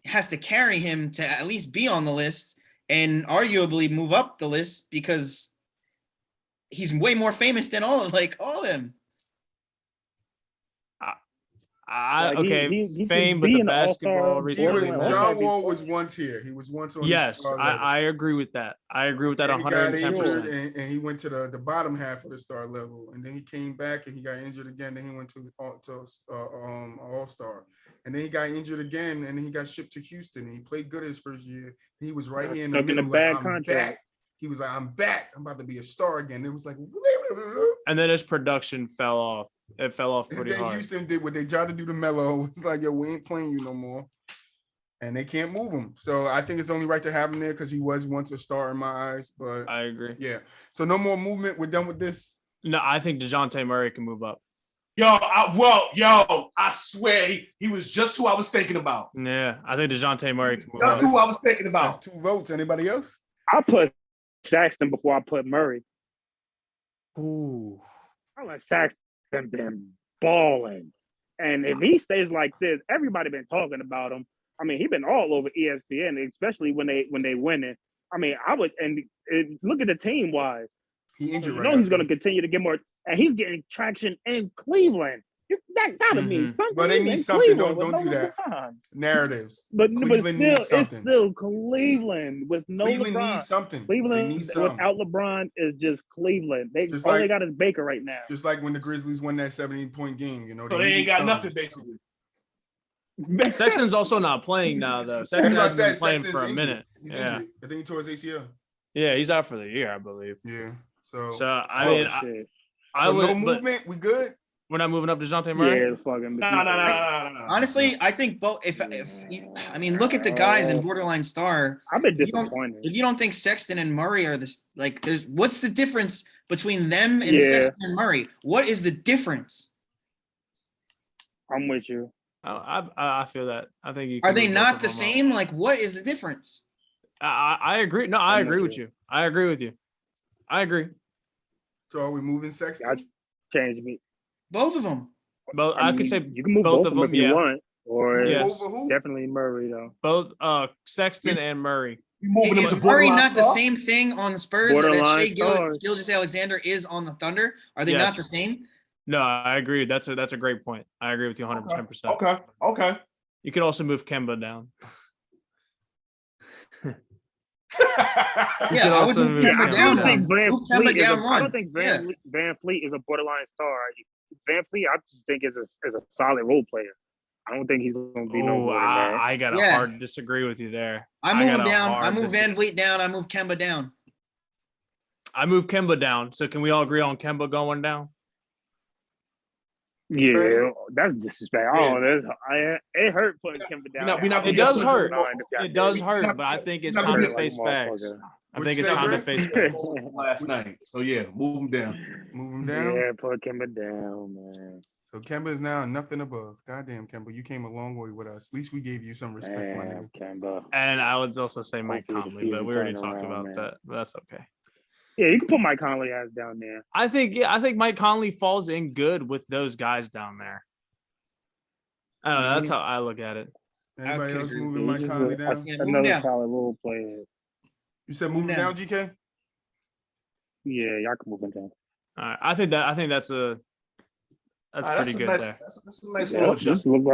[SPEAKER 3] has to carry him to at least be on the list and arguably move up the list because he's way more famous than all of them.
[SPEAKER 4] Fame, but the basketball recently.
[SPEAKER 2] John Wall was once here. He was once on.
[SPEAKER 4] Yes, I agree with that. I agree with that 110%.
[SPEAKER 2] And he went to the bottom half of the star level, and then he came back and he got injured again. Then he went to All-Star, and then he got injured again, and then he got shipped to Houston. And he played good his first year. He was right here in the middle. He was like, I'm back. I'm about to be a star again. It was like,
[SPEAKER 4] and then his production fell off. It fell off pretty hard.
[SPEAKER 2] Houston did what they tried to do to Melo. It's like, yo, we ain't playing you no more. And they can't move him. So I think it's only right to have him there because he was once a star in my eyes. But
[SPEAKER 4] I agree.
[SPEAKER 2] Yeah. So no more movement. We're done with this.
[SPEAKER 4] No, I think DeJounte Murray can move up.
[SPEAKER 5] I swear he was just who I was thinking about.
[SPEAKER 4] Yeah, I think DeJounte Murray can move
[SPEAKER 5] up. That's who I was thinking about.
[SPEAKER 2] That's 2 votes. Anybody else?
[SPEAKER 1] I put Saxton before I put Murray.
[SPEAKER 4] Ooh.
[SPEAKER 1] I let Saxton been balling. And if he stays like this, everybody been talking about him. I mean, he been all over ESPN, especially when they winning. I mean, look at the team wise.
[SPEAKER 2] He injured
[SPEAKER 1] right now. He's going to continue to get more, and he's getting traction in Cleveland. That gotta mean something.
[SPEAKER 2] But they need something. Don't do that. Narratives.
[SPEAKER 1] But it's still Cleveland with no
[SPEAKER 2] Cleveland
[SPEAKER 1] LeBron.
[SPEAKER 2] Needs something.
[SPEAKER 1] Cleveland without LeBron is just Cleveland. They got is Baker right now.
[SPEAKER 2] Just like when the Grizzlies won that 17-point game, you know.
[SPEAKER 5] So they ain't got nothing basically.
[SPEAKER 4] Sexton's also not playing now, though. Sexton hasn't been playing for a minute.
[SPEAKER 2] He's injured. I think he tore his ACL.
[SPEAKER 4] Yeah, he's out for the year, I believe.
[SPEAKER 2] Yeah.
[SPEAKER 4] So I mean,
[SPEAKER 2] no movement. We good.
[SPEAKER 4] We're not moving up to DeJounte Murray?
[SPEAKER 1] Yeah, fucking.
[SPEAKER 5] No.
[SPEAKER 3] Honestly, I think both. Look at the guys in borderline star.
[SPEAKER 1] I've been disappointed.
[SPEAKER 3] If you don't think Sexton and Murray are this, like, what's the difference between them and Sexton and Murray? What is the difference?
[SPEAKER 1] I'm with you.
[SPEAKER 4] I feel that. I think
[SPEAKER 3] are they not the same? Like, what is the difference?
[SPEAKER 4] I agree. No, I agree with you. I agree with you. I agree.
[SPEAKER 2] So are we moving Sexton?
[SPEAKER 1] That changed me.
[SPEAKER 3] Both of them.
[SPEAKER 4] Both. I could say
[SPEAKER 1] you can move both of them if you want, or
[SPEAKER 2] who?
[SPEAKER 1] Definitely Murray though.
[SPEAKER 4] Both Sexton and Murray.
[SPEAKER 3] Is Murray not the same thing on the Spurs that Shea Gilgeous-Alexander is on the Thunder? Are they not the same?
[SPEAKER 4] No, I agree. That's a great point. I agree with you 110%.
[SPEAKER 5] Okay.
[SPEAKER 4] You could also move Kemba down.
[SPEAKER 3] Yeah, I would move Kemba down.
[SPEAKER 1] I don't think Van Fleet is a borderline star. Van Fleet, I just think is a solid role player. I don't think he's going to be no more than that.
[SPEAKER 4] I got a hard disagree with you there.
[SPEAKER 3] I move down. I move Van Fleet down. I move Kemba down.
[SPEAKER 4] I move Kemba down. So can we all agree on Kemba going down?
[SPEAKER 1] Yeah, that's disrespect. It hurt putting Kemba down.
[SPEAKER 4] It does hurt. It does hurt, but I think it's time to face facts. I think it's time to face facts.
[SPEAKER 5] Last night. So yeah, move him down.
[SPEAKER 2] Move him down?
[SPEAKER 1] Yeah, put Kemba down, man.
[SPEAKER 2] So Kemba is now nothing above. Goddamn, Kemba, you came a long way with us. At least we gave you some respect, my nigga.
[SPEAKER 1] Kemba.
[SPEAKER 4] And I would also say Mike Conley, but we already talked about that. But that's okay.
[SPEAKER 1] Yeah, you can put Mike Conley ass down there.
[SPEAKER 4] I think Mike Conley falls in good with those guys down there. I don't know. That's how I look at it.
[SPEAKER 2] Anybody else moving Mike Conley down?
[SPEAKER 1] Another solid role player.
[SPEAKER 2] You said move him down, GK?
[SPEAKER 1] Yeah, y'all can move him down.
[SPEAKER 4] All right. I think that's pretty good there.
[SPEAKER 5] That's a nice little adjustment.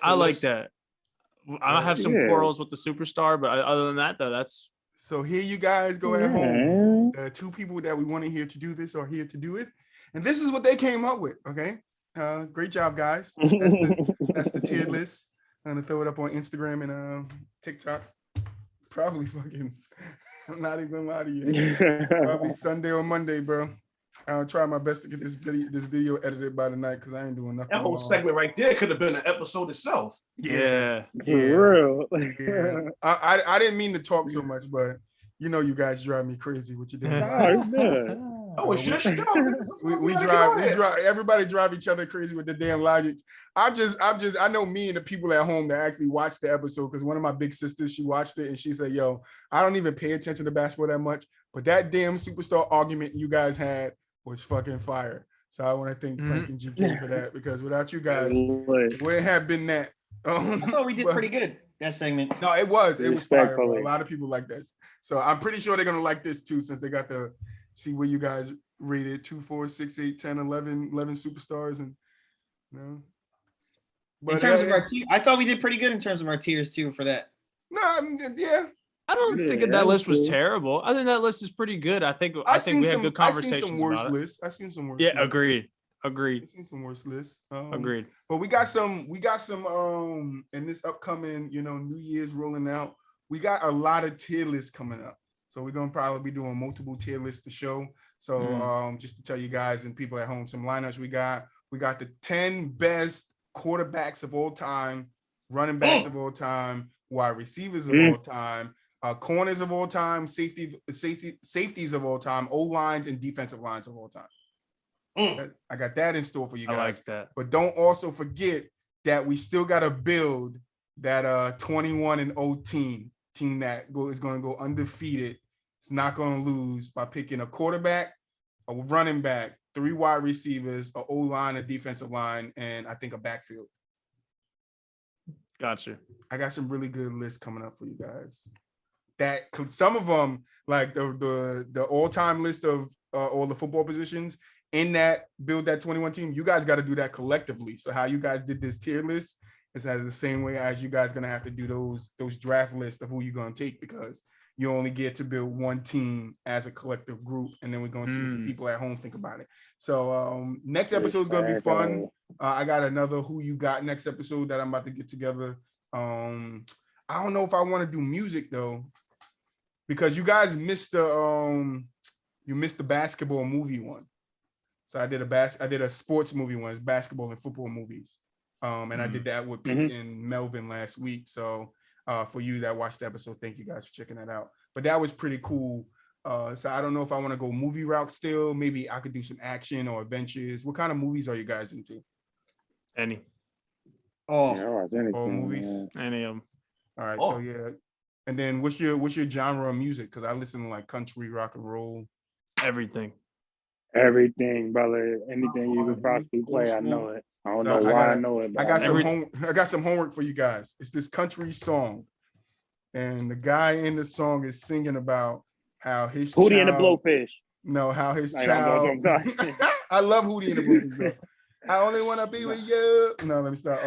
[SPEAKER 4] I like that. I have some quarrels with the superstar, but other than that, though, that's.
[SPEAKER 2] So here you guys go at home. The two people that we want to hear to do this are here to do it. And this is what they came up with, okay? Great job, guys. That's the tier list. I'm going to throw it up on Instagram and TikTok. Probably fucking, I'm not even gonna lie to you. Probably Sunday or Monday, bro. I'll try my best to get this video edited by the night because I ain't doing nothing.
[SPEAKER 5] That whole segment right there could have been an episode itself.
[SPEAKER 4] Yeah.
[SPEAKER 1] For real.
[SPEAKER 2] Yeah. I didn't mean to talk so much, but you know you guys drive me crazy with your damn.
[SPEAKER 5] Oh, it's your show.
[SPEAKER 2] We drive. Everybody drive each other crazy with the damn logic. I know me and the people at home that actually watched the episode because one of my big sisters, she watched it and she said, "Yo, I don't even pay attention to basketball that much, but that damn superstar argument you guys had was fucking fire." So I want to thank Frank and GK for that because without you guys, where have been that?
[SPEAKER 3] I thought we did pretty good that segment.
[SPEAKER 2] No, it was fire. Bro. A lot of people like that. So I'm pretty sure they're gonna like this too since they got to see where you guys rated 2, 4, 6, 8, 10, 11 superstars and you know. But
[SPEAKER 3] in terms of our tier, I thought we did pretty good in terms of our tiers too for that.
[SPEAKER 2] No, yeah.
[SPEAKER 4] I don't think that list was terrible. I think that list is pretty good. I think we had good conversations.
[SPEAKER 2] I've seen some worse lists. I've seen some worse.
[SPEAKER 4] Yeah,
[SPEAKER 2] lists.
[SPEAKER 4] Agreed.
[SPEAKER 2] I've seen some worse lists.
[SPEAKER 4] Agreed.
[SPEAKER 2] But we got some in this upcoming, New Year's rolling out. We got a lot of tier lists coming up. So we're gonna probably be doing multiple tier lists to show. So just to tell you guys and people at home some lineups we got the 10 best quarterbacks of all time, running backs of all time, wide receivers of all time, corners of all time, safeties of all time, O-lines and defensive lines of all time. I got that in store for you guys.
[SPEAKER 4] I like that.
[SPEAKER 2] But don't also forget that we still got to build that 21-0 team that is going to go undefeated. It's not going to lose by picking a quarterback, a running back, 3 wide receivers, a O-line, a defensive line, and I think a backfield.
[SPEAKER 4] Gotcha.
[SPEAKER 2] I got some really good lists coming up for you guys. That some of them, like the all-time list of all the football positions in that build that 21 team, you guys got to do that collectively. So how you guys did this tier list is the same way as you guys gonna have to do those draft lists of who you're gonna take because you only get to build one team as a collective group, and then we're gonna see what the people at home think about it. So next episode is gonna be fun. I got another Who You Got next episode that I'm about to get together. I don't know if I want to do music though, because you guys missed the basketball movie one. So I did a sports movie one, it's basketball and football movies. And I did that with Pete and Melvin last week. So for you that watched the episode, thank you guys for checking that out. But that was pretty cool. So I don't know if I want to go movie route still. Maybe I could do some action or adventures. What kind of movies are you guys into?
[SPEAKER 4] Any.
[SPEAKER 2] All movies?
[SPEAKER 4] Any of them.
[SPEAKER 2] All right. So yeah. And then what's your genre of music? Because I listen to like country, rock and roll.
[SPEAKER 4] Everything,
[SPEAKER 1] brother. Anything you could possibly play, I know it. I don't know why I know it.
[SPEAKER 2] I got some homework for you guys. It's this country song, and the guy in the song is singing about how his
[SPEAKER 1] Hootie and the Blowfish.
[SPEAKER 2] No, how his child. I love Hootie and the Blowfish, though. I only want to be with you. No, let me stop.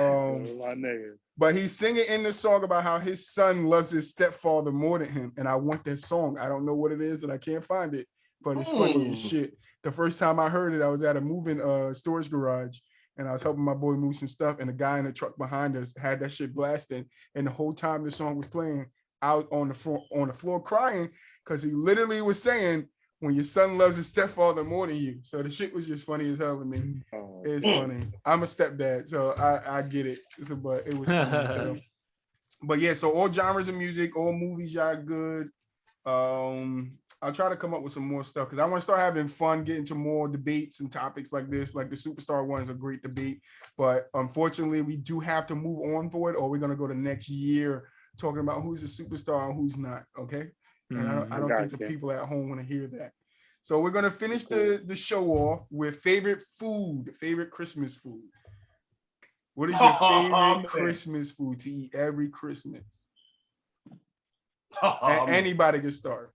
[SPEAKER 2] But he's singing in the song about how his son loves his stepfather more than him. And I want that song. I don't know what it is and I can't find it, but it's funny as shit. The first time I heard it, I was at a moving storage garage and I was helping my boy move some stuff. And the guy in the truck behind us had that shit blasting. And the whole time the song was playing, I was on the floor crying because he literally was saying, when your son loves his stepfather more than you. So the shit was just funny as hell to me. It's funny. I'm a stepdad, so I get it. But it was funny as hell. But yeah, so all genres of music, all movies, y'all good. I'll try to come up with some more stuff because I want to start having fun, getting to more debates and topics like this. Like the superstar one is a great debate, but unfortunately, we do have to move on for it, or we're gonna go to next year talking about who's a superstar and who's not. Okay. And I don't think the people at home want to hear that. So we're gonna finish the show off with favorite food, favorite Christmas food. What is your favorite Christmas food to eat every Christmas? And anybody can start.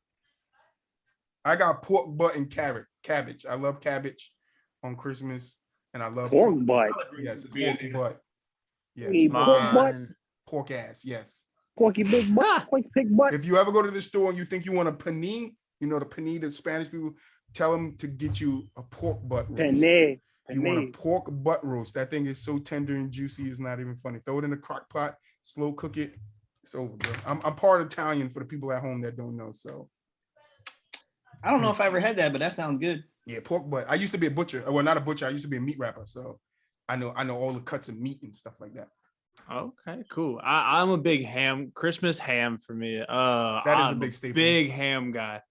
[SPEAKER 2] I got pork butt and cabbage. I love cabbage on Christmas, and I love
[SPEAKER 1] pork butt.
[SPEAKER 2] Yes, pork butt.
[SPEAKER 1] Yes,
[SPEAKER 2] pork ass. Yes.
[SPEAKER 1] Porky big butt, porky big butt.
[SPEAKER 2] If you ever go to the store and you think you want a panini, you know the panini that Spanish people, tell them to get you a pork butt roast.
[SPEAKER 1] Panini.
[SPEAKER 2] You want a pork butt roast. That thing is so tender and juicy, it's not even funny. Throw it in the crock pot, slow cook it. It's over, bro. I'm part Italian for the people at home that don't know. So
[SPEAKER 3] I don't know if I ever had that, but that sounds good.
[SPEAKER 2] Yeah, pork butt. I used to be a butcher. Well, not a butcher. I used to be a meat wrapper. So I know all the cuts of meat and stuff like that.
[SPEAKER 4] Okay, cool. I'm a big Christmas ham for me.
[SPEAKER 2] That is a big staple.
[SPEAKER 4] Big ham guy.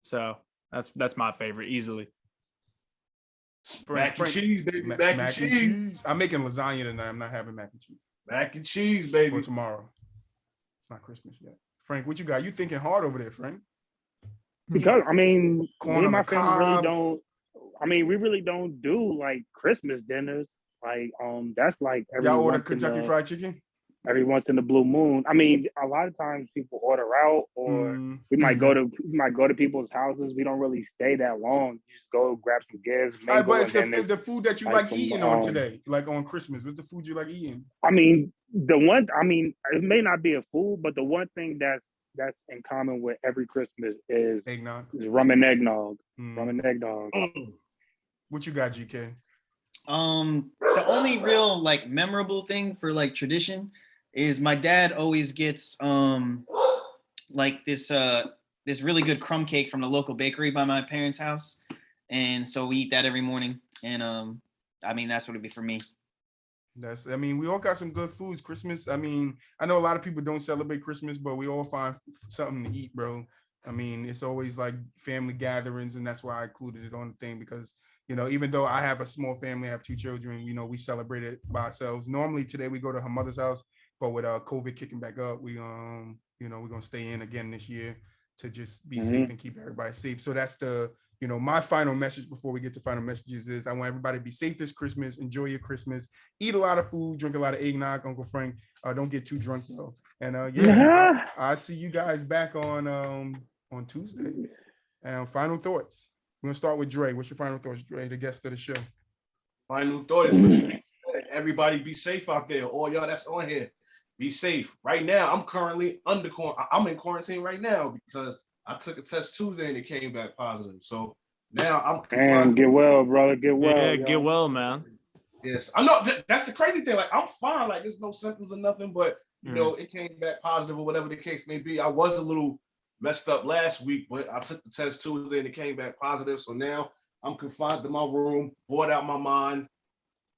[SPEAKER 4] So that's my favorite easily.
[SPEAKER 5] Mac and cheese, baby. Mac and cheese.
[SPEAKER 2] I'm making lasagna tonight. I'm not having mac and cheese.
[SPEAKER 5] Mac and cheese, baby.
[SPEAKER 2] For tomorrow. It's not Christmas yet. Frank, what you got? You thinking hard over there, Frank?
[SPEAKER 1] Because me and my family really don't. We really don't do like Christmas dinners. Like that's like every
[SPEAKER 2] y'all order Kentucky Fried Chicken
[SPEAKER 1] every once in the blue moon. A lot of times people order out, or we might go to people's houses. We don't really stay that long. You just go grab some gifts.
[SPEAKER 2] But it's the food that you like eating on today, like on Christmas. What's the food you like eating?
[SPEAKER 1] It may not be a food, but the one thing that's in common with every Christmas is
[SPEAKER 2] eggnog.
[SPEAKER 1] Is rum and eggnog. Rum and eggnog.
[SPEAKER 2] What you got, GK?
[SPEAKER 3] The only real like memorable thing for like tradition is my dad always gets like this really good crumb cake from the local bakery by my parents' house, and so we eat that every morning. And that's what it'd be for me.
[SPEAKER 2] We all got some good foods. Christmas, I know a lot of people don't celebrate Christmas, but we all find something to eat, bro. It's always like family gatherings, and that's why I included it on the thing because even though I have a small family, I have 2 children, we celebrate it by ourselves. Normally today we go to her mother's house, but with COVID kicking back up, we're gonna stay in again this year to just be safe and keep everybody safe. So that's my final message before we get to final messages is I want everybody to be safe this Christmas, enjoy your Christmas, eat a lot of food, drink a lot of eggnog, Uncle Frank. Don't get too drunk though. And I'll see you guys back on Tuesday. And final thoughts. We're gonna start with Dray. What's your final thoughts, Dray, the guest of the show?
[SPEAKER 5] Final thought is what you said. Everybody be safe out there. All y'all that's on here, be safe. Right now, I'm currently I'm in quarantine right now because I took a test Tuesday and it came back positive. So now I'm
[SPEAKER 1] confined. Get well, brother. Get well.
[SPEAKER 4] Yeah, get well, man.
[SPEAKER 5] Yes, I know that's the crazy thing. Like I'm fine. Like there's no symptoms or nothing, but it came back positive or whatever the case may be. I was a little messed up last week, but I took the test Tuesday and it came back positive. So now I'm confined to my room, bored out my mind,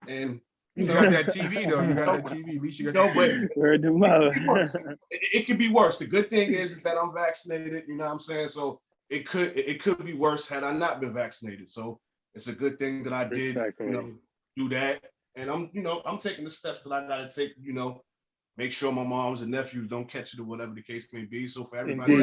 [SPEAKER 5] and
[SPEAKER 2] you got that TV though. You got that TV. At least you got
[SPEAKER 5] TV. It could be worse. The good thing is that I'm vaccinated. You know what I'm saying? So it could be worse had I not been vaccinated. So it's a good thing that I did, do that. And I'm taking the steps that I gotta take. Make sure my moms and nephews don't catch it or whatever the case may be. So for everybody,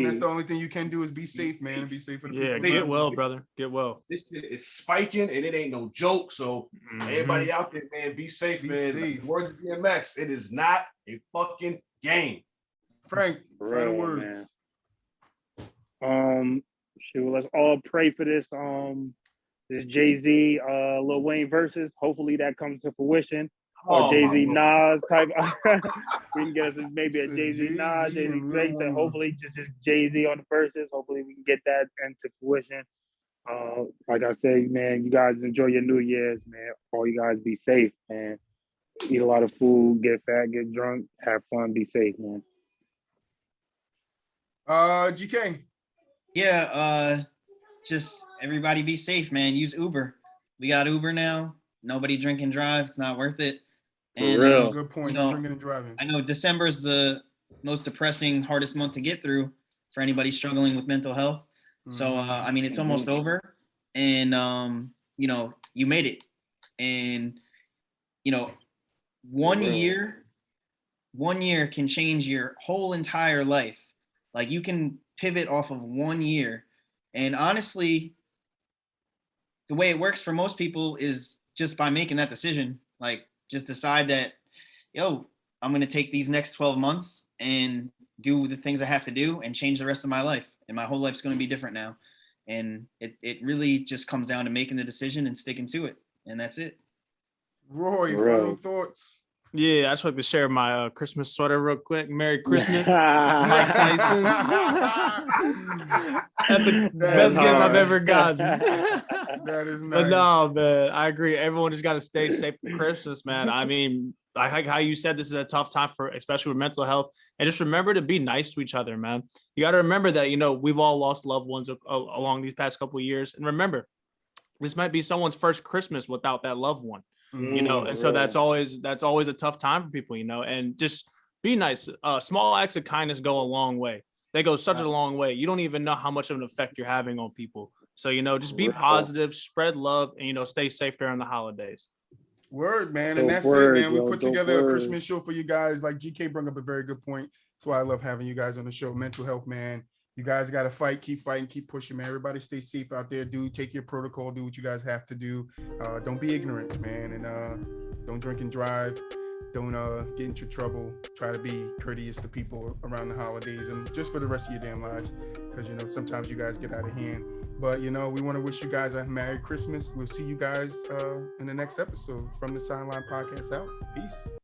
[SPEAKER 2] that's the only thing you can do is be safe, man. Be safe for the people.
[SPEAKER 4] Yeah, get well, brother. Get well.
[SPEAKER 5] This is spiking and it ain't no joke. So everybody out there, man, be safe, man. Safe. Words of DMX, it is not a fucking game.
[SPEAKER 2] Frank, final words.
[SPEAKER 1] Let's all pray for this this Jay-Z, Lil Wayne versus. Hopefully that comes to fruition. Or
[SPEAKER 5] Oh,
[SPEAKER 1] Jay-Z
[SPEAKER 5] my Lord.
[SPEAKER 1] Nas type. We can get us maybe a
[SPEAKER 2] So
[SPEAKER 1] Jay-Z Nas,
[SPEAKER 2] Jay-Z
[SPEAKER 1] Jay-Z
[SPEAKER 2] and
[SPEAKER 1] Drake. So
[SPEAKER 2] Lil Wayne.
[SPEAKER 1] hopefully just Jay-Z on the verses. Hopefully we can get that into fruition. Like I say, man, you guys enjoy your New Year's, man. All you guys be safe, man. Eat a lot of food, get fat, get drunk, have fun, be safe, man.
[SPEAKER 2] GK.
[SPEAKER 3] Yeah, just everybody be safe, man. Use Uber. We got Uber now. Nobody drink and drive. It's not worth it. And
[SPEAKER 2] That's a good point.
[SPEAKER 3] You know,
[SPEAKER 2] Drinking and driving.
[SPEAKER 3] I know December is the most depressing, hardest month to get through for anybody struggling with mental health. So I mean, it's almost over, and you know, you made it, and you know, 1 year can change your whole entire life. Like you can pivot off of 1 year, and honestly, the way it works for most people is just by making that decision. Like just decide that, yo, I'm gonna take these next 12 months and do the things I have to do and change the rest of my life. And my whole life's gonna be different now. And it really just comes down to making the decision and sticking to it. And that's it.
[SPEAKER 2] Roy, final thoughts.
[SPEAKER 4] Yeah, I just like to share my Christmas sweater real quick. Merry Christmas, Mike Tyson. That's the best gift I've ever gotten.
[SPEAKER 2] That is nice.
[SPEAKER 4] But no, man, I agree. Everyone just got to stay safe for Christmas, man. I mean, I like how you said this is a tough time for, especially with mental health. And just remember to be nice to each other, man. You got to remember that, you know, we've all lost loved ones along these past couple of years. And remember, this might be someone's first Christmas without that loved one. You know, and so that's always a tough time for people, you know, and just be nice. Small acts of kindness go a long way. They go such a long way. You don't even know how much of an effect you're having on people. So, you know, just be positive, spread love, and, you know, stay safe during the holidays.
[SPEAKER 2] Word, man. And that's it, man. We put together a Christmas show for you guys. Like GK brought up a very good point. That's why I love having you guys on the show. Mental health, man. You guys got to fight, keep fighting, keep pushing, man. Everybody stay safe out there, dude. Take your protocol, do what you guys have to do. Don't be ignorant, man. And don't drink and drive. Don't get into trouble. Try to be courteous to people around the holidays and just for the rest of your damn lives. Because, you know, sometimes you guys get out of hand. But, you know, we want to wish you guys a Merry Christmas. We'll see you guys in the next episode from the Sideline Podcast out. Peace.